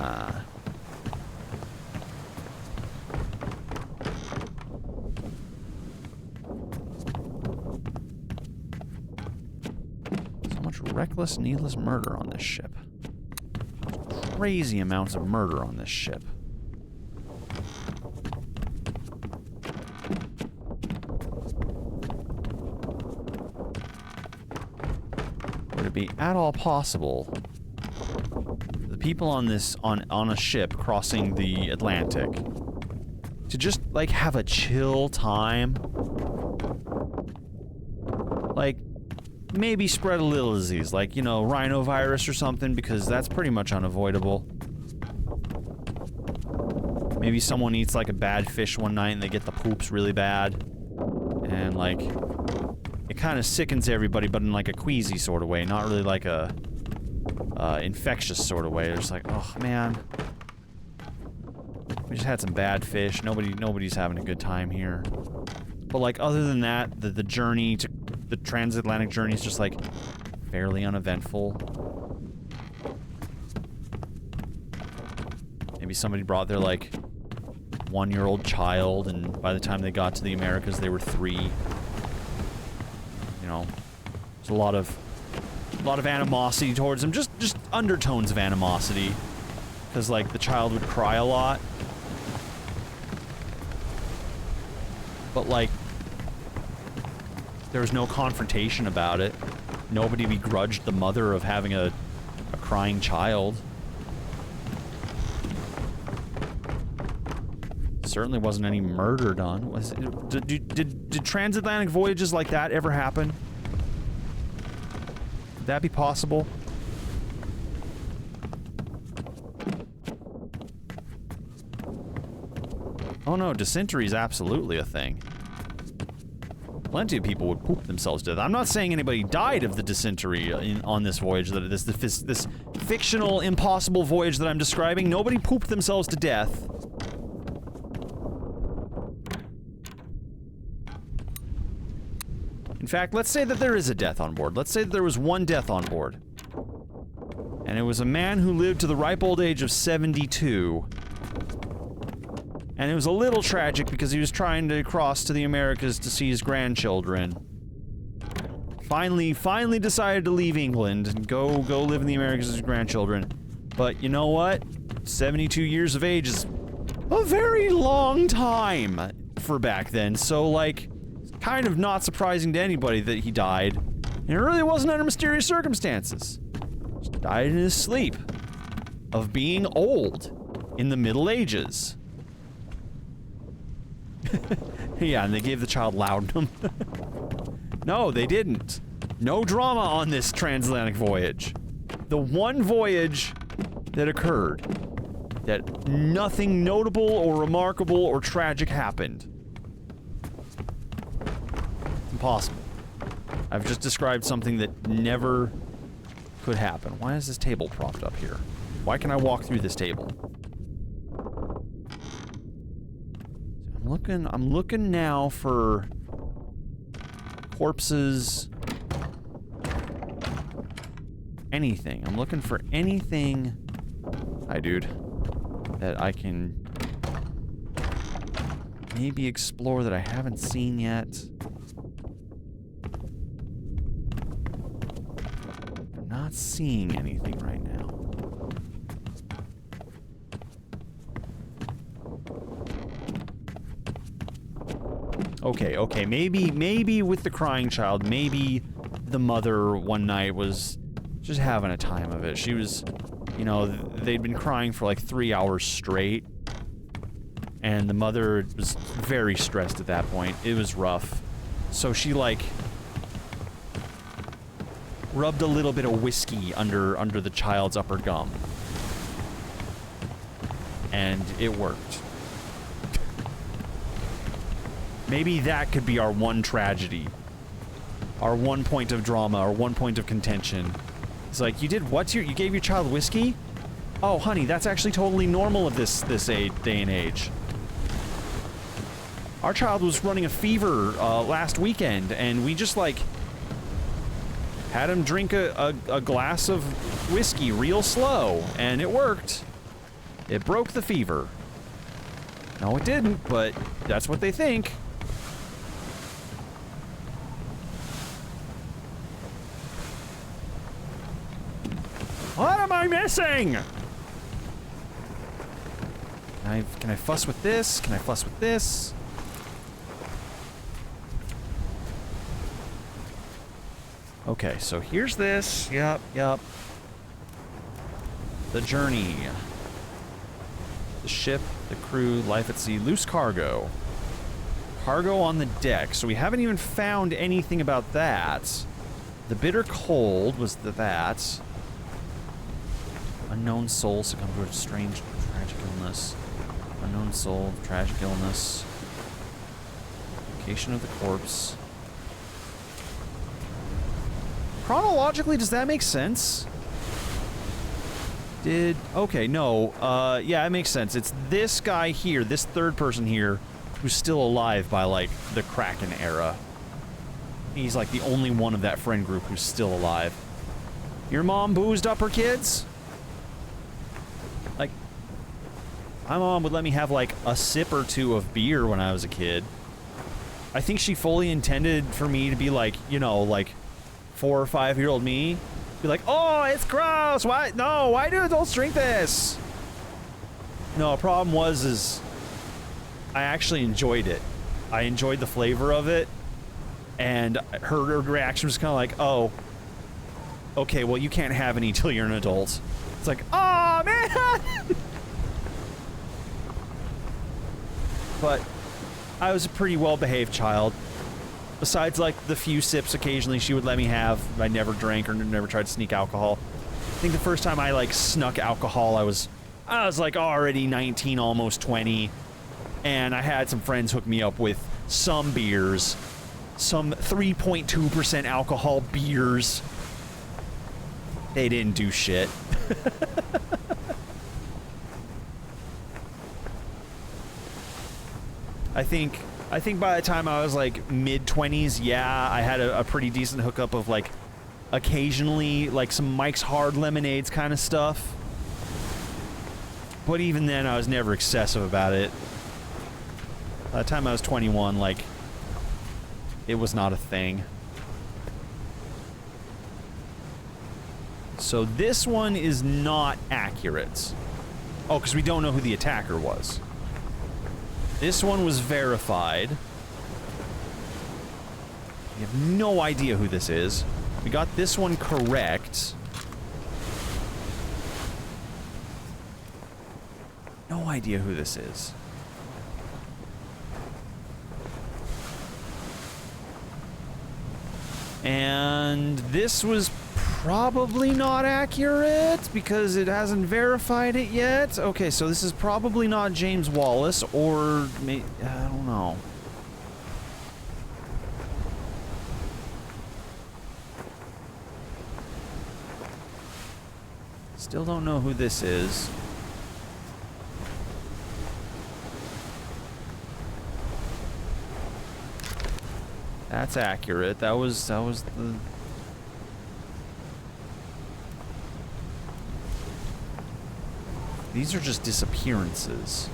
much reckless, needless murder on this ship. Crazy amounts of murder on this ship. Would it be at all possible the people on this on a ship crossing the Atlantic to just like have a chill time, like maybe spread a little disease, like, you know, rhinovirus or something, because that's pretty much unavoidable. Maybe someone eats like a bad fish one night and they get the poops really bad, and like it kind of sickens everybody, but in like a queasy sort of way, not really like a infectious sort of way. They're just like, oh man, we just had some bad fish. Nobody's having a good time here. But like other than that, the journey to the transatlantic journey is just like fairly uneventful. Maybe somebody brought their like 1-year-old child, and by the time they got to the Americas, they were 3. You know, there's a lot of animosity towards them, just undertones of animosity, because like the child would cry a lot, but like there was no confrontation about it. Nobody begrudged the mother of having a crying child. Certainly wasn't any murder done. Was it, did transatlantic voyages like that ever happen? Could that be possible? Oh no, dysentery is absolutely a thing. Plenty of people would poop themselves to death. I'm not saying anybody died of the dysentery on this voyage, that this fictional, impossible voyage that I'm describing. Nobody pooped themselves to death. In fact, let's say that there is a death on board. Let's say that there was 1 death on board. And it was a man who lived to the ripe old age of 72. And it was a little tragic because he was trying to cross to the Americas to see his grandchildren. Finally decided to leave England and go live in the Americas with his grandchildren. But you know what? 72 years of age is a very long time for back then. So like, kind of not surprising to anybody that he died. And it really wasn't under mysterious circumstances. Just died in his sleep. Of being old. In the Middle Ages. Yeah, and they gave the child laudanum. No, they didn't. No drama on this transatlantic voyage. The one voyage that occurred. that nothing notable or remarkable or tragic happened. It's impossible. I've just described something that never could happen. Why is this table propped up here? Why can I walk through this table? I'm looking now for corpses. Anything. I'm looking for anything. Hi, dude. That I can maybe explore that I haven't seen yet. I'm not seeing anything right now. Okay, maybe with the crying child, maybe the mother one night was just having a time of it. She was, you know, they'd been crying for like 3 hours straight, and the mother was very stressed at that point. It was rough. So she, like, rubbed a little bit of whiskey under the child's upper gum. And it worked. Maybe that could be our one tragedy. Our one point of drama, our one point of contention. It's like, you did what? You gave your child whiskey? Oh, honey, that's actually totally normal of this day and age. Our child was running a fever last weekend, and we just, like, had him drink a glass of whiskey real slow, and it worked. It broke the fever. No, it didn't, but that's what they think. What am I missing? Can I fuss with this? Can I fuss with this? Okay, so here's this. Yep. The journey. The ship, the crew, life at sea, loose cargo. Cargo on the deck. So we haven't even found anything about that. The bitter cold was that. Unknown soul succumbed to a strange, tragic illness. Unknown soul, tragic illness. Location of the corpse. Chronologically, does that make sense? Okay, no. Yeah, it makes sense. It's this guy here, this third person here, who's still alive by, like, the Kraken era. He's, like, the only one of that friend group who's still alive. Your mom boozed up her kids? Like, my mom would let me have, like, a sip or two of beer when I was a kid. I think she fully intended for me to be, like, you know, like, 4 or 5-year-old me. Be like, oh, it's gross! Why? No, why do adults drink this? No, problem was I actually enjoyed it. I enjoyed the flavor of it. And her reaction was kind of like, oh, okay, well, you can't have any till you're an adult. It's like, oh, man! But I was a pretty well-behaved child. Besides, like, the few sips occasionally she would let me have, I never drank or never tried to sneak alcohol. I think the first time I, like, snuck alcohol, I was like, already 19, almost 20. And I had some friends hook me up with some beers. Some 3.2% alcohol beers. They didn't do shit. I think by the time I was, like, mid-20s, yeah, I had a pretty decent hookup of, like, occasionally, like, some Mike's Hard Lemonades kind of stuff. But even then, I was never excessive about it. By the time I was 21, like, it was not a thing. So this one is not accurate. Oh, because we don't know who the attacker was. This one was verified. We have no idea who this is. We got this one correct. No idea who this is. And this was probably not accurate because it hasn't verified it yet. Okay, so this is probably not James Wallace, or I don't know. Still don't know who this is. That's accurate. That was the... These are just disappearances.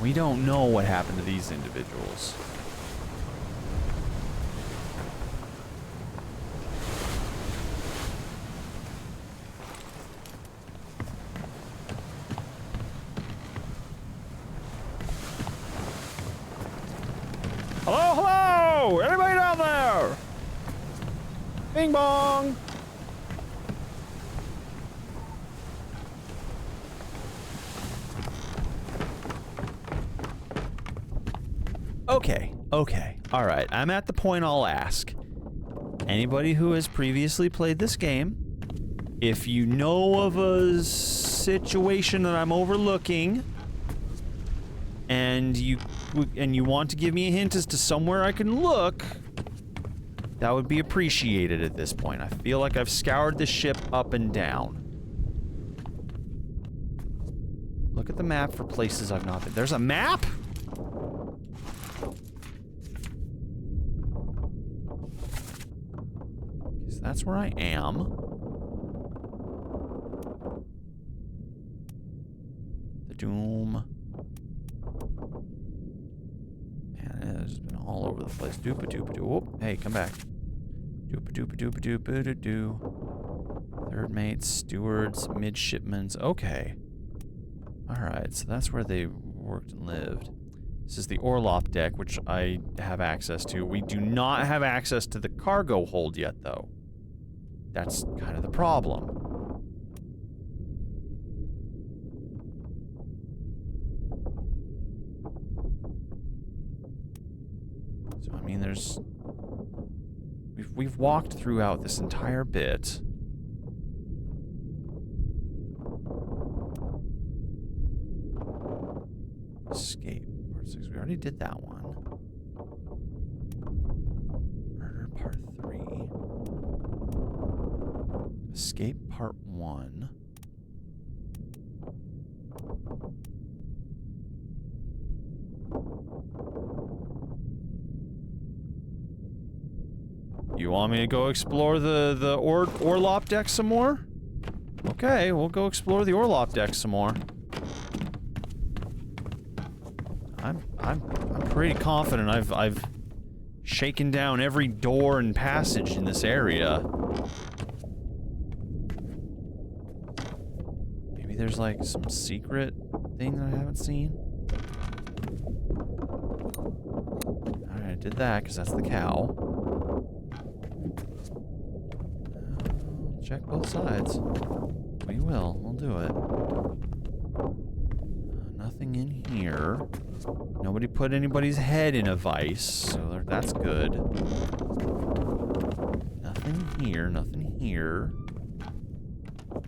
We don't know what happened to these individuals. Hello, hello! Anybody down there? Bing bong! Okay, alright. I'm at the point I'll ask. Anybody who has previously played this game, if you know of a situation that I'm overlooking, and you want to give me a hint as to somewhere I can look, that would be appreciated at this point. I feel like I've scoured the ship up and down. Look at the map for places I've not been. There's a map?! That's where I am. The Doom. Man, it has been all over the place. Doopa-doopa-doo. Oh, hey, come back. Doopa-doopa-doopa-doo-ba-doo. Third mates, stewards, midshipmans. Okay. Alright, so that's where they worked and lived. This is the Orlop deck, which I have access to. We do not have access to the cargo hold yet, though. That's kind of the problem. So, I mean, there's... We've walked throughout this entire bit. Escape. Part 6. We already did that one. Murder Part 3. Escape Part 1. You want me to go explore the Orlop deck some more? Okay, we'll go explore the Orlop deck some more. I'm pretty confident I've shaken down every door and passage in this area. There's like some secret thing that I haven't seen. Alright, I did that because that's the cow. Check both sides. We will. We'll do it. Nothing in here. Nobody put anybody's head in a vice, so that's good. Nothing here. Nothing here.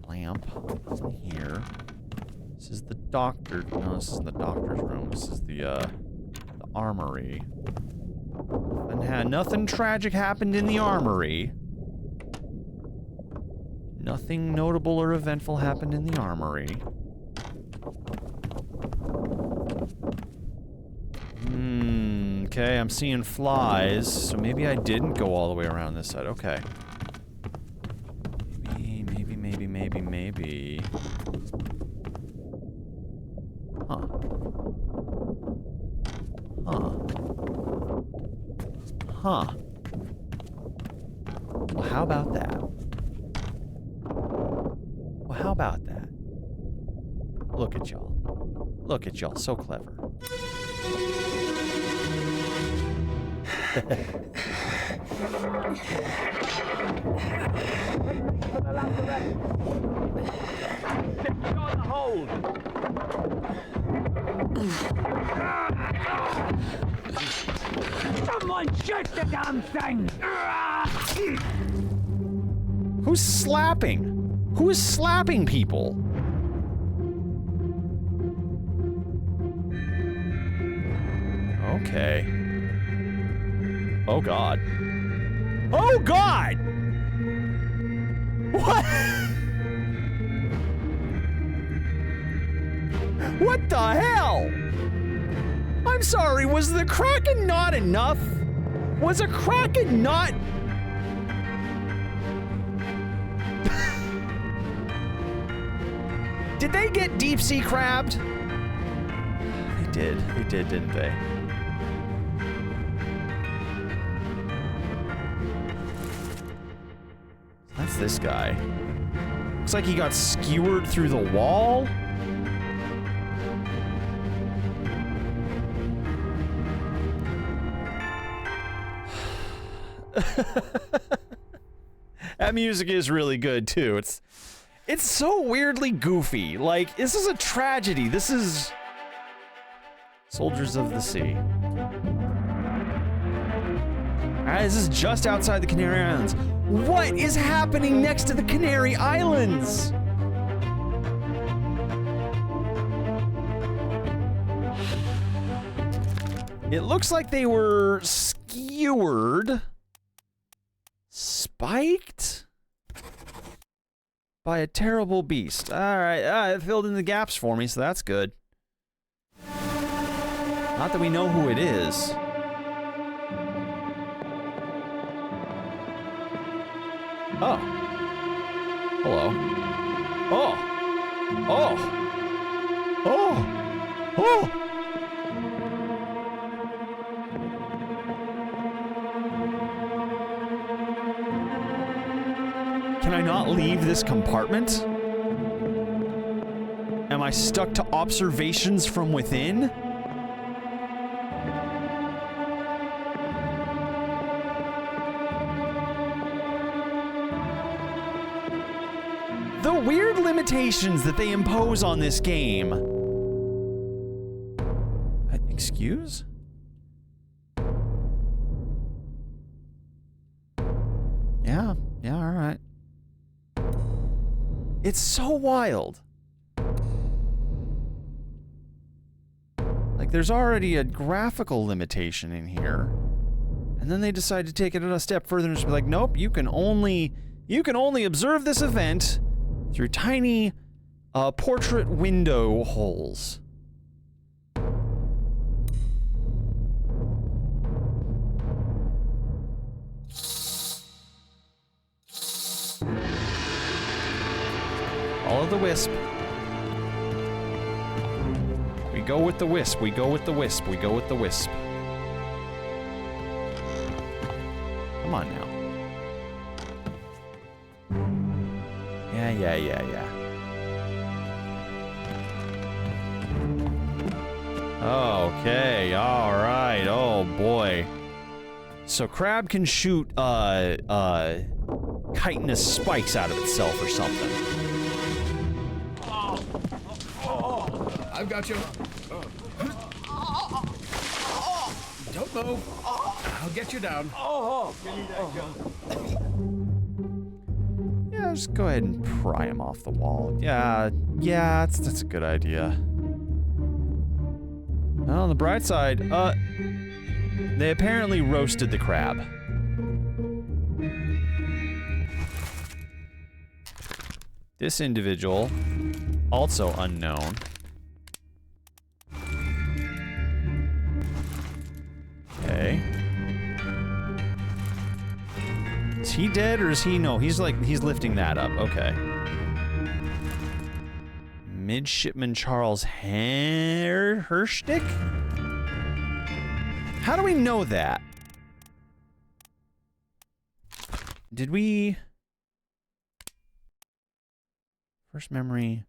Lamp. Nothing here. This is the doctor. No, this isn't the doctor's room. This is the armory. Nothing tragic happened in the armory. Nothing notable or eventful happened in the armory. Okay, I'm seeing flies, so maybe I didn't go all the way around this side. Okay. Maybe. Huh. Well, how about that? Look at y'all. Look at y'all, so clever. Someone Shoot the damn thing! Who's slapping? Who is slapping people? Okay. Oh God. Oh God! What? What the hell? I'm sorry, was the Kraken not enough? Was a Kraken not... Did they get deep sea crabbed? They did, didn't they? That's this guy. Looks like he got skewered through the wall. That music is really good too. It's so weirdly goofy. Like, this is a tragedy. This is Soldiers of the Sea. Alright, this is just outside the Canary Islands. What is happening next to the Canary Islands? It looks like they were skewered, spiked by a terrible beast. Alright, it filled in the gaps for me, so that's good. Not that we know who it is. Oh. Hello. Oh. Oh. Oh. Oh. Can I not leave this compartment? Am I stuck to observations from within? The weird limitations that they impose on this game. Excuse? Yeah, all right. It's so wild. Like, there's already a graphical limitation in here. And then they decide to take it a step further and just be like, nope, you can only observe this event through tiny portrait window holes. Follow the wisp. We go with the wisp. We go with the wisp. We go with the wisp. Come on now. Yeah. Okay, alright, oh boy. So Crab can shoot, chitinous spikes out of itself or something. I've got you. Don't move. I'll get you down. Yeah, just go ahead and pry him off the wall. Yeah, that's a good idea. Well, on the bright side, they apparently roasted the crab. This individual, also unknown. Okay. Is he dead or is he? No, he's lifting that up. Okay. Midshipman Charles Herstick? How do we know that? Did we... First memory...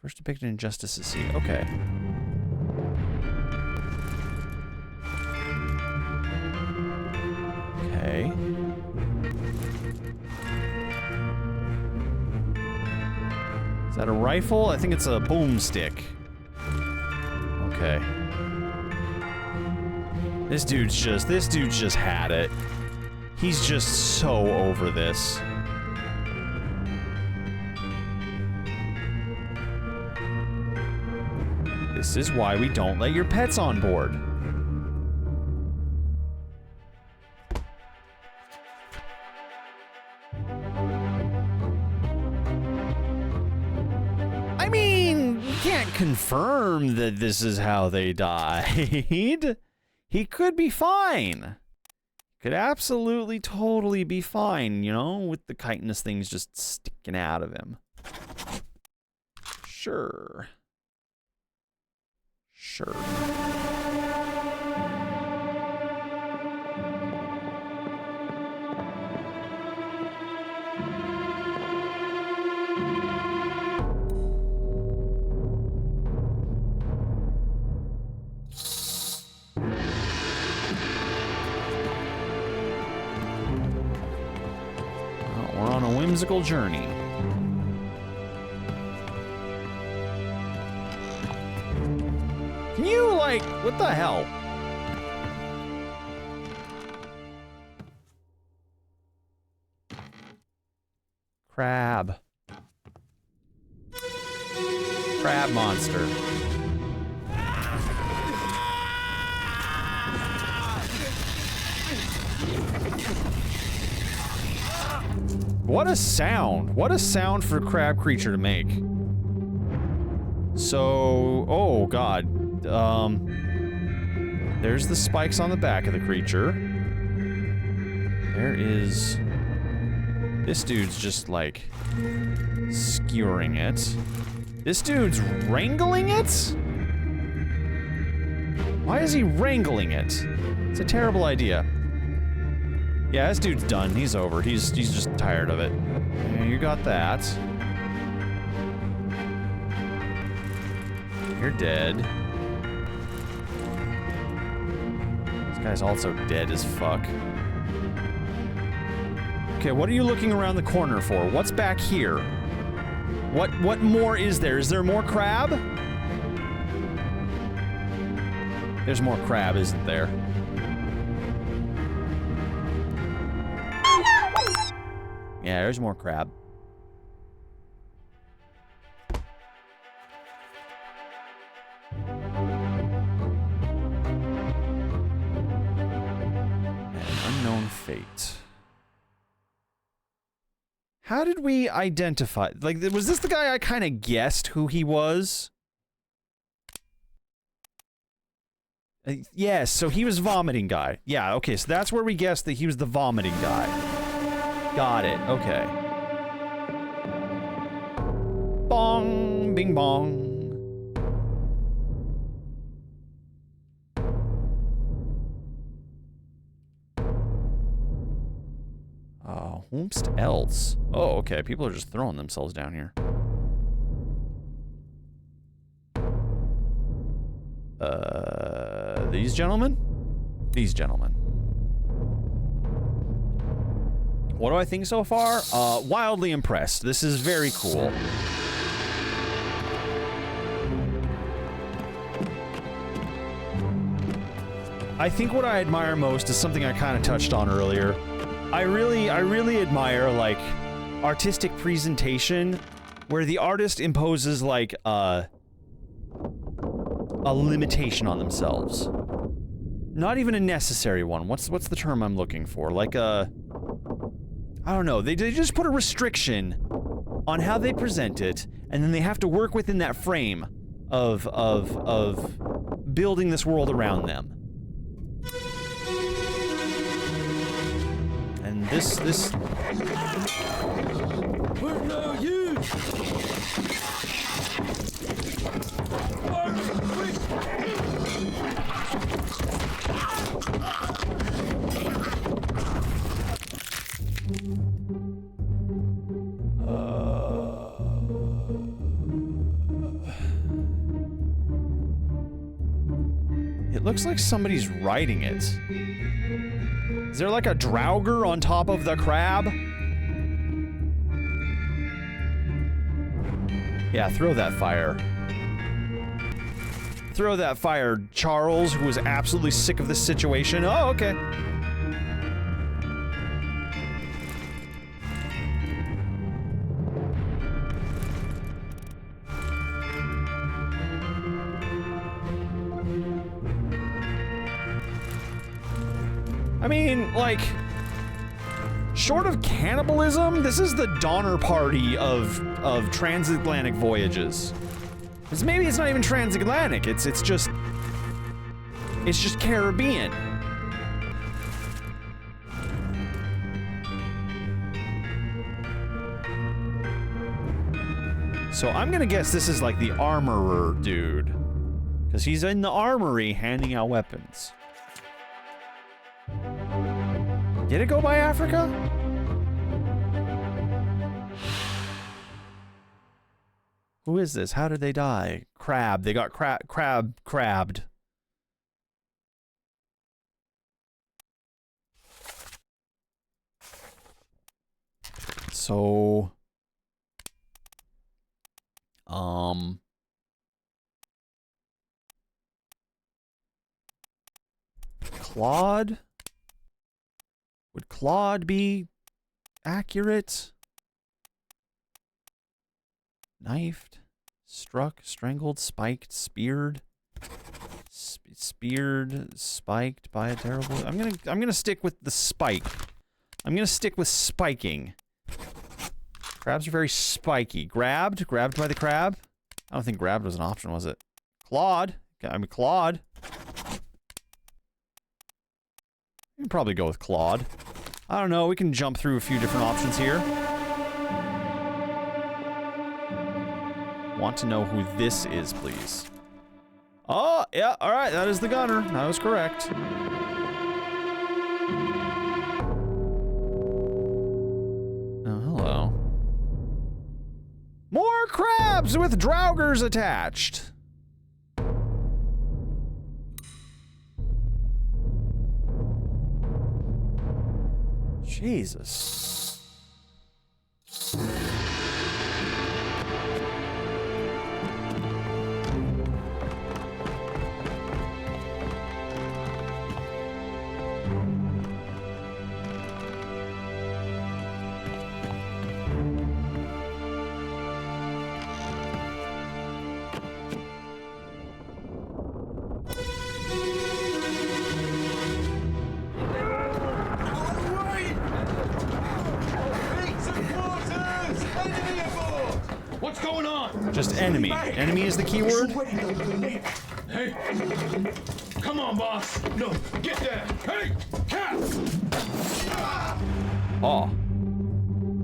First depicted in Justice at Sea. Okay. Okay. Is that a rifle? I think it's a boomstick. Okay. This dude's just had it. He's just so over this. This is why we don't let your pets on board. I mean, we can't confirm that this is how they died. He could be fine. Could absolutely, totally be fine, you know, with the chitinous things just sticking out of him. Sure. Sure. We're on a whimsical journey. Can you, like, what the hell? Crab. Crab monster. What a sound. What a sound for a crab creature to make. So, oh god. There's the spikes on the back of the creature. There is... This dude's just, like, skewering it. This dude's wrangling it? Why is he wrangling it? It's a terrible idea. Yeah, this dude's done. He's over. He's just tired of it. Yeah, you got that. You're dead. This guy's also dead as fuck. Okay, what are you looking around the corner for? What's back here? What more is there? Is there more crab? There's more crab, isn't there? Yeah, there's more crab. An unknown fate. How did we identify? Like, was this the guy I kind of guessed who he was? Yes, so he was vomiting guy. Yeah, okay, so that's where we guessed that he was the vomiting guy. Got it, okay. Bong, bing bong. Whomst else? Oh, okay, people are just throwing themselves down here. These gentlemen? These gentlemen. What do I think so far? Wildly impressed. This is very cool. I think what I admire most is something I kind of touched on earlier. I really admire, like, artistic presentation where the artist imposes, like, a limitation on themselves. Not even a necessary one. What's the term I'm looking for? Like a... I don't know. They just put a restriction on how they present it, and then they have to work within that frame of building this world around them. And this... We're no use! It looks like somebody's riding it. Is there like a draugr on top of the crab? Yeah, throw that fire. throw that fire, Charles, who was absolutely sick of this situation. Oh, okay. I mean, like, short of cannibalism, this is the Donner Party of transatlantic voyages. Because maybe it's not even transatlantic, it's just Caribbean. So I'm gonna guess this is like the armorer dude. Because he's in the armory handing out weapons. Did it go by Africa? Who is this? How did they die? Crab. They got crabbed. So, Claude? Would Claude be accurate? Knifed, struck, strangled, spiked, speared, spiked by a terrible. I'm gonna stick with the spike. I'm gonna stick with spiking. Crabs are very spiky. Grabbed by the crab. I don't think grabbed was an option, was it? Claude. I mean Claude. You can probably go with Claude. I don't know. We can jump through a few different options here. Want to know who this is, please. Oh, yeah, alright, that is the gunner. That was correct. Oh, hello. More crabs with draugrs attached. Jesus. What's going on? Just enemy. Enemy is the key word? Hey! Come on, boss! No, get there! Hey! Cat! Oh.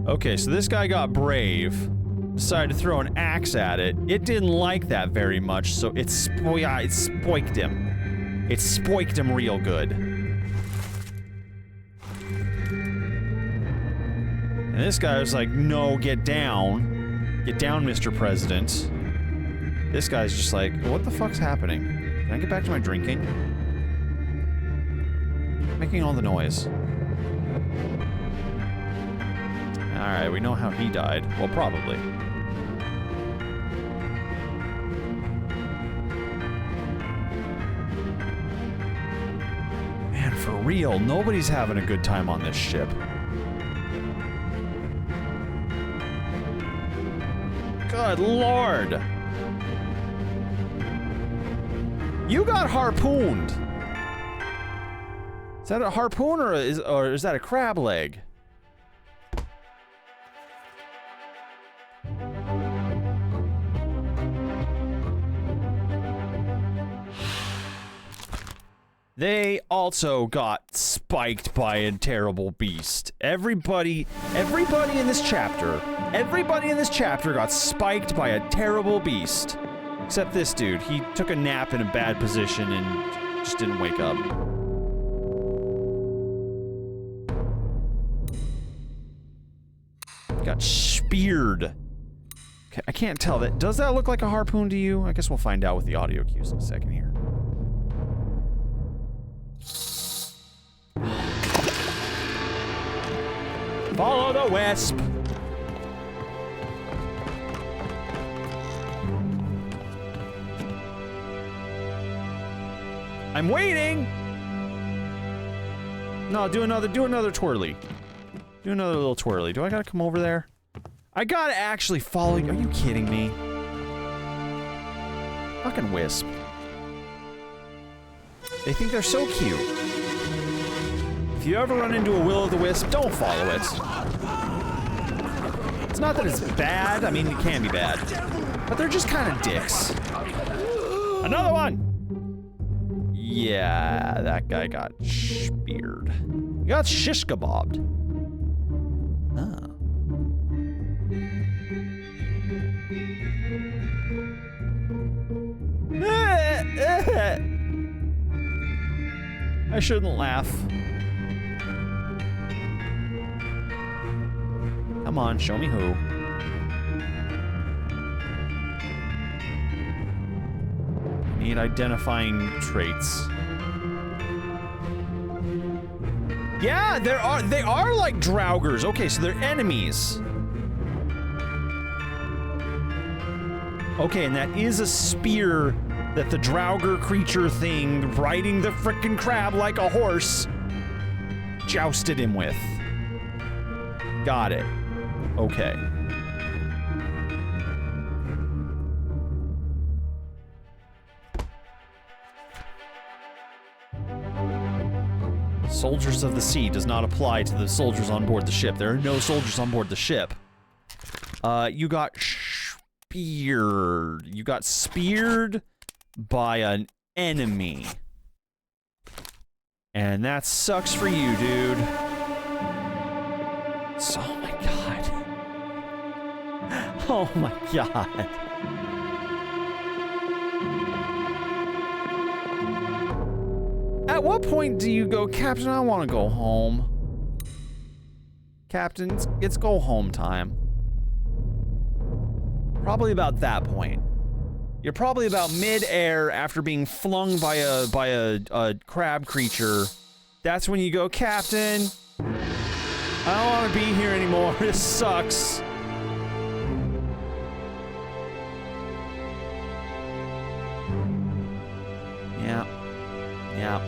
Okay, so this guy got brave. Decided to throw an axe at it. It didn't like that very much, so it spoiked him. It spoiked him real good. And this guy was like, no, get down. Get down, Mr. President. This guy's just like, what the fuck's happening? Can I get back to my drinking? Making all the noise. Alright, we know how he died. Well, probably. Man, for real, nobody's having a good time on this ship. Good lord. You got harpooned. Is that a harpoon or is that a crab leg? They also got spiked by a terrible beast. Everybody in this chapter got spiked by a terrible beast. Except this dude. He took a nap in a bad position and just didn't wake up. Got speared. Okay, I can't tell that. Does that look like a harpoon to you? I guess we'll find out with the audio cues in a second here. Follow the wisp. I'm waiting! No, do another twirly. Do another little twirly. Do I gotta come over there? I gotta actually follow you. Are you kidding me? Fucking Wisp. They think they're so cute. If you ever run into a will-o'-the-wisp, don't follow it. It's not that it's bad. I mean, it can be bad. But they're just kind of dicks. Another one! Yeah, that guy got speared. He got shish kebabbed. Ah. I shouldn't laugh. Come on, show me who. Need identifying traits. Yeah, they are like Draugrs. Okay, so they're enemies. Okay, and that is a spear that the Draugr creature thing riding the frickin' crab like a horse jousted him with. Got it. Okay. Soldiers of the sea does not apply to the soldiers on board the ship. There are no soldiers on board the ship. You got speared. You got speared by an enemy. And that sucks for you, dude. Oh my god. Oh my god. At what point do you go, Captain, I want to go home? Captain, it's go home time. Probably about that point. You're probably about mid-air after being flung by a crab creature. That's when you go, Captain, I don't want to be here anymore. This sucks. Yeah. Yeah.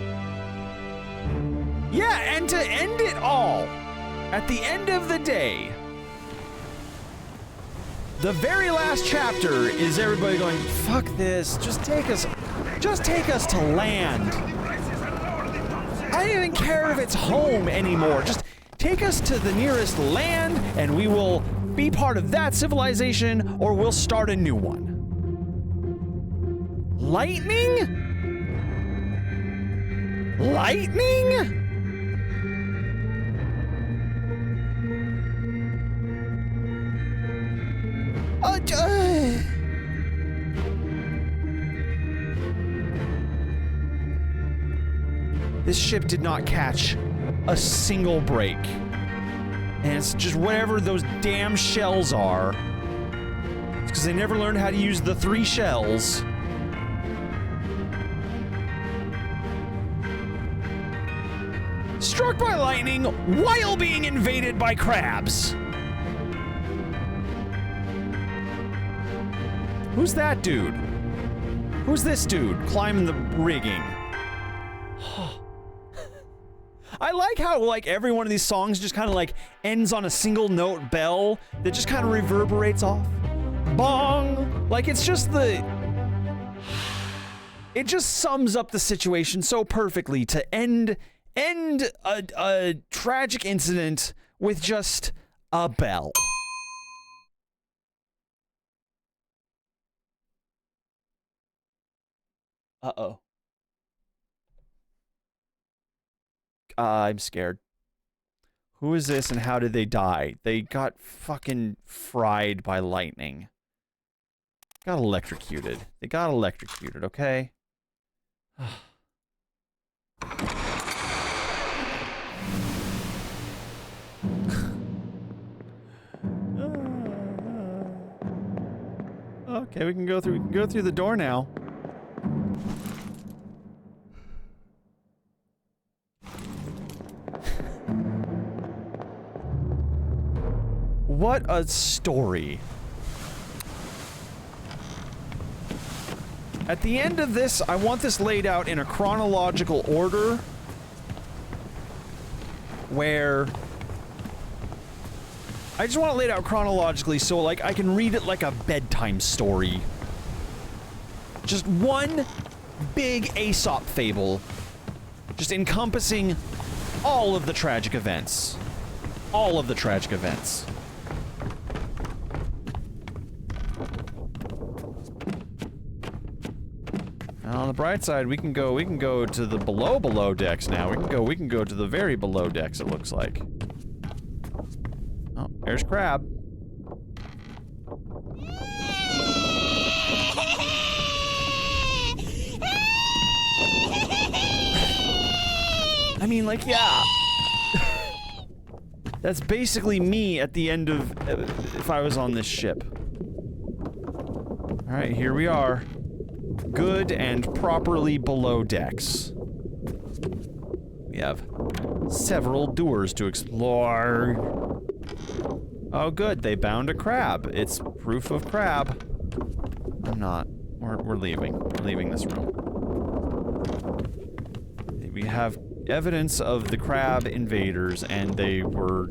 Yeah, and to end it all, at the end of the day, the very last chapter is everybody going, fuck this, just take us to land. I don't even care if it's home anymore. Just take us to the nearest land and we will be part of that civilization or we'll start a new one. Lightning? Lightning? This ship did not catch a single break. And it's just whatever those damn shells are. It's because they never learned how to use the 3 shells. Struck by lightning while being invaded by crabs. Who's that dude? Who's this dude climbing the rigging? I like how, like, every one of these songs just kind of, like, ends on a single note bell that just kind of reverberates off. Bong! Like, it's just the... It just sums up the situation so perfectly to end a tragic incident with just a bell. Uh-oh. I'm scared. Who is this and how did they die? They got fucking fried by lightning. Got electrocuted. They got electrocuted, okay? Okay, we can go through the door now. What a story. At the end of this, I want this laid out in a chronological order where I just want it laid out chronologically so, like, I can read it like a bedtime story. Just one big Aesop fable, just encompassing all of the tragic events. All of the tragic events. Now, on the bright side, we can go to the below decks now. We can go to the very below decks, it looks like. Oh, there's Crab. I mean, like, yeah. That's basically me at the end of if I was on this ship. Alright, here we are. Good and properly below decks. We have several doors to explore. Oh good, they bound a crab. It's proof of crab. I'm not. We're leaving. We're leaving this room. We have evidence of the crab invaders, and they were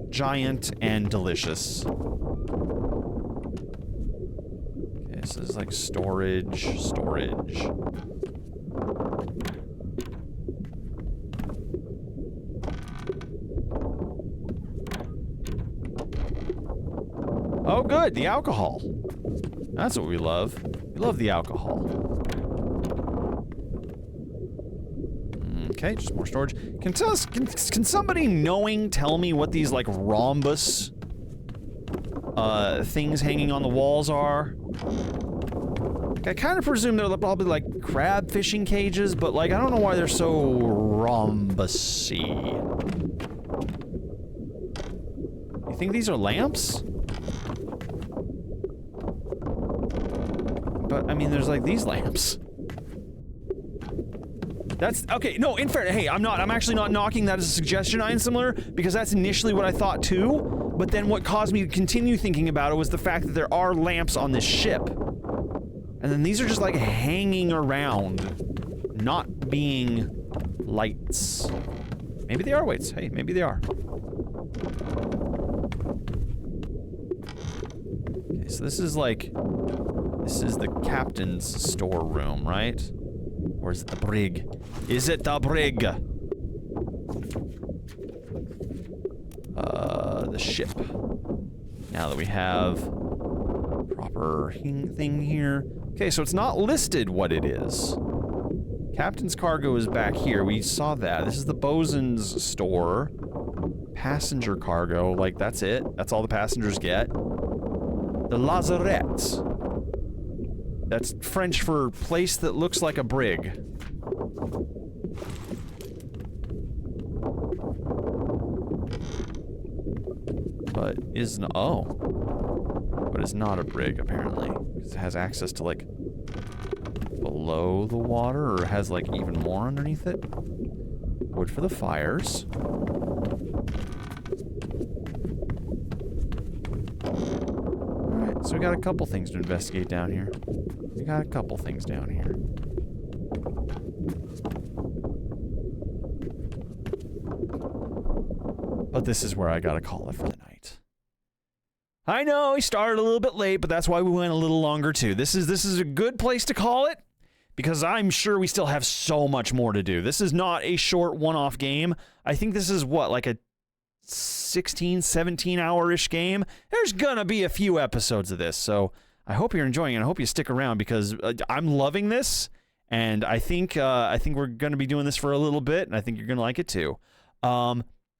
giant and delicious. Okay, so this is like storage. Oh good, the alcohol. That's what we love. We love the alcohol. Okay, just more storage. Can somebody knowing tell me what these, like, rhombus things hanging on the walls are? Like, I kind of presume they're probably like crab fishing cages, but, like, I don't know why they're so rhombusy. You think these are lamps? But I mean, there's like these lamps. That's okay. No, in fairness, hey, I'm actually not knocking that as a suggestion, Iron Similar, because that's initially what I thought too. But then what caused me to continue thinking about it was the fact that there are lamps on this ship. And then these are just like hanging around, not being lights. Maybe they are weights. Hey, maybe they are. Okay, so this is the captain's storeroom, right? Or is it the brig? Is it the brig? The ship. Now that we have proper thing here. Okay, so it's not listed what it is. Captain's cargo is back here. We saw that. This is the bosun's store. Passenger cargo, like, that's it. That's all the passengers get. The lazarette. That's French for place that looks like a brig. But is no. Oh. But it's not a brig, apparently. Because it has access to, like, below the water, or has, like, even more underneath it. Wood for the fires. Alright, so we got a couple things to investigate down here. We got a couple things down here. But this is where I gotta call it for the night. I know we started a little bit late, but that's why we went a little longer too. This is a good place to call it, because I'm sure we still have so much more to do. This is not a short one-off game. I think this is what, like a 16, 17 hour-ish game? There's gonna be a few episodes of this, so I hope you're enjoying it. I hope you stick around, because I'm loving this, and I think we're gonna be doing this for a little bit, and I think you're gonna like it too.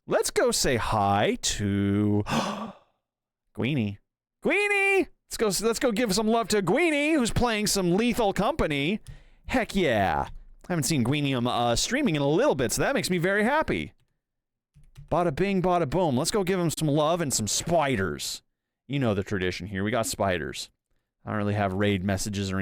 Let's go say hi to Guini. Guini! Let's go give some love to Guini, who's playing some Lethal Company. Heck yeah. I haven't seen Guini streaming in a little bit, so that makes me very happy. Bada bing, bada boom. Let's go give him some love and some spiders. You know the tradition here. We got spiders. I don't really have raid messages or anything